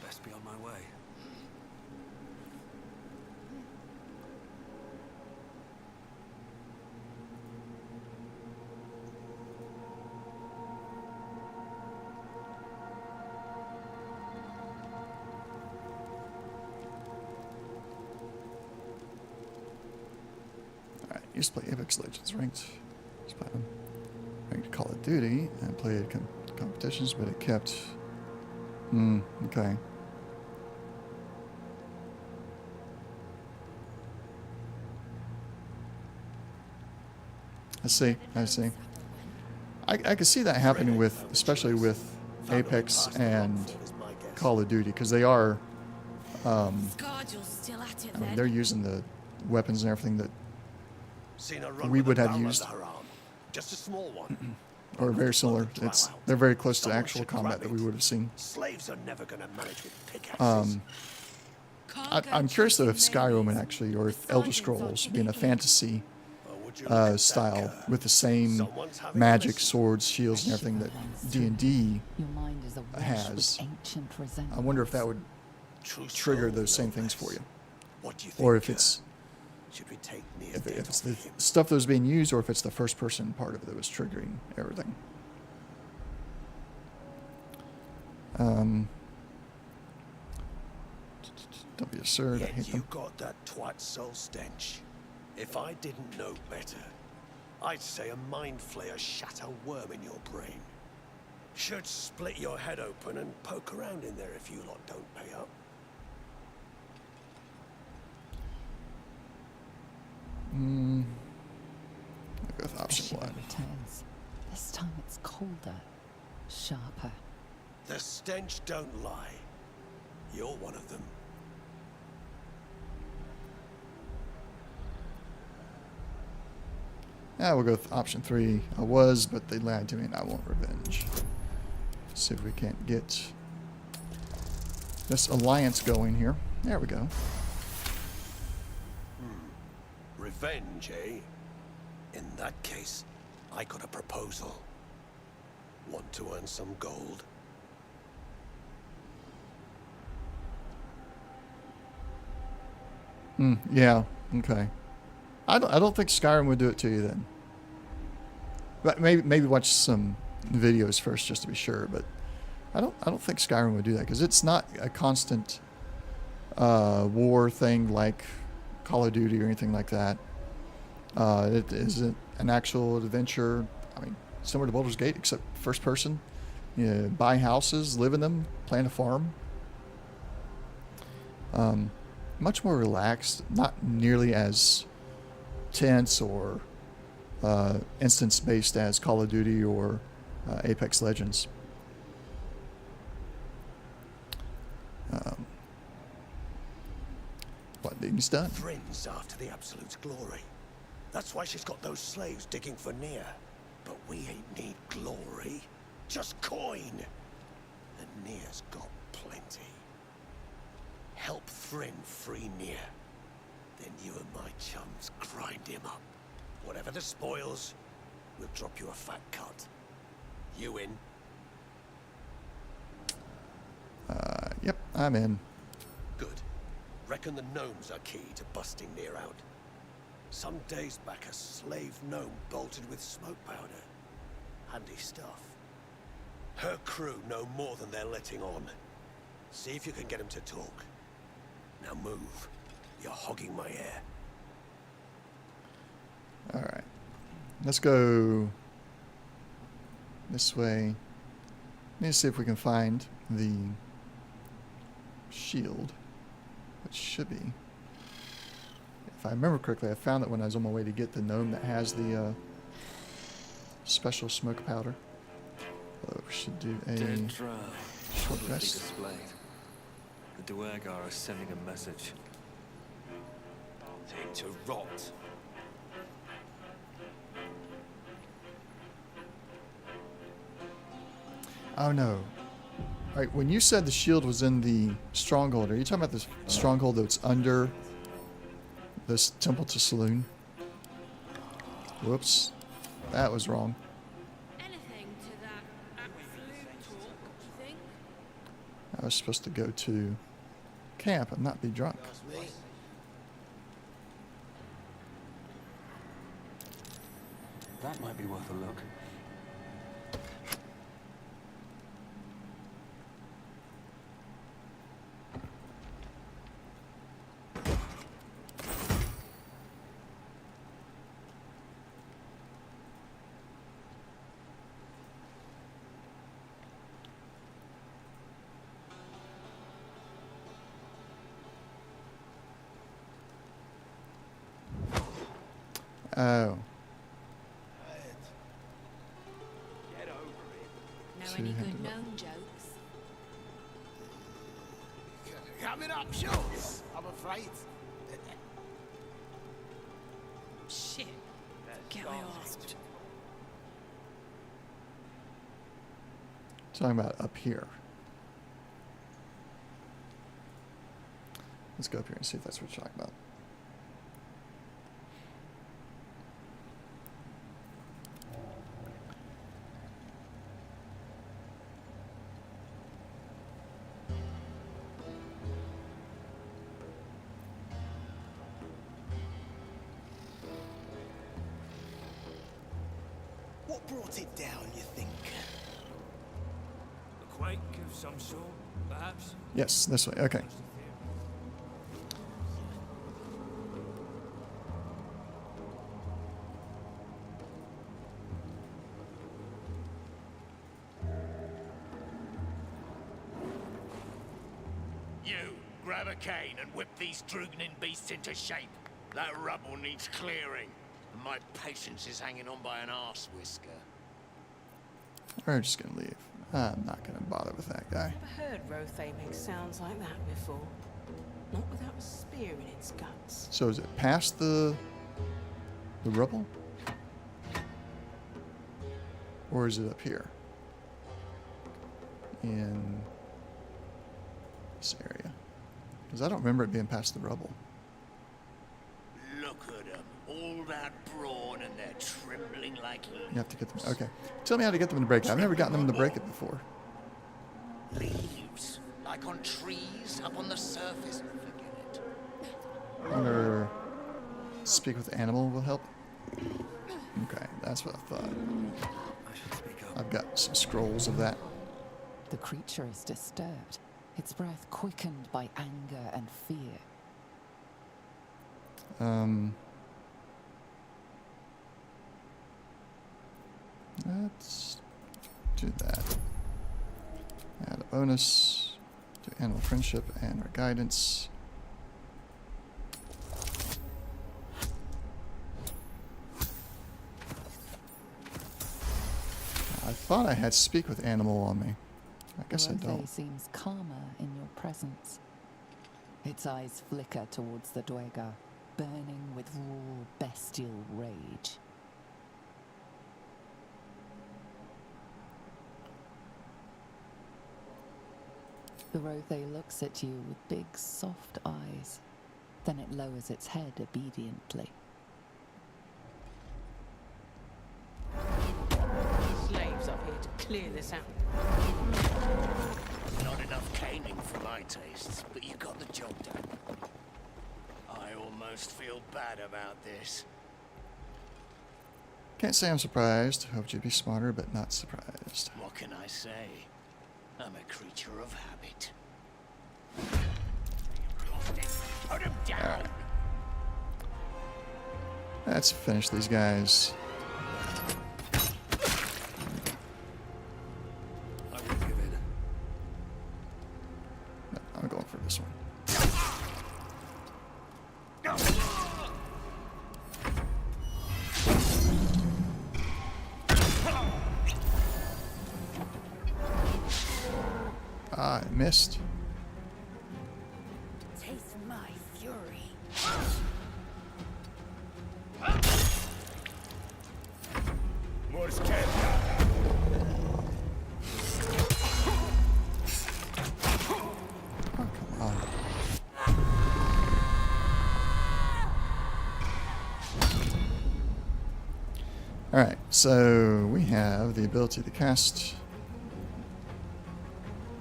[SPEAKER 3] Best be on my way.
[SPEAKER 2] Alright, used to play Apex Legends ranked. Platinum. Ranked Call of Duty and played competitions, but it kept. Okay. I see. I see. I can see that happening with, especially with Apex and Call of Duty, because they are.
[SPEAKER 1] God, you're still at it,
[SPEAKER 2] I mean,
[SPEAKER 1] then.
[SPEAKER 2] they're using the weapons and everything that
[SPEAKER 10] Seen her run
[SPEAKER 2] we
[SPEAKER 10] with
[SPEAKER 2] would
[SPEAKER 10] a
[SPEAKER 2] have
[SPEAKER 10] barrel
[SPEAKER 2] used.
[SPEAKER 10] under her arm. Just a small one.
[SPEAKER 2] Or very similar. They're very close to
[SPEAKER 10] Someone
[SPEAKER 2] actual
[SPEAKER 10] should
[SPEAKER 2] combat
[SPEAKER 10] grab
[SPEAKER 2] that we
[SPEAKER 10] it.
[SPEAKER 2] would have seen.
[SPEAKER 10] Slaves are never going to manage with pickaxes.
[SPEAKER 2] I'm curious though if Skyrim would actually, or if Elder Scrolls, being a fantasy style with the same magic, swords, shields, and everything that D&D
[SPEAKER 4] Your mind is awash
[SPEAKER 2] has.
[SPEAKER 4] with ancient resentments.
[SPEAKER 2] I wonder if that would trigger those same things for you,
[SPEAKER 10] What do you think?
[SPEAKER 2] or if it's
[SPEAKER 10] Should we take Nia's
[SPEAKER 2] if
[SPEAKER 10] death
[SPEAKER 2] it's
[SPEAKER 10] off
[SPEAKER 2] the
[SPEAKER 10] him?
[SPEAKER 2] stuff that was being used, or if it's the first person part of it that was triggering everything. Don't be absurd. I
[SPEAKER 10] Yet
[SPEAKER 2] hate
[SPEAKER 10] you
[SPEAKER 2] them.
[SPEAKER 10] got that twat soul stench. If I didn't know better, I'd say a mind flayer shat a worm in your brain. Should split your head open and poke around in there if you lot don't pay up.
[SPEAKER 2] I'll go with
[SPEAKER 4] The
[SPEAKER 2] option
[SPEAKER 4] shiver
[SPEAKER 2] one.
[SPEAKER 4] returns. This time it's colder, sharper.
[SPEAKER 10] The stench don't lie. You're one of them.
[SPEAKER 2] Yeah, we'll go with option 3. I was, but they lied to me and I want revenge. See if we can't get this alliance going here. There we go.
[SPEAKER 10] Revenge, eh? In that case, I got a proposal. Want to earn some gold?
[SPEAKER 2] Yeah, okay. I don't think Skyrim would do it to you then. But maybe watch some videos first just to be sure, but I don't think Skyrim would do that because it's not a constant war thing like Call of Duty or anything like that. It isn't an actual adventure. I mean, similar to Baldur's Gate, except first person. You buy houses, live in them, plant a farm. Much more relaxed, not nearly as tense or instance-based as Call of Duty or Apex Legends. What Dean's done?
[SPEAKER 10] Friends after the Absolute's glory. That's why she's got those slaves digging for Nia. But we ain't need glory, just coin. And Nia's got plenty. Help Thryn free Nia. Then you and my chums grind him up. Whatever the spoils, we'll drop you a fat cut. You in?
[SPEAKER 2] Yep, I'm in.
[SPEAKER 10] Good. Reckon the gnomes are key to busting Nia out. Some days back, a slave gnome bolted with smoke powder. Handy stuff. Her crew know more than they're letting on. See if you can get them to talk. Now move. You're hogging my air.
[SPEAKER 2] Alright. Let's go this way. Need to see if we can find the shield. Which should be. if I remember correctly, I found it when I was on my way to get the gnome that has the special smoke powder. Oh, we should do a
[SPEAKER 3] Dead drow.
[SPEAKER 2] short
[SPEAKER 3] Publicly
[SPEAKER 2] rest.
[SPEAKER 3] displayed. The Duergar are sending a message.
[SPEAKER 10] To rot.
[SPEAKER 2] Oh no. Alright, when you said the shield was in the stronghold, are you talking about the stronghold that's under this temple to Saloon? Whoops. That was wrong.
[SPEAKER 1] Anything to that absolute talk, do you think?
[SPEAKER 2] I was supposed to go to camp and not be drunk.
[SPEAKER 3] That might be worth a look.
[SPEAKER 2] Oh.
[SPEAKER 1] Know
[SPEAKER 2] So
[SPEAKER 1] any
[SPEAKER 2] you had
[SPEAKER 1] good
[SPEAKER 2] to-
[SPEAKER 1] gnome jokes?
[SPEAKER 10] Coming up short, I'm afraid.
[SPEAKER 11] Shit. Get my arse.
[SPEAKER 2] Talking about up here. Let's go up here and see if that's what you're talking about.
[SPEAKER 10] What brought it down, you think?
[SPEAKER 9] A quake of some sort, perhaps?
[SPEAKER 2] Yes, this way. Okay.
[SPEAKER 10] You, grab a cane and whip these Drugnin beasts into shape. That rubble needs clearing, and my patience is hanging on by an arse whisker.
[SPEAKER 2] We're just gonna leave. I'm not gonna bother with that guy.
[SPEAKER 12] Never heard Rothay make sounds like that before. Not without a spear in its guts.
[SPEAKER 2] So is it past the rubble? Or is it up here? In this area. Because I don't remember it being past the rubble.
[SPEAKER 10] Look at them, all that brawn and they're trembling like
[SPEAKER 2] You
[SPEAKER 10] leaves.
[SPEAKER 2] have to get them. Okay. Tell me how to get them to break it. I've never gotten them to break it before.
[SPEAKER 10] Leaves, like on trees, up on the surface. Forget it.
[SPEAKER 2] I wonder speak with animal will help. Okay, that's what I thought.
[SPEAKER 3] I should speak up.
[SPEAKER 2] I've got some scrolls of that.
[SPEAKER 4] The creature is disturbed, its breath quickened by anger and fear.
[SPEAKER 2] Let's do that. Add a bonus to animal friendship and our guidance. I thought I had speak with animal on me. I guess I
[SPEAKER 4] Rothay
[SPEAKER 2] don't.
[SPEAKER 4] seems calmer in your presence. Its eyes flicker towards the Duergar, burning with raw, bestial rage. The Rothay looks at you with big, soft eyes. Then it lowers its head obediently.
[SPEAKER 12] Slaves up here to clear this out.
[SPEAKER 10] Not enough caning for my tastes, but you got the job done. I almost feel bad about this.
[SPEAKER 2] Can't say I'm surprised. Hoped you'd be smarter, but not surprised.
[SPEAKER 10] What can I say? I'm a creature of habit. Put him down!
[SPEAKER 2] Let's finish these guys.
[SPEAKER 3] I will give in.
[SPEAKER 2] No, I'm going for this one. missed.
[SPEAKER 11] Taste my fury.
[SPEAKER 2] Oh, come on. Alright, so we have the ability to cast.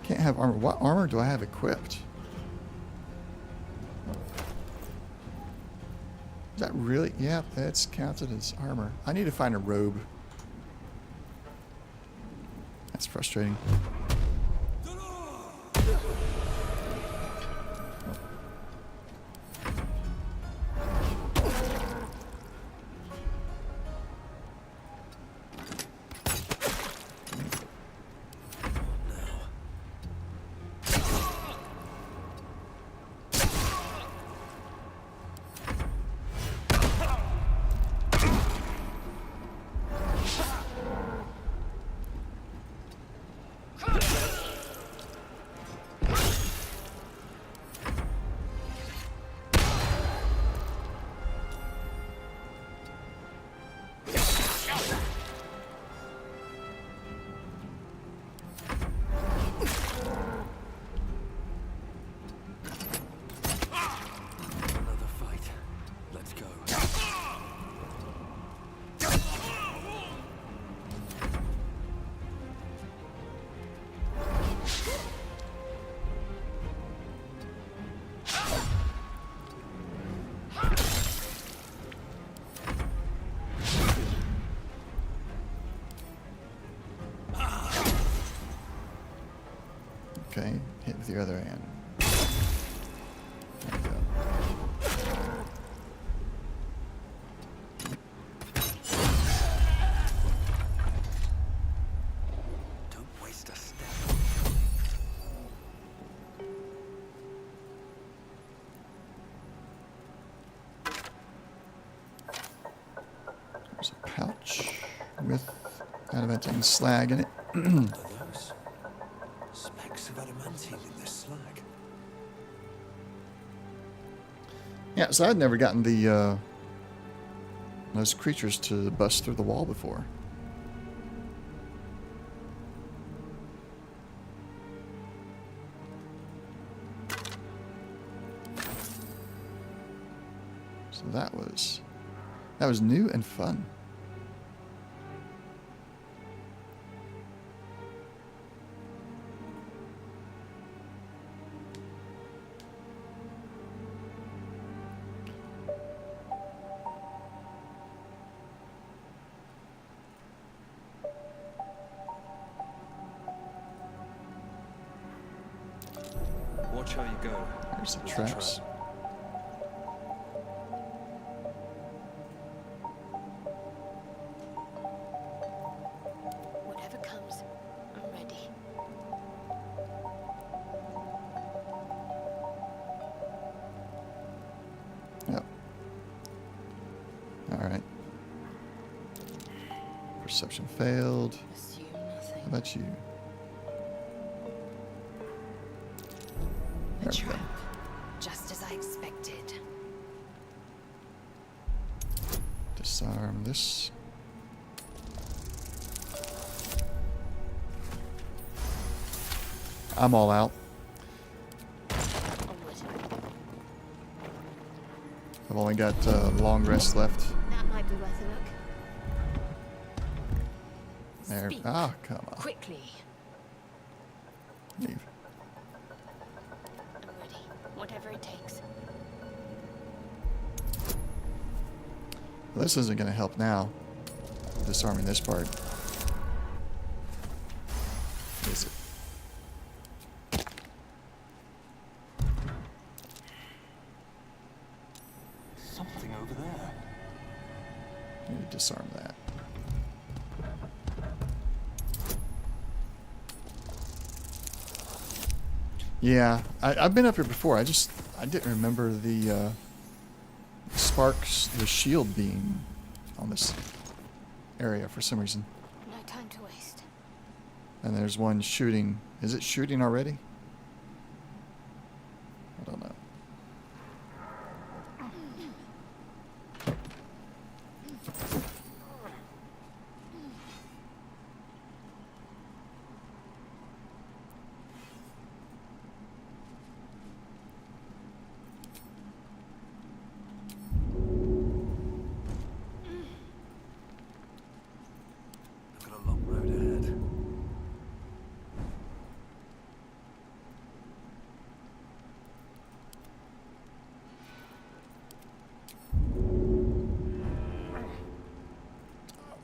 [SPEAKER 2] Can't have armor. What armor do I have equipped? Is that really? Yeah, that's counted as armor. I need to find a robe. That's frustrating. Okay, hit with your other hand. There we go.
[SPEAKER 3] Don't waste a step.
[SPEAKER 2] There's a pouch with adamantine slag in it.
[SPEAKER 3] Are those specks of adamantine in this slag?
[SPEAKER 2] Yeah, so I'd never gotten the those creatures to bust through the wall before. So that was new and fun.
[SPEAKER 3] Watch how you go.
[SPEAKER 2] There's the
[SPEAKER 3] There's a
[SPEAKER 2] traps.
[SPEAKER 3] trap.
[SPEAKER 5] Whatever comes, I'm ready.
[SPEAKER 2] Yep. Alright. Perception failed.
[SPEAKER 5] Assume
[SPEAKER 2] How
[SPEAKER 5] nothing.
[SPEAKER 2] about you?
[SPEAKER 6] A
[SPEAKER 2] There we go.
[SPEAKER 6] trap. Just as I expected.
[SPEAKER 2] Disarm this. I'm all out.
[SPEAKER 5] Onward.
[SPEAKER 2] I've only got long rest left.
[SPEAKER 5] That might be worth a look.
[SPEAKER 2] There.
[SPEAKER 6] Speak.
[SPEAKER 2] Ah, come on.
[SPEAKER 6] Quickly.
[SPEAKER 2] Leave.
[SPEAKER 5] I'm ready. Whatever it takes.
[SPEAKER 2] Well, this isn't going to help now. Disarming this part. Is it?
[SPEAKER 3] Something over there.
[SPEAKER 2] Need to disarm that. Yeah, I've been up here before. I didn't remember the sparks, the shield being on this area for some reason.
[SPEAKER 5] No time to waste.
[SPEAKER 2] And there's one shooting. Is it shooting already?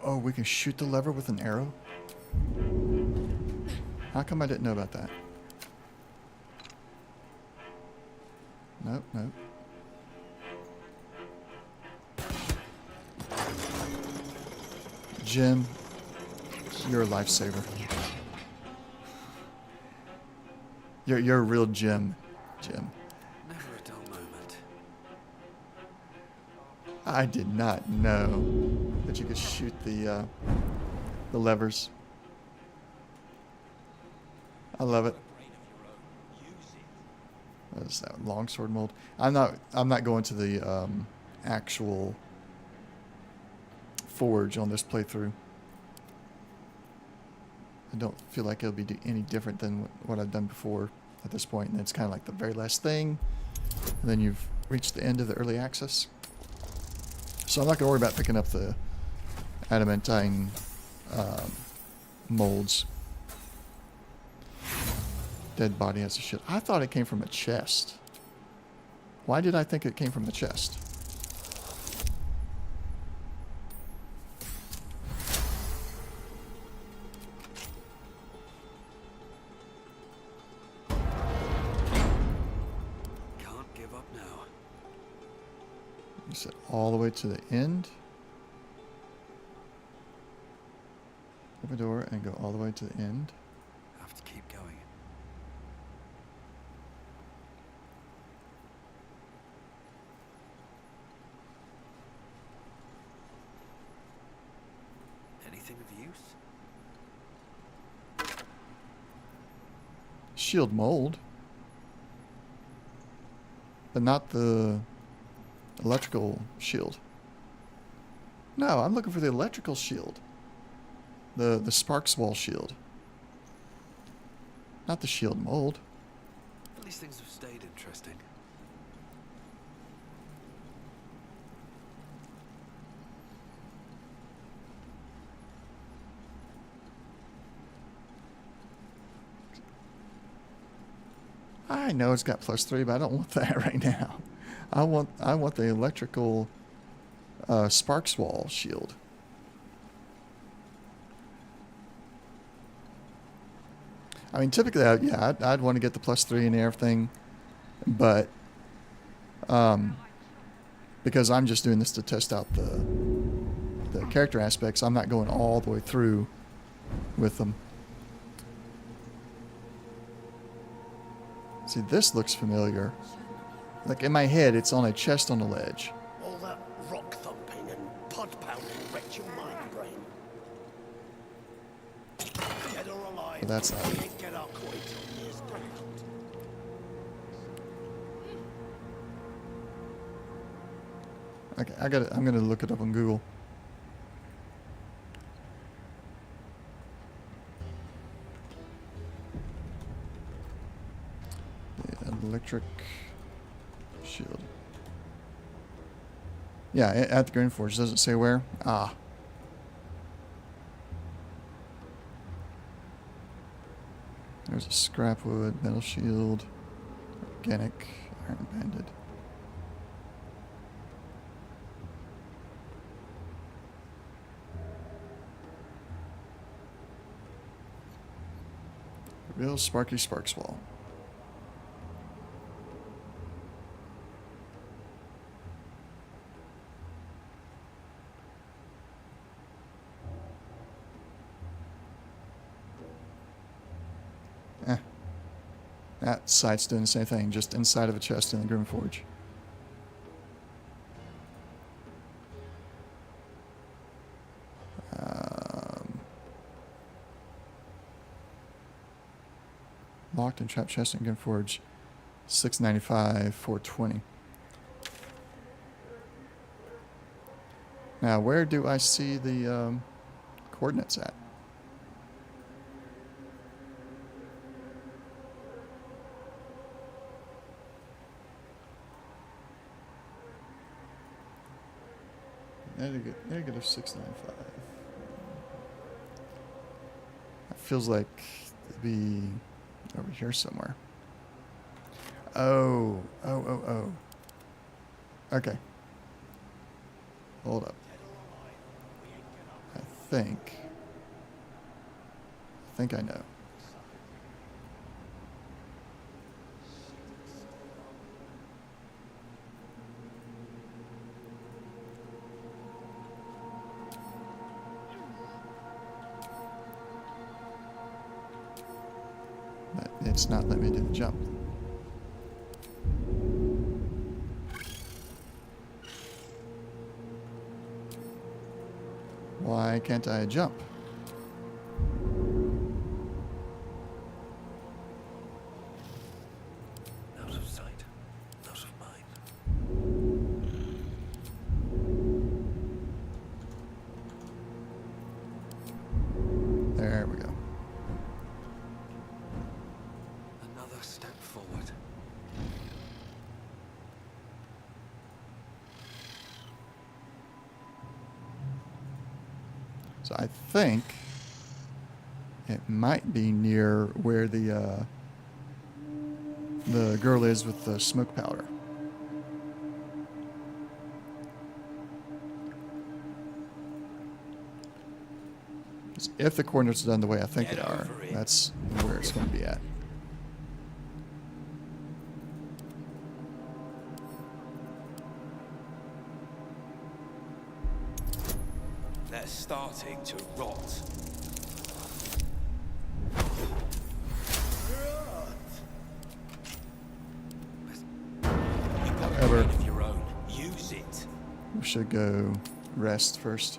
[SPEAKER 2] Oh, we can shoot the lever with an arrow? How come I didn't know about that? Nope, nope. Jim, you're a lifesaver. You're a real Jim. Jim.
[SPEAKER 3] Never a dull moment.
[SPEAKER 2] I did not know that you could shoot the levers. I love it. What is that? Longsword mold. I'm not going to the actual forge on this playthrough. I don't feel like it'll be any different than what I've done before at this point. And it's kind of like the very last thing. And then you've reached the end of the early access. So I'm not going to worry about picking up the adamantine molds. Dead body has a shit. I thought it came from a chest. Why did I think it came from the chest?
[SPEAKER 3] Can't give up now.
[SPEAKER 2] You said all the way to the end. Open the door and go all the way to the end.
[SPEAKER 3] Have to keep going. Anything of use?
[SPEAKER 2] Shield mold. But not the electrical shield. No, I'm looking for the electrical shield. The sparks wall shield. Not the shield mold.
[SPEAKER 3] At least things have stayed interesting.
[SPEAKER 2] I know it's got +3, but I don't want that right now. I want the electrical sparks wall shield. I mean, typically, I'd want to get the +3 and everything, but because I'm just doing this to test out the character aspects, I'm not going all the way through with them. See, this looks familiar. Like in my head, it's on a chest on a ledge.
[SPEAKER 10] All that rock thumping and pod pounding wrecked your mind, brain. Dead or alive,
[SPEAKER 2] But that's not
[SPEAKER 10] we
[SPEAKER 2] it.
[SPEAKER 10] ain't get our coin till years ground.
[SPEAKER 2] Okay, I'm gonna look it up on Google. The electric shield. Yeah, at the Green Forge. Does it say where? Ah. There's a scrap wood, metal shield, organic, iron banded. Real sparky sparks wall. That site's doing the same thing, just inside of a chest in the Grim Forge. Locked and trapped chest in Grim Forge, $6.95, $4.20. Now, where do I see the coordinates at? Negative $6.95. That feels like it'd be over here somewhere. Oh. Okay. Hold up. I think I know. But it's not letting me do the jump. Why can't I jump?
[SPEAKER 3] Out of sight, out of mind.
[SPEAKER 2] There we go.
[SPEAKER 3] Another step forward.
[SPEAKER 2] So I think it might be near where the girl is with the smoke powder. 'Cause if the coordinates are done the way I think they are, that's where it's going to be at.
[SPEAKER 3] They're starting to rot.
[SPEAKER 2] However,
[SPEAKER 3] Of your own. Use it.
[SPEAKER 2] we should go rest first.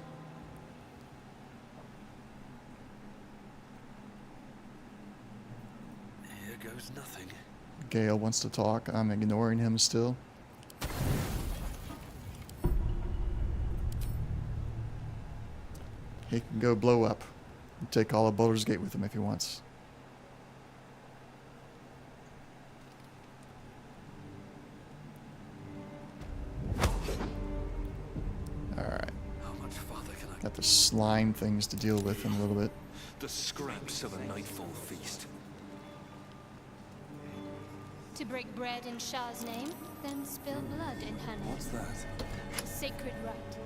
[SPEAKER 3] Here goes nothing.
[SPEAKER 2] Gale wants to talk. I'm ignoring him still. He can go blow up and take all of Baldur's Gate with him if he wants. Alright.
[SPEAKER 3] How much farther can I?
[SPEAKER 2] Got the slime things to deal with in a little bit.
[SPEAKER 3] The scraps of a nightfall feast.
[SPEAKER 5] To break bread in Shah's name, then spill blood in her name.
[SPEAKER 3] What's that?
[SPEAKER 5] Sacred rite.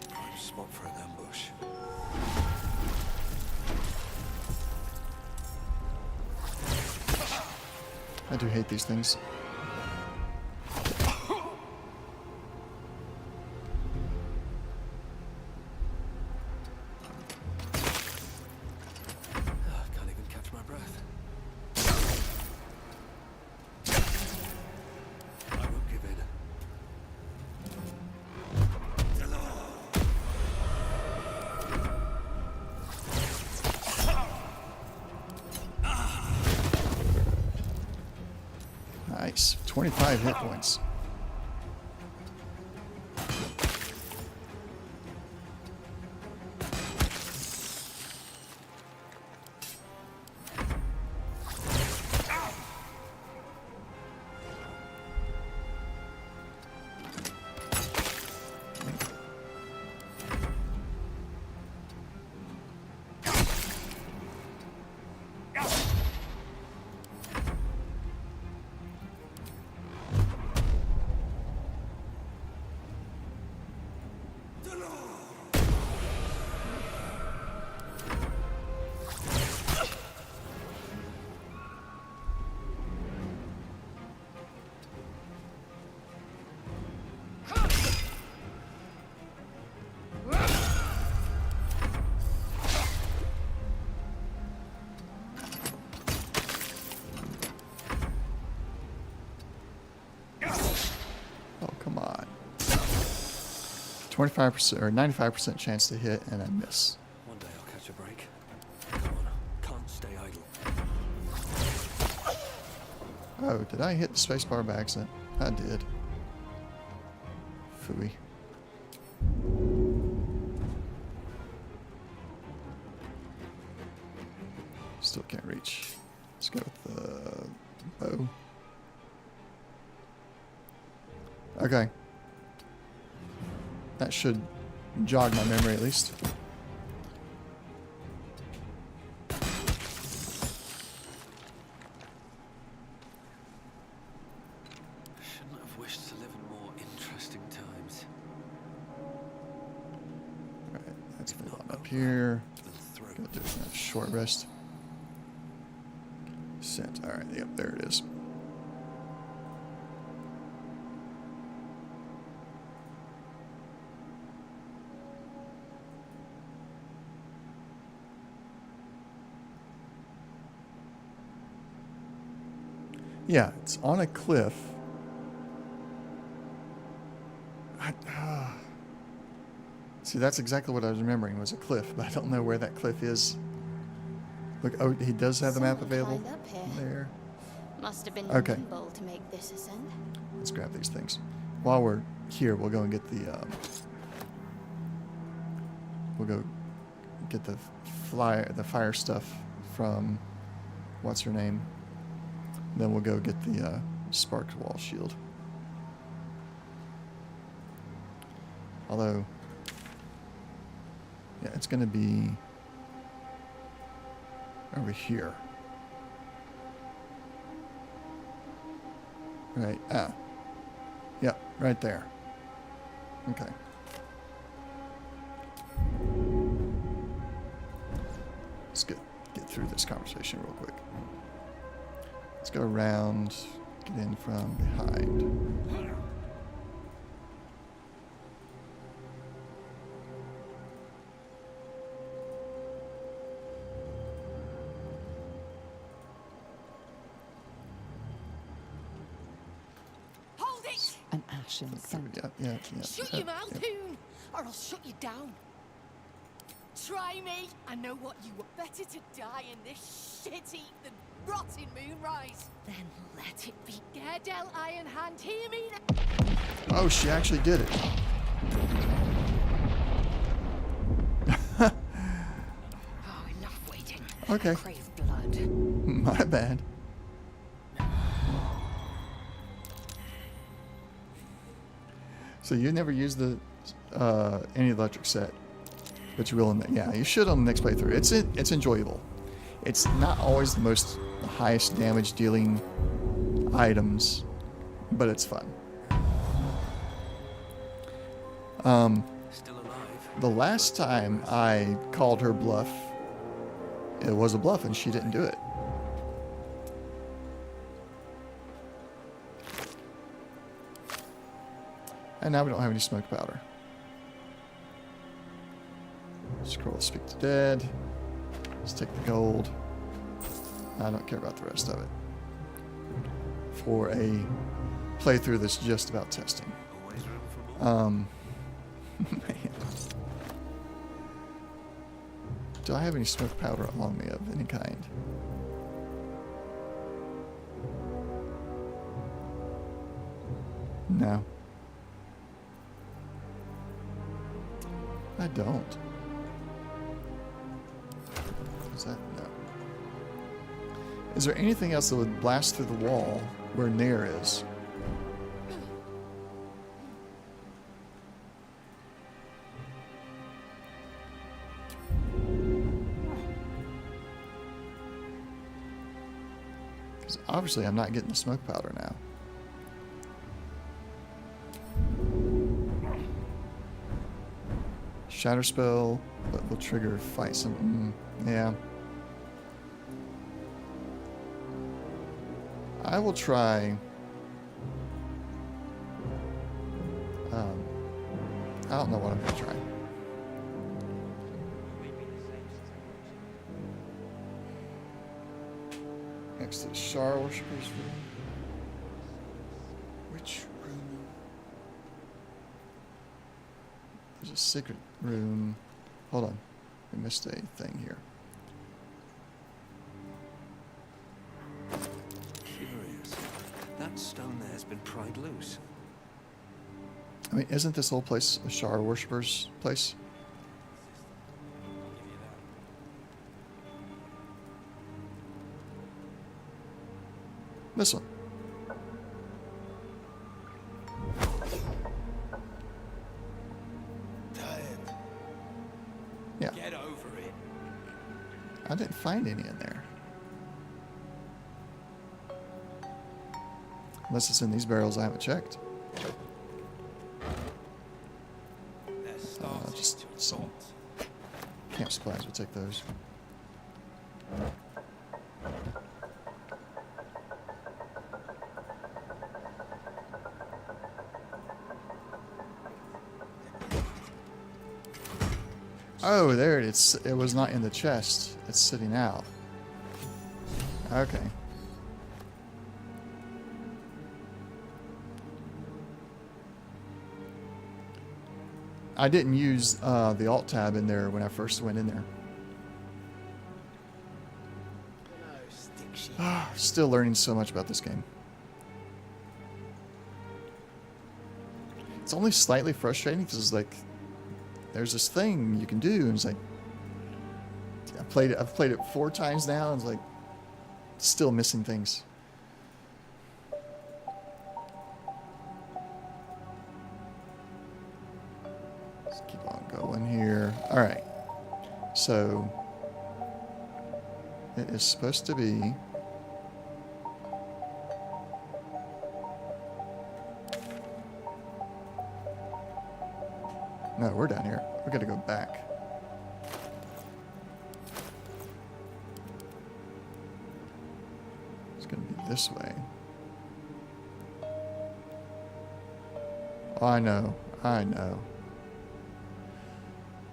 [SPEAKER 3] Prime spot for an ambush.
[SPEAKER 2] I do hate these things.
[SPEAKER 3] Can't even catch my breath. I won't give in.
[SPEAKER 2] Nice. 25 hit points. Oh, come on. 25% or 95% chance to hit, and I miss.
[SPEAKER 3] One day I'll catch a break. Come on, can't stay idle.
[SPEAKER 2] Oh, did I hit the spacebar by accident? I did. Phooey. Still can't reach. Let's go with the bow. Okay. That should jog my memory at least. here. Go do a short rest. Set. Alright, yep, there it is. Yeah, it's on a cliff. See, that's exactly what I was remembering, was a cliff, but I don't know where that cliff is. Look, oh, he does have the map available there.
[SPEAKER 5] Must have been
[SPEAKER 2] Okay.
[SPEAKER 5] nimble to make this ascent.
[SPEAKER 2] Let's grab these things. While we're here, we'll go and get the we'll go get the fire stuff from what's her name. Then we'll go get the spark wall shield. Although, yeah, it's going to be over here. Right. Ah. Yep, right there. Okay. Let's get through this conversation real quick. Let's go around, get in from behind.
[SPEAKER 1] Hold it!
[SPEAKER 4] An ashen scent.
[SPEAKER 2] Yeah.
[SPEAKER 1] Shut your mouth, Hoon, or I'll shut you down. Try me. I know what you want. Better to die in this shit-eat than rot in Moonrise. Then let it be. Daredevil Iron Hand, hear me now.
[SPEAKER 2] Oh, she actually did it.
[SPEAKER 6] Oh, enough waiting.
[SPEAKER 2] Okay.
[SPEAKER 6] Crave blood.
[SPEAKER 2] My bad. So you never used the any electric set, but you will in the, yeah, you should on the next playthrough. It's enjoyable. It's not always the highest damage dealing items, but it's fun.
[SPEAKER 3] Still alive.
[SPEAKER 2] The last time I called her bluff, it was a bluff and she didn't do it. And now we don't have any smoke powder. Scroll, speak to dead. Let's take the gold. I don't care about the rest of it. For a playthrough that's just about testing.
[SPEAKER 3] Always room for more.
[SPEAKER 2] Man. Do I have any smoke powder along me of any kind? No. I don't. Is that no? Is there anything else that would blast through the wall where Nair is? Because obviously I'm not getting the smoke powder now. Shatter spell, but will trigger fight some. Yeah. I will try. I don't know what I'm gonna try. Next to the Shar Worshippers room. Which room? There's a secret room. Hold on. We missed a thing here.
[SPEAKER 3] Curious. That stone there has been pried loose.
[SPEAKER 2] I mean, isn't this whole place a Shar Worshippers place? This one. Yeah.
[SPEAKER 3] Get over it.
[SPEAKER 2] I didn't find any in there. Unless it's in these barrels I haven't checked.
[SPEAKER 3] They're starting
[SPEAKER 2] Just
[SPEAKER 3] to
[SPEAKER 2] some.
[SPEAKER 3] assault.
[SPEAKER 2] camp supplies, we'll take those. Oh, there it is. It was not in the chest. It's sitting out. Okay. I didn't use the Alt tab in there when I first went in there. Still learning so much about this game. It's only slightly frustrating because it's like there's this thing you can do, and it's like I've played it 4 times now, and it's like still missing things. Let's keep on going here. All right, so it is supposed to be. No, we're down here. We gotta go back. It's gonna be this way. Oh, I know. I know.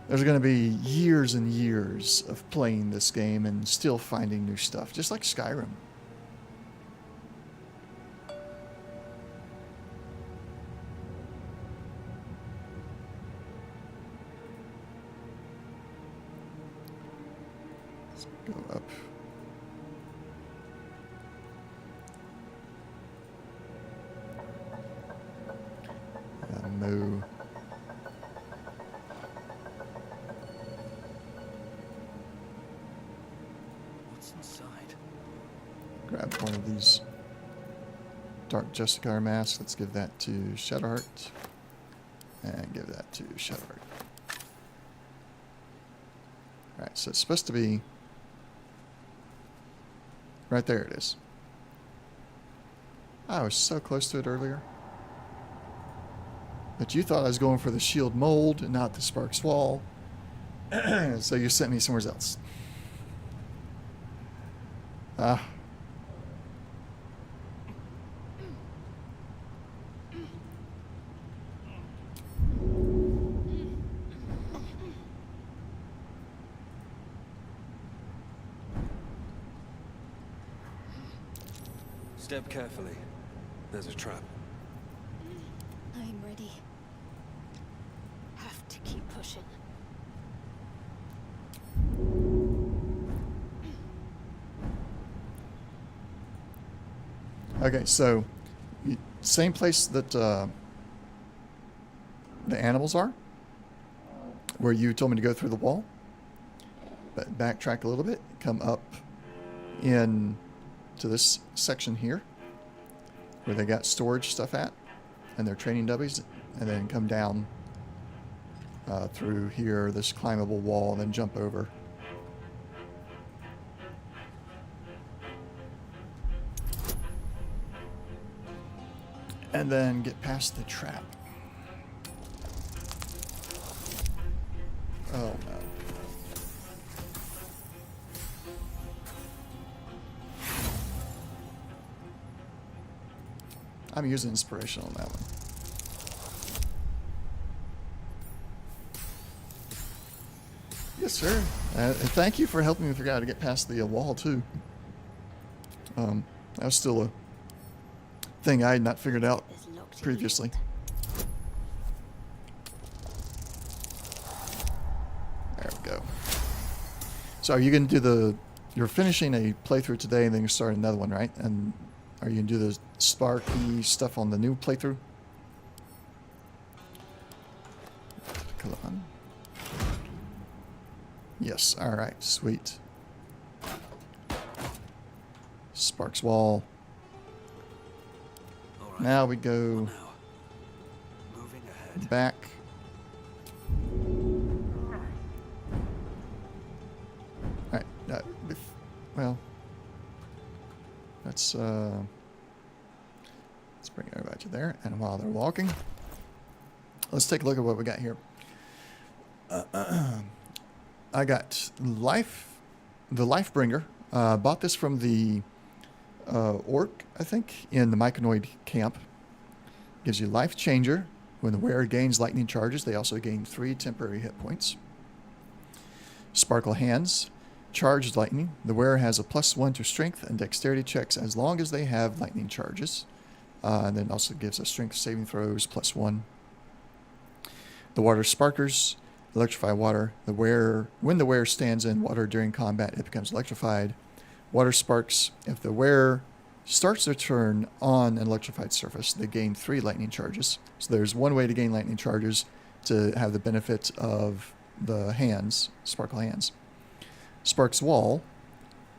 [SPEAKER 2] There's gonna be years and years of playing this game and still finding new stuff, just like Skyrim. Go up. Moo.
[SPEAKER 3] What's inside?
[SPEAKER 2] Grab one of these Dark Justicar masks. Let's give that to Shadowheart. And give that to Shadowheart. Alright, so it's supposed to be right there. It is. I was so close to it earlier. But you thought I was going for the shield mold and not the Sparks wall. So you sent me somewhere else. Ah.
[SPEAKER 3] Step carefully. There's a trap.
[SPEAKER 5] I'm ready. Have to keep pushing.
[SPEAKER 2] Okay, so same place that the animals are, where you told me to go through the wall, but backtrack a little bit, come up in to this section here, where they got storage stuff at, and their training dummies, and then come down through here, this climbable wall, and then jump over. And then get past the trap. Oh no. I'm using inspiration on that one. Yes, sir. And thank you for helping me figure out how to get past the wall, too. That was still a thing I had not figured out previously. There we go. So are you going to do you're finishing a playthrough today and then you start another one, right? And are you going to do the Sparky stuff on the new playthrough? Come on. Yes, alright, sweet. Sparks wall.
[SPEAKER 3] Right.
[SPEAKER 2] Now we go
[SPEAKER 3] Moving ahead.
[SPEAKER 2] back. Alright, well, let's bring everybody to there. And while they're walking, let's take a look at what we got here. I got the Lifebringer. Bought this from the Orc, I think, in the Myconoid camp. Gives you Life Changer. When the wearer gains lightning charges, they also gain 3 temporary hit points. Sparkle Hands. Charged lightning. The wearer has a +1 to strength and dexterity checks as long as they have lightning charges. And then also gives us strength saving throws +1. The Water Sparkers. Electrify water. When the wearer stands in water during combat, it becomes electrified. Water sparks. If the wearer starts their turn on an electrified surface, they gain 3 lightning charges. So there's one way to gain lightning charges to have the benefit of the hands, sparkle hands. Sparks Wall.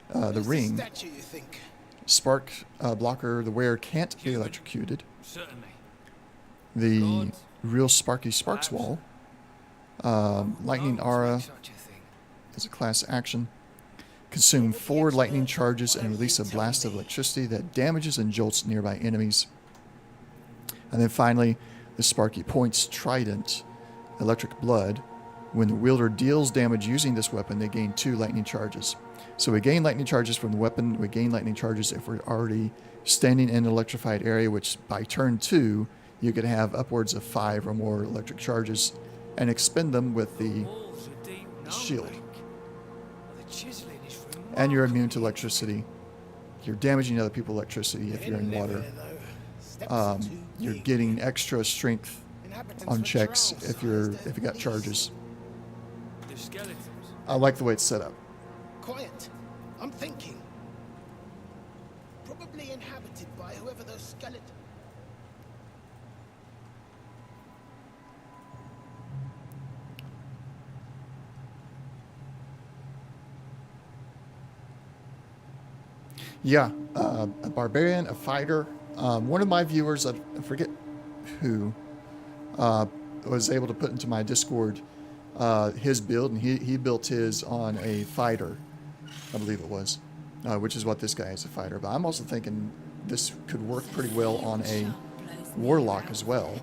[SPEAKER 2] The ring.
[SPEAKER 3] Statue, you think?
[SPEAKER 2] Spark blocker. The wearer can't be electrocuted.
[SPEAKER 9] Certainly.
[SPEAKER 2] The real Sparky Sparks Wall. Lightning Aura is a class action. Consume 4 lightning charges and release a blast of electricity that damages and jolts nearby enemies. And then finally, the Sparky Points Trident, Electric Blood. When the wielder deals damage using this weapon, they gain 2 lightning charges. So we gain lightning charges from the weapon. We gain lightning charges if we're already standing in an electrified area, which by turn 2, you could have upwards of 5 or more electric charges and expend them with the shield. And you're immune to electricity. You're damaging other people with electricity if you're in water. You're getting extra strength on checks if you got charges. I like the way it's set up.
[SPEAKER 10] Quiet. I'm thinking. Probably inhabited by whoever those skeletons.
[SPEAKER 2] Yeah, a barbarian, a fighter. One of my viewers, I forget who, was able to put into my Discord his build, and he built his on a fighter, I believe it was, which is what this guy is, a fighter. But I'm also thinking this could work pretty well on a Warlock as well.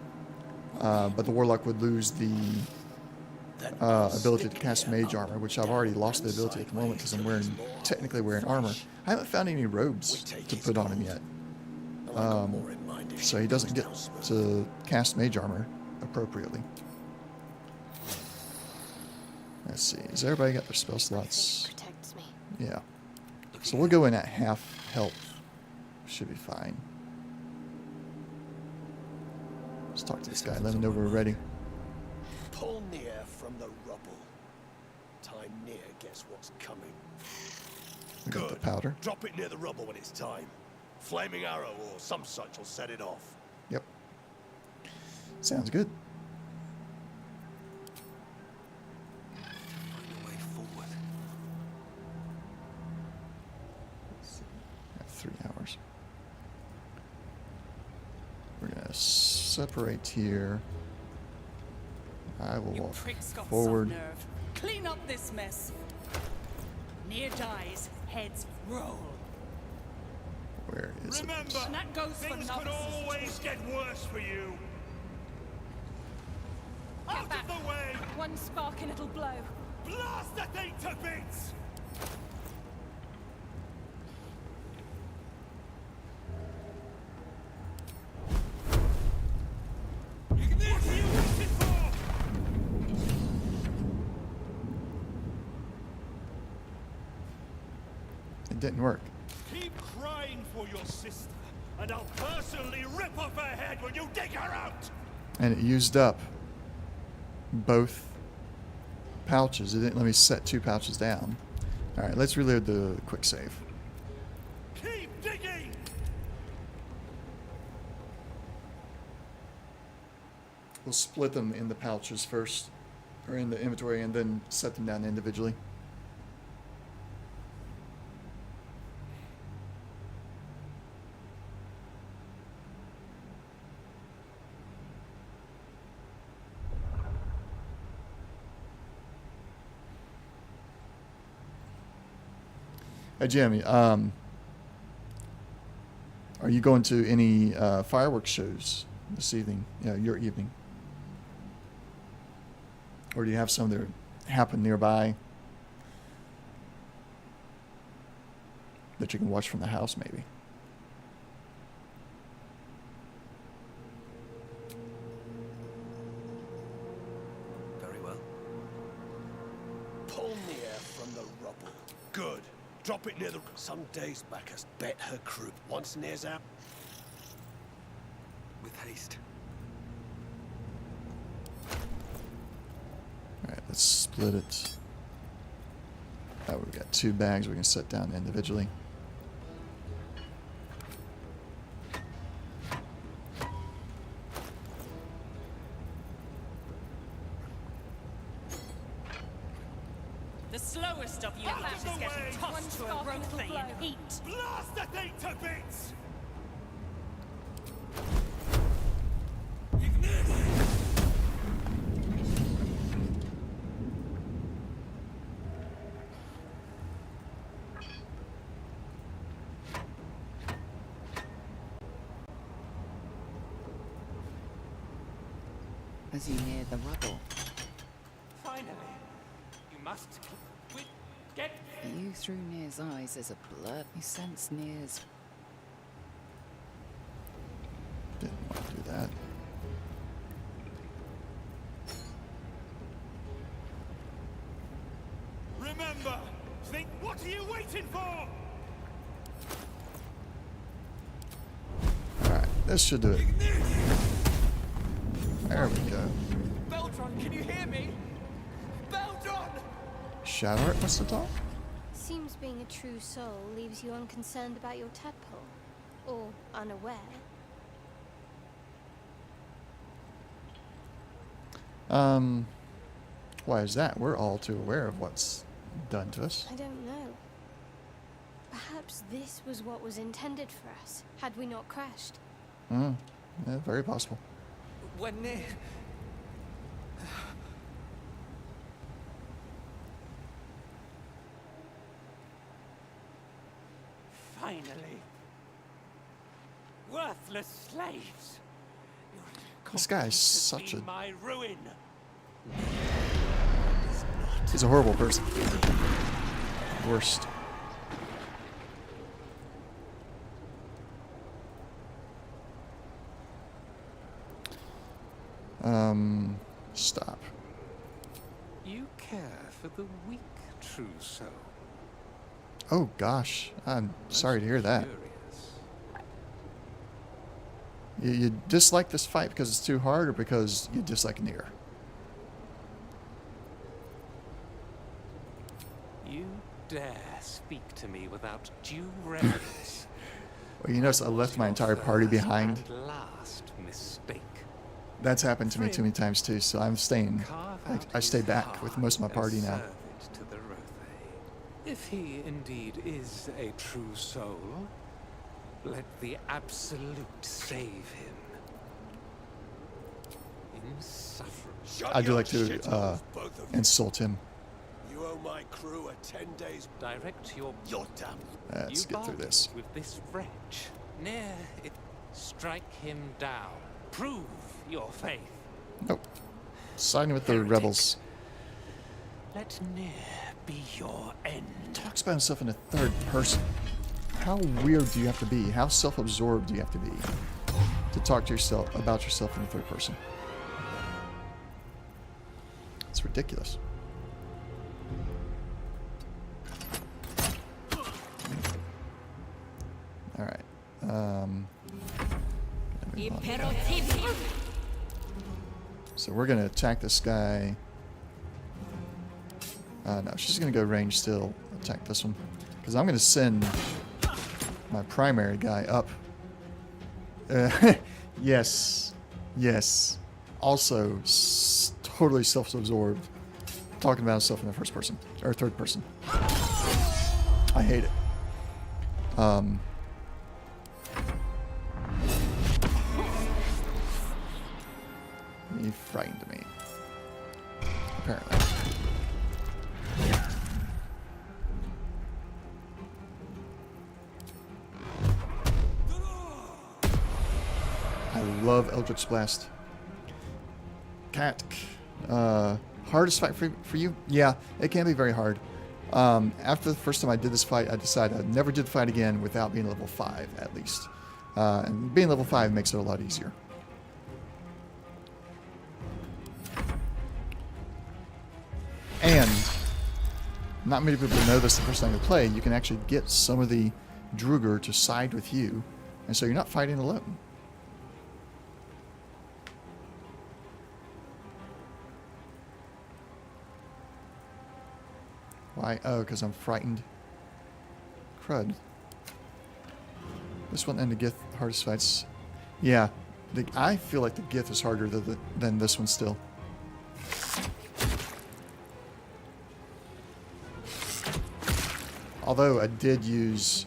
[SPEAKER 2] But the Warlock would lose the ability to cast Mage Armor, which I've already lost the ability at the moment because I'm technically wearing armor. I haven't found any robes to put on him yet. So he doesn't get to cast Mage Armor appropriately. Let's see. Has everybody got their spell slots?
[SPEAKER 5] Protects me.
[SPEAKER 2] Yeah. So we'll go in at half health. Should be fine. Let's talk to this guy. Let him know we're ready.
[SPEAKER 10] Pull near from the rubble. Time near, guess what's coming.
[SPEAKER 2] We got the powder.
[SPEAKER 10] Drop it near the rubble when it's time. Flaming arrow or some such will set it off.
[SPEAKER 2] Yep. Sounds good.
[SPEAKER 3] Find a way forward.
[SPEAKER 2] Got 3 hours. We're gonna separate here. I will walk
[SPEAKER 11] Prick's got
[SPEAKER 2] forward.
[SPEAKER 11] some nerve. Clean up this mess. Near dies, heads roll.
[SPEAKER 2] Where is it?
[SPEAKER 11] And that goes for
[SPEAKER 7] Things could
[SPEAKER 11] novices.
[SPEAKER 7] always get worse for you. Out of the way!
[SPEAKER 1] One spark and it'll blow.
[SPEAKER 7] Blast the thing to bits! What are you waiting for?
[SPEAKER 2] It didn't work.
[SPEAKER 7] Keep crying for your sister, and I'll personally rip off her head when you dig her out!
[SPEAKER 2] And it used up both pouches. It didn't let me set 2 pouches down. Alright, let's reload the quick save.
[SPEAKER 7] Keep digging!
[SPEAKER 2] We'll split them in the pouches first, or in the inventory, and then set them down individually. Hey, Jimmy, are you going to any fireworks shows this evening? Yeah, your evening? Or do you have some that happen nearby that you can watch from the house, maybe.
[SPEAKER 3] Very well.
[SPEAKER 10] Pull near from the rubble. Good. Drop it near the... Some days back has bet her crew. Once near's out.
[SPEAKER 3] With haste.
[SPEAKER 2] Alright, let's split it. Oh, we've got 2 bags we can set down individually.
[SPEAKER 11] The slowest of you is getting tossed to a Rothian heat.
[SPEAKER 10] Blast the thing to bits!
[SPEAKER 4] As you near the rubble,
[SPEAKER 9] Finally, you must get.
[SPEAKER 4] you through Nir's eyes as a blur. You sense Nir's
[SPEAKER 2] Didn't want to do that.
[SPEAKER 10] Remember! Think, what are you waiting for?
[SPEAKER 2] Alright, this should do it. There we go.
[SPEAKER 9] Baldur, can you hear me? Baldur!
[SPEAKER 2] Shadowheart wants to talk?
[SPEAKER 5] Seems being a true soul leaves you unconcerned about your tadpole. Or unaware.
[SPEAKER 2] Why is that? We're all too aware of what's done to us.
[SPEAKER 5] I don't know. Perhaps this was what was intended for us, had we not crashed.
[SPEAKER 2] Yeah, very possible.
[SPEAKER 9] When Nir... Finally. Worthless slaves.
[SPEAKER 2] This guy is such a...
[SPEAKER 9] My ruin.
[SPEAKER 2] He's a horrible person. Worst. Stop.
[SPEAKER 13] You care for the weak, true soul.
[SPEAKER 2] Oh gosh, I'm sorry to hear that. You dislike this fight because it's too hard, or because you dislike Nier?
[SPEAKER 13] You dare speak to me without due reverence.
[SPEAKER 2] Well, you notice I left my entire party behind.
[SPEAKER 13] And last mistake.
[SPEAKER 2] That's happened to me too many times too, so I'm staying. I stay back with most of my party now.
[SPEAKER 13] To the Rothe. If he indeed is a true soul, let the Absolute save him. Insufferable.
[SPEAKER 2] I do like to insult him.
[SPEAKER 10] You owe my crew a 10 days.
[SPEAKER 13] Direct your
[SPEAKER 10] damn.
[SPEAKER 2] Let's get through this.
[SPEAKER 13] With this wretch, near it, strike him down. Prove your faith.
[SPEAKER 2] Nope. Siding with the rebels.
[SPEAKER 13] Let Nier be your end.
[SPEAKER 2] Talks about himself in a third person. How weird do you have to be? How self-absorbed do you have to be to talk to yourself about yourself in the third person? It's ridiculous. All right. So we're gonna attack this guy. No, she's gonna go range still. Attack this one, because I'm gonna send my primary guy up. Yes, yes. Also, totally self-absorbed, talking about himself in the first person or third person. I hate it. He frightened me. Apparently. I love Eldritch Blast. Cat. Hardest fight for you? Yeah, it can be very hard. After the first time I did this fight, I decided I never did fight again without being level 5, at least. And being level 5 makes it a lot easier. And not many people know this the first time you play. You can actually get some of the Druger to side with you, and so you're not fighting alone. Why? Oh, because I'm frightened. Crud. This one and the Gith, hardest fights. Yeah, I feel like the Gith is harder than this one still. Although I did use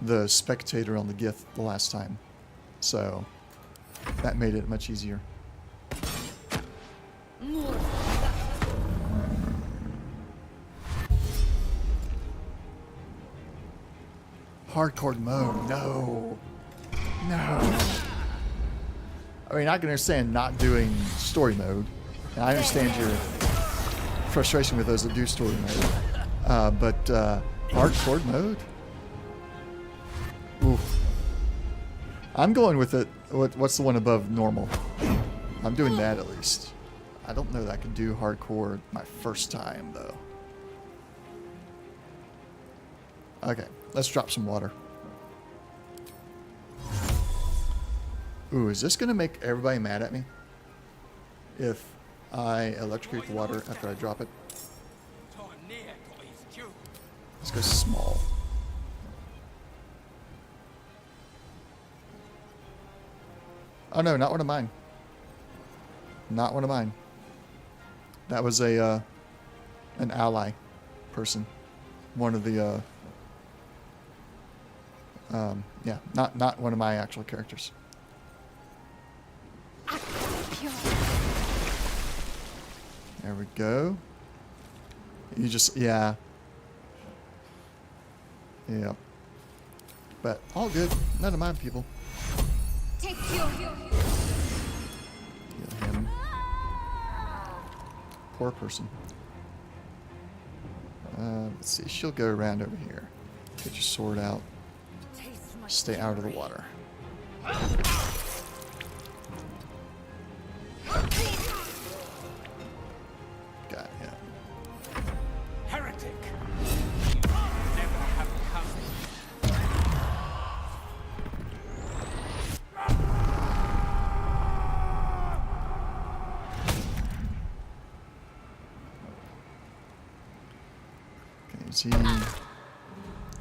[SPEAKER 2] the spectator on the Gith the last time, so that made it much easier. Hardcore mode, no. No. I mean, I can understand not doing story mode. And I understand your frustration with those that do story mode. But hardcore mode? Oof. I'm going with it. What's the one above normal? I'm doing that at least. I don't know that I can do hardcore my first time, though. Okay, let's drop some water. Ooh, is this going to make everybody mad at me? If I electrocute the water after I drop it? Let's go small. Oh no, not one of mine. Not one of mine. That was a an ally person. One of the yeah, not one of my actual characters. There we go. You just, yeah. Yeah. But all good. None of mine, people.
[SPEAKER 5] Take
[SPEAKER 2] Kill him. Poor person. Let's see. She'll go around over here. Get your sword out. Stay out of the water. Got him.
[SPEAKER 13] Heretic! You never have come.
[SPEAKER 2] Okay, is he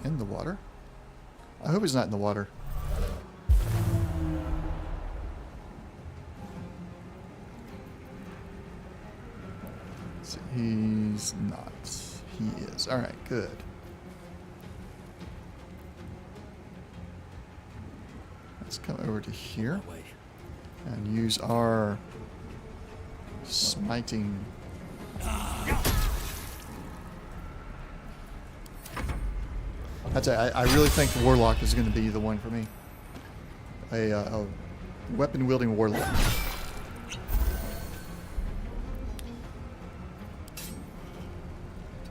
[SPEAKER 2] in the water? I hope he's not in the water. So he's not. He is. Alright, good. Let's come over to here and use our smiting. I really think the Warlock is going to be the one for me. A weapon-wielding Warlock.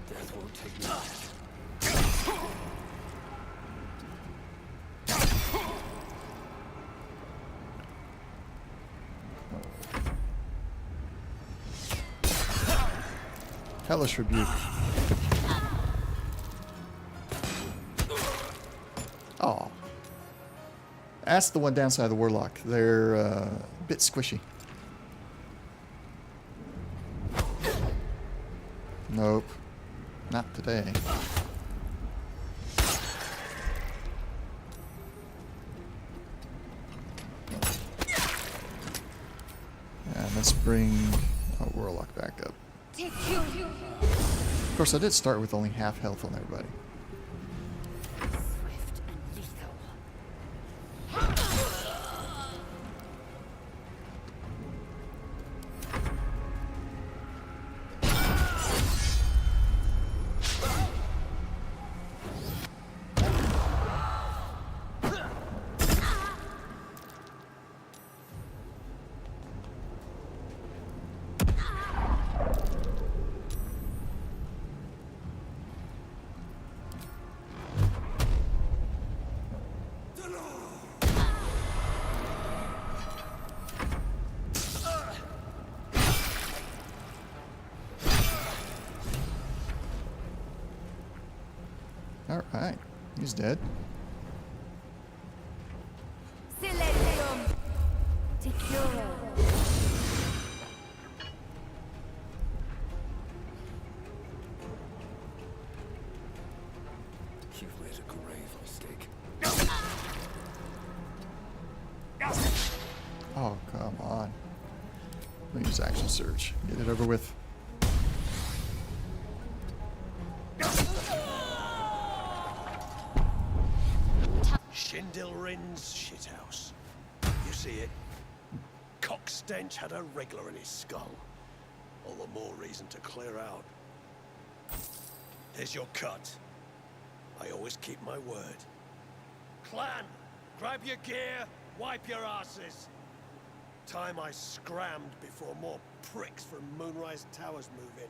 [SPEAKER 3] Death won't take me.
[SPEAKER 2] Hellish Rebuke. Oh. That's the one downside of the Warlock. They're a bit squishy. Nope. Not today. And let's bring our Warlock back up. Of course, I did start with only half health on everybody.
[SPEAKER 6] Swift and lethal.
[SPEAKER 2] Alright, he's dead.
[SPEAKER 5] Silencium. Secure.
[SPEAKER 3] You've made a grave mistake.
[SPEAKER 2] Oh, come on. Let me use action surge. Get it over with.
[SPEAKER 10] Schindilrin's shithouse. You see it? Cockstench had a wriggler in his skull. All the more reason to clear out. Here's your cut. I always keep my word. Clan, grab your gear, wipe your asses. Time I scrammed before more pricks from Moonrise Towers move in.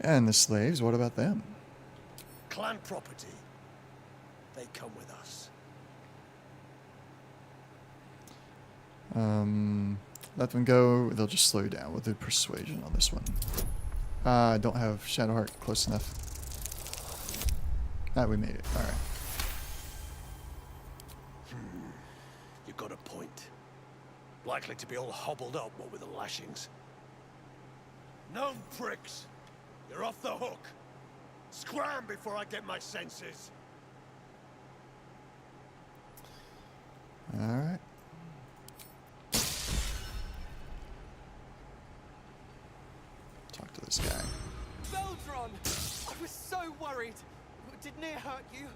[SPEAKER 2] And the slaves, what about them?
[SPEAKER 10] Clan property. They come with us.
[SPEAKER 2] Let them go. They'll just slow you down. We'll do persuasion on this one. I don't have Shadowheart close enough. Ah, we made it. Alright.
[SPEAKER 10] You got a point. Likely to be all hobbled up, what with the lashings. Known pricks! You're off the hook! Scram before I get my senses!
[SPEAKER 2] Alright. Talk to this guy.
[SPEAKER 14] Baldur! I was so worried. Didn't it hurt you?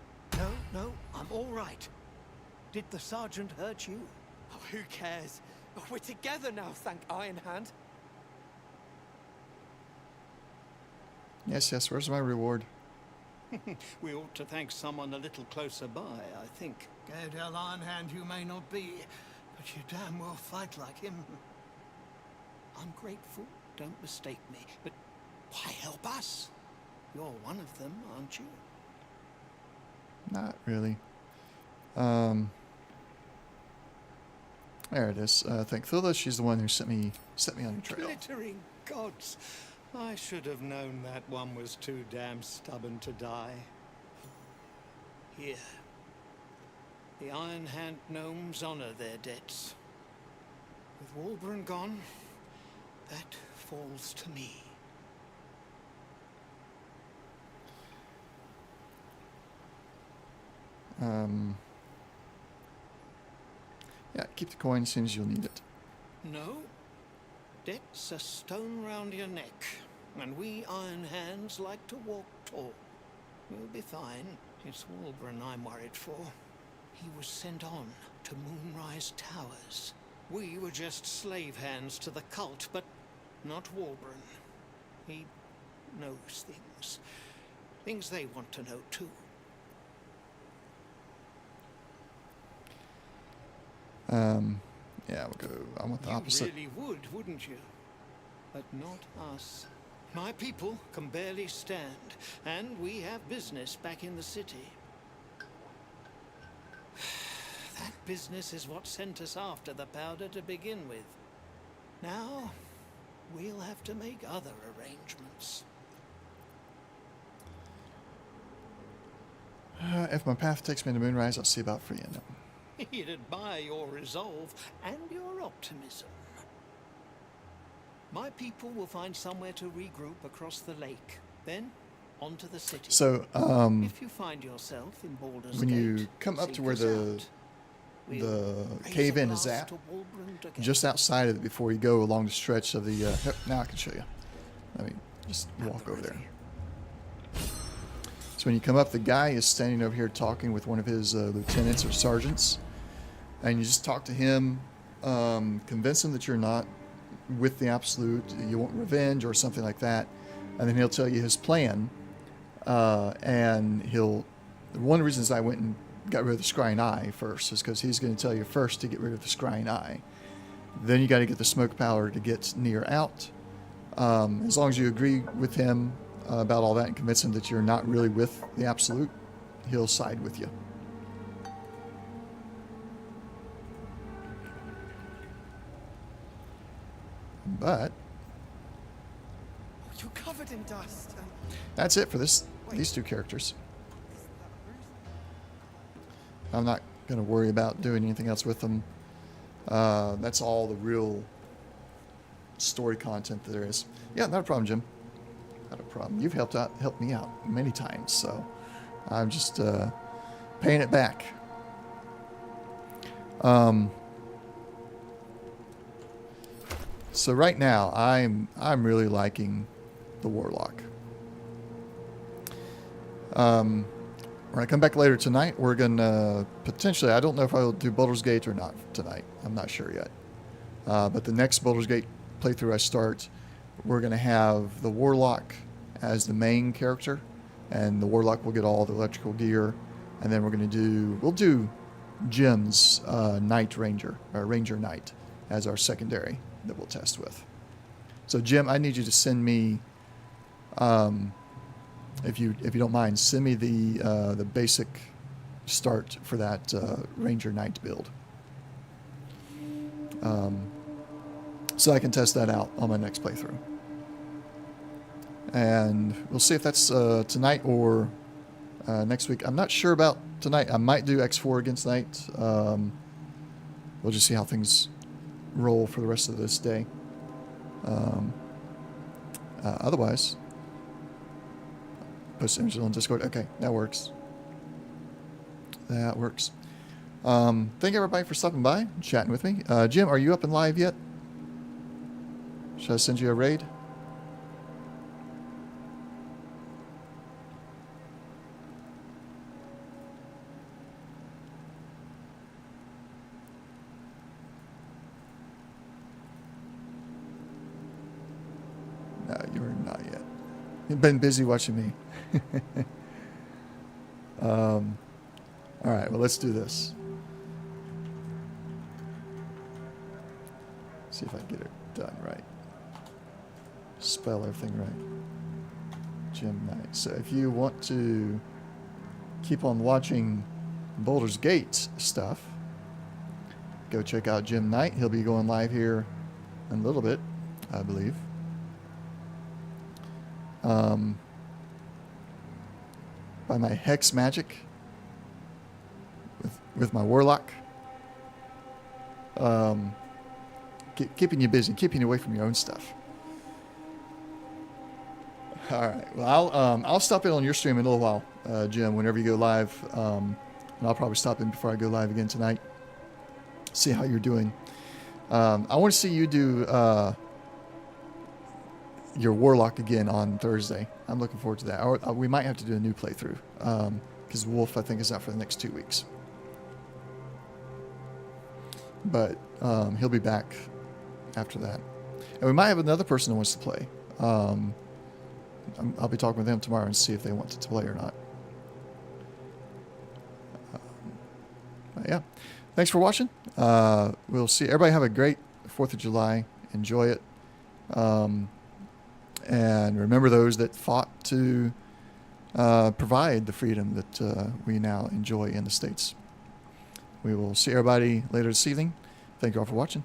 [SPEAKER 15] No, I'm all right. Did the sergeant hurt you?
[SPEAKER 14] Oh, who cares? We're together now, thank Iron Hand.
[SPEAKER 2] Yes, where's my reward?
[SPEAKER 15] We ought to thank someone a little closer by, I think. Gay Del Iron Hand you may not be, but you damn well fight like him. I'm grateful, don't mistake me, but why help us? You're one of them, aren't you?
[SPEAKER 2] Not really. There it is. Thank Thilda. She's the one who set me on your trail.
[SPEAKER 15] Glittering gods. I should have known that one was too damn stubborn to die. Here. The Iron Hand gnomes honor their debts. With Walburn gone, that falls to me.
[SPEAKER 2] Yeah, keep the coin as soon as you'll need it.
[SPEAKER 15] No. Debt's a stone round your neck, and we Iron Hands like to walk tall. You'll be fine. It's Walburn I'm worried for. He was sent on to Moonrise Towers. We were just slave hands to the cult, but not Walburn. He knows things. Things they want to know too.
[SPEAKER 2] Yeah, we'll go. I want the opposite.
[SPEAKER 15] You really would, wouldn't you? But not us. My people can barely stand, and we have business back in the city. That business is what sent us after the powder to begin with. Now, we'll have to make other arrangements.
[SPEAKER 2] If my path takes me to Moonrise, I'll see about freeing them.
[SPEAKER 15] He'd admire your resolve and your optimism. My people will find somewhere to regroup across the lake. Then, onto the city.
[SPEAKER 2] So,
[SPEAKER 15] if you find yourself in Baldur's
[SPEAKER 2] when you
[SPEAKER 15] Gate,
[SPEAKER 2] come up to
[SPEAKER 15] seek
[SPEAKER 2] where
[SPEAKER 15] us
[SPEAKER 2] the
[SPEAKER 15] out.
[SPEAKER 2] cave-in is at, just outside of it before you go along the stretch of the... now I can show you. Let me just walk over there. So when you come up, the guy is standing over here talking with one of his lieutenants or sergeants. And you just talk to him, convince him that you're not with the Absolute, you want revenge or something like that. And then he'll tell you his plan. And one of the reasons I went and got rid of the scrying eye first is because he's going to tell you first to get rid of the scrying eye. Then you got to get the smoke powder to get near out. As long as you agree with him about all that and convince him that you're not really with the Absolute, he'll side with you. But
[SPEAKER 14] you're covered in dust.
[SPEAKER 2] that's it for this these two characters. I'm not going to worry about doing anything else with them. That's all the real story content that there is. Yeah, not a problem, Jim. Not a problem. You've helped me out many times, so I'm just paying it back. So right now, I'm really liking the Warlock. When I come back later tonight, we're gonna potentially, I don't know if I'll do Baldur's Gate or not tonight. I'm not sure yet. But the next Baldur's Gate playthrough I start, we're gonna have the Warlock as the main character, and the Warlock will get all the electrical gear, and then we'll do Jim's Knight Ranger, or Ranger Knight, as our secondary that we'll test with. So Jim, I need you to send me, if you don't mind, send me the basic start for that Ranger Knight build, so I can test that out on my next playthrough. And we'll see if that's tonight or next week. I'm not sure about tonight. I might do X4 against Knight. We'll just see how things roll for the rest of this day. Otherwise, post images on Discord. Okay, that works. That works. Thank everybody for stopping by and chatting with me. Jim, are you up and live yet? Should I send you a raid? No, you're not yet. You've been busy watching me. All right, well, let's do this. See if I can get it done right. Spell everything right. Jim Knight. So if you want to keep on watching Baldur's Gate stuff, go check out Jim Knight. He'll be going live here in a little bit, I believe. By my hex magic with my Warlock. Keeping you busy, keeping you away from your own stuff. All right. Well, I'll stop in on your stream in a little while, Jim, whenever you go live. And I'll probably stop in before I go live again tonight. See how you're doing. I want to see you do your Warlock again on Thursday. I'm looking forward to that. Or we might have to do a new playthrough because Wolf, I think, is out for the next 2 weeks. But he'll be back after that. And we might have another person who wants to play. I'll be talking with them tomorrow and see if they want to play or not. But yeah. Thanks for watching. We'll see. Everybody have a great 4th of July. Enjoy it. And remember those that fought to provide the freedom that we now enjoy in the States. We will see everybody later this evening. Thank you all for watching.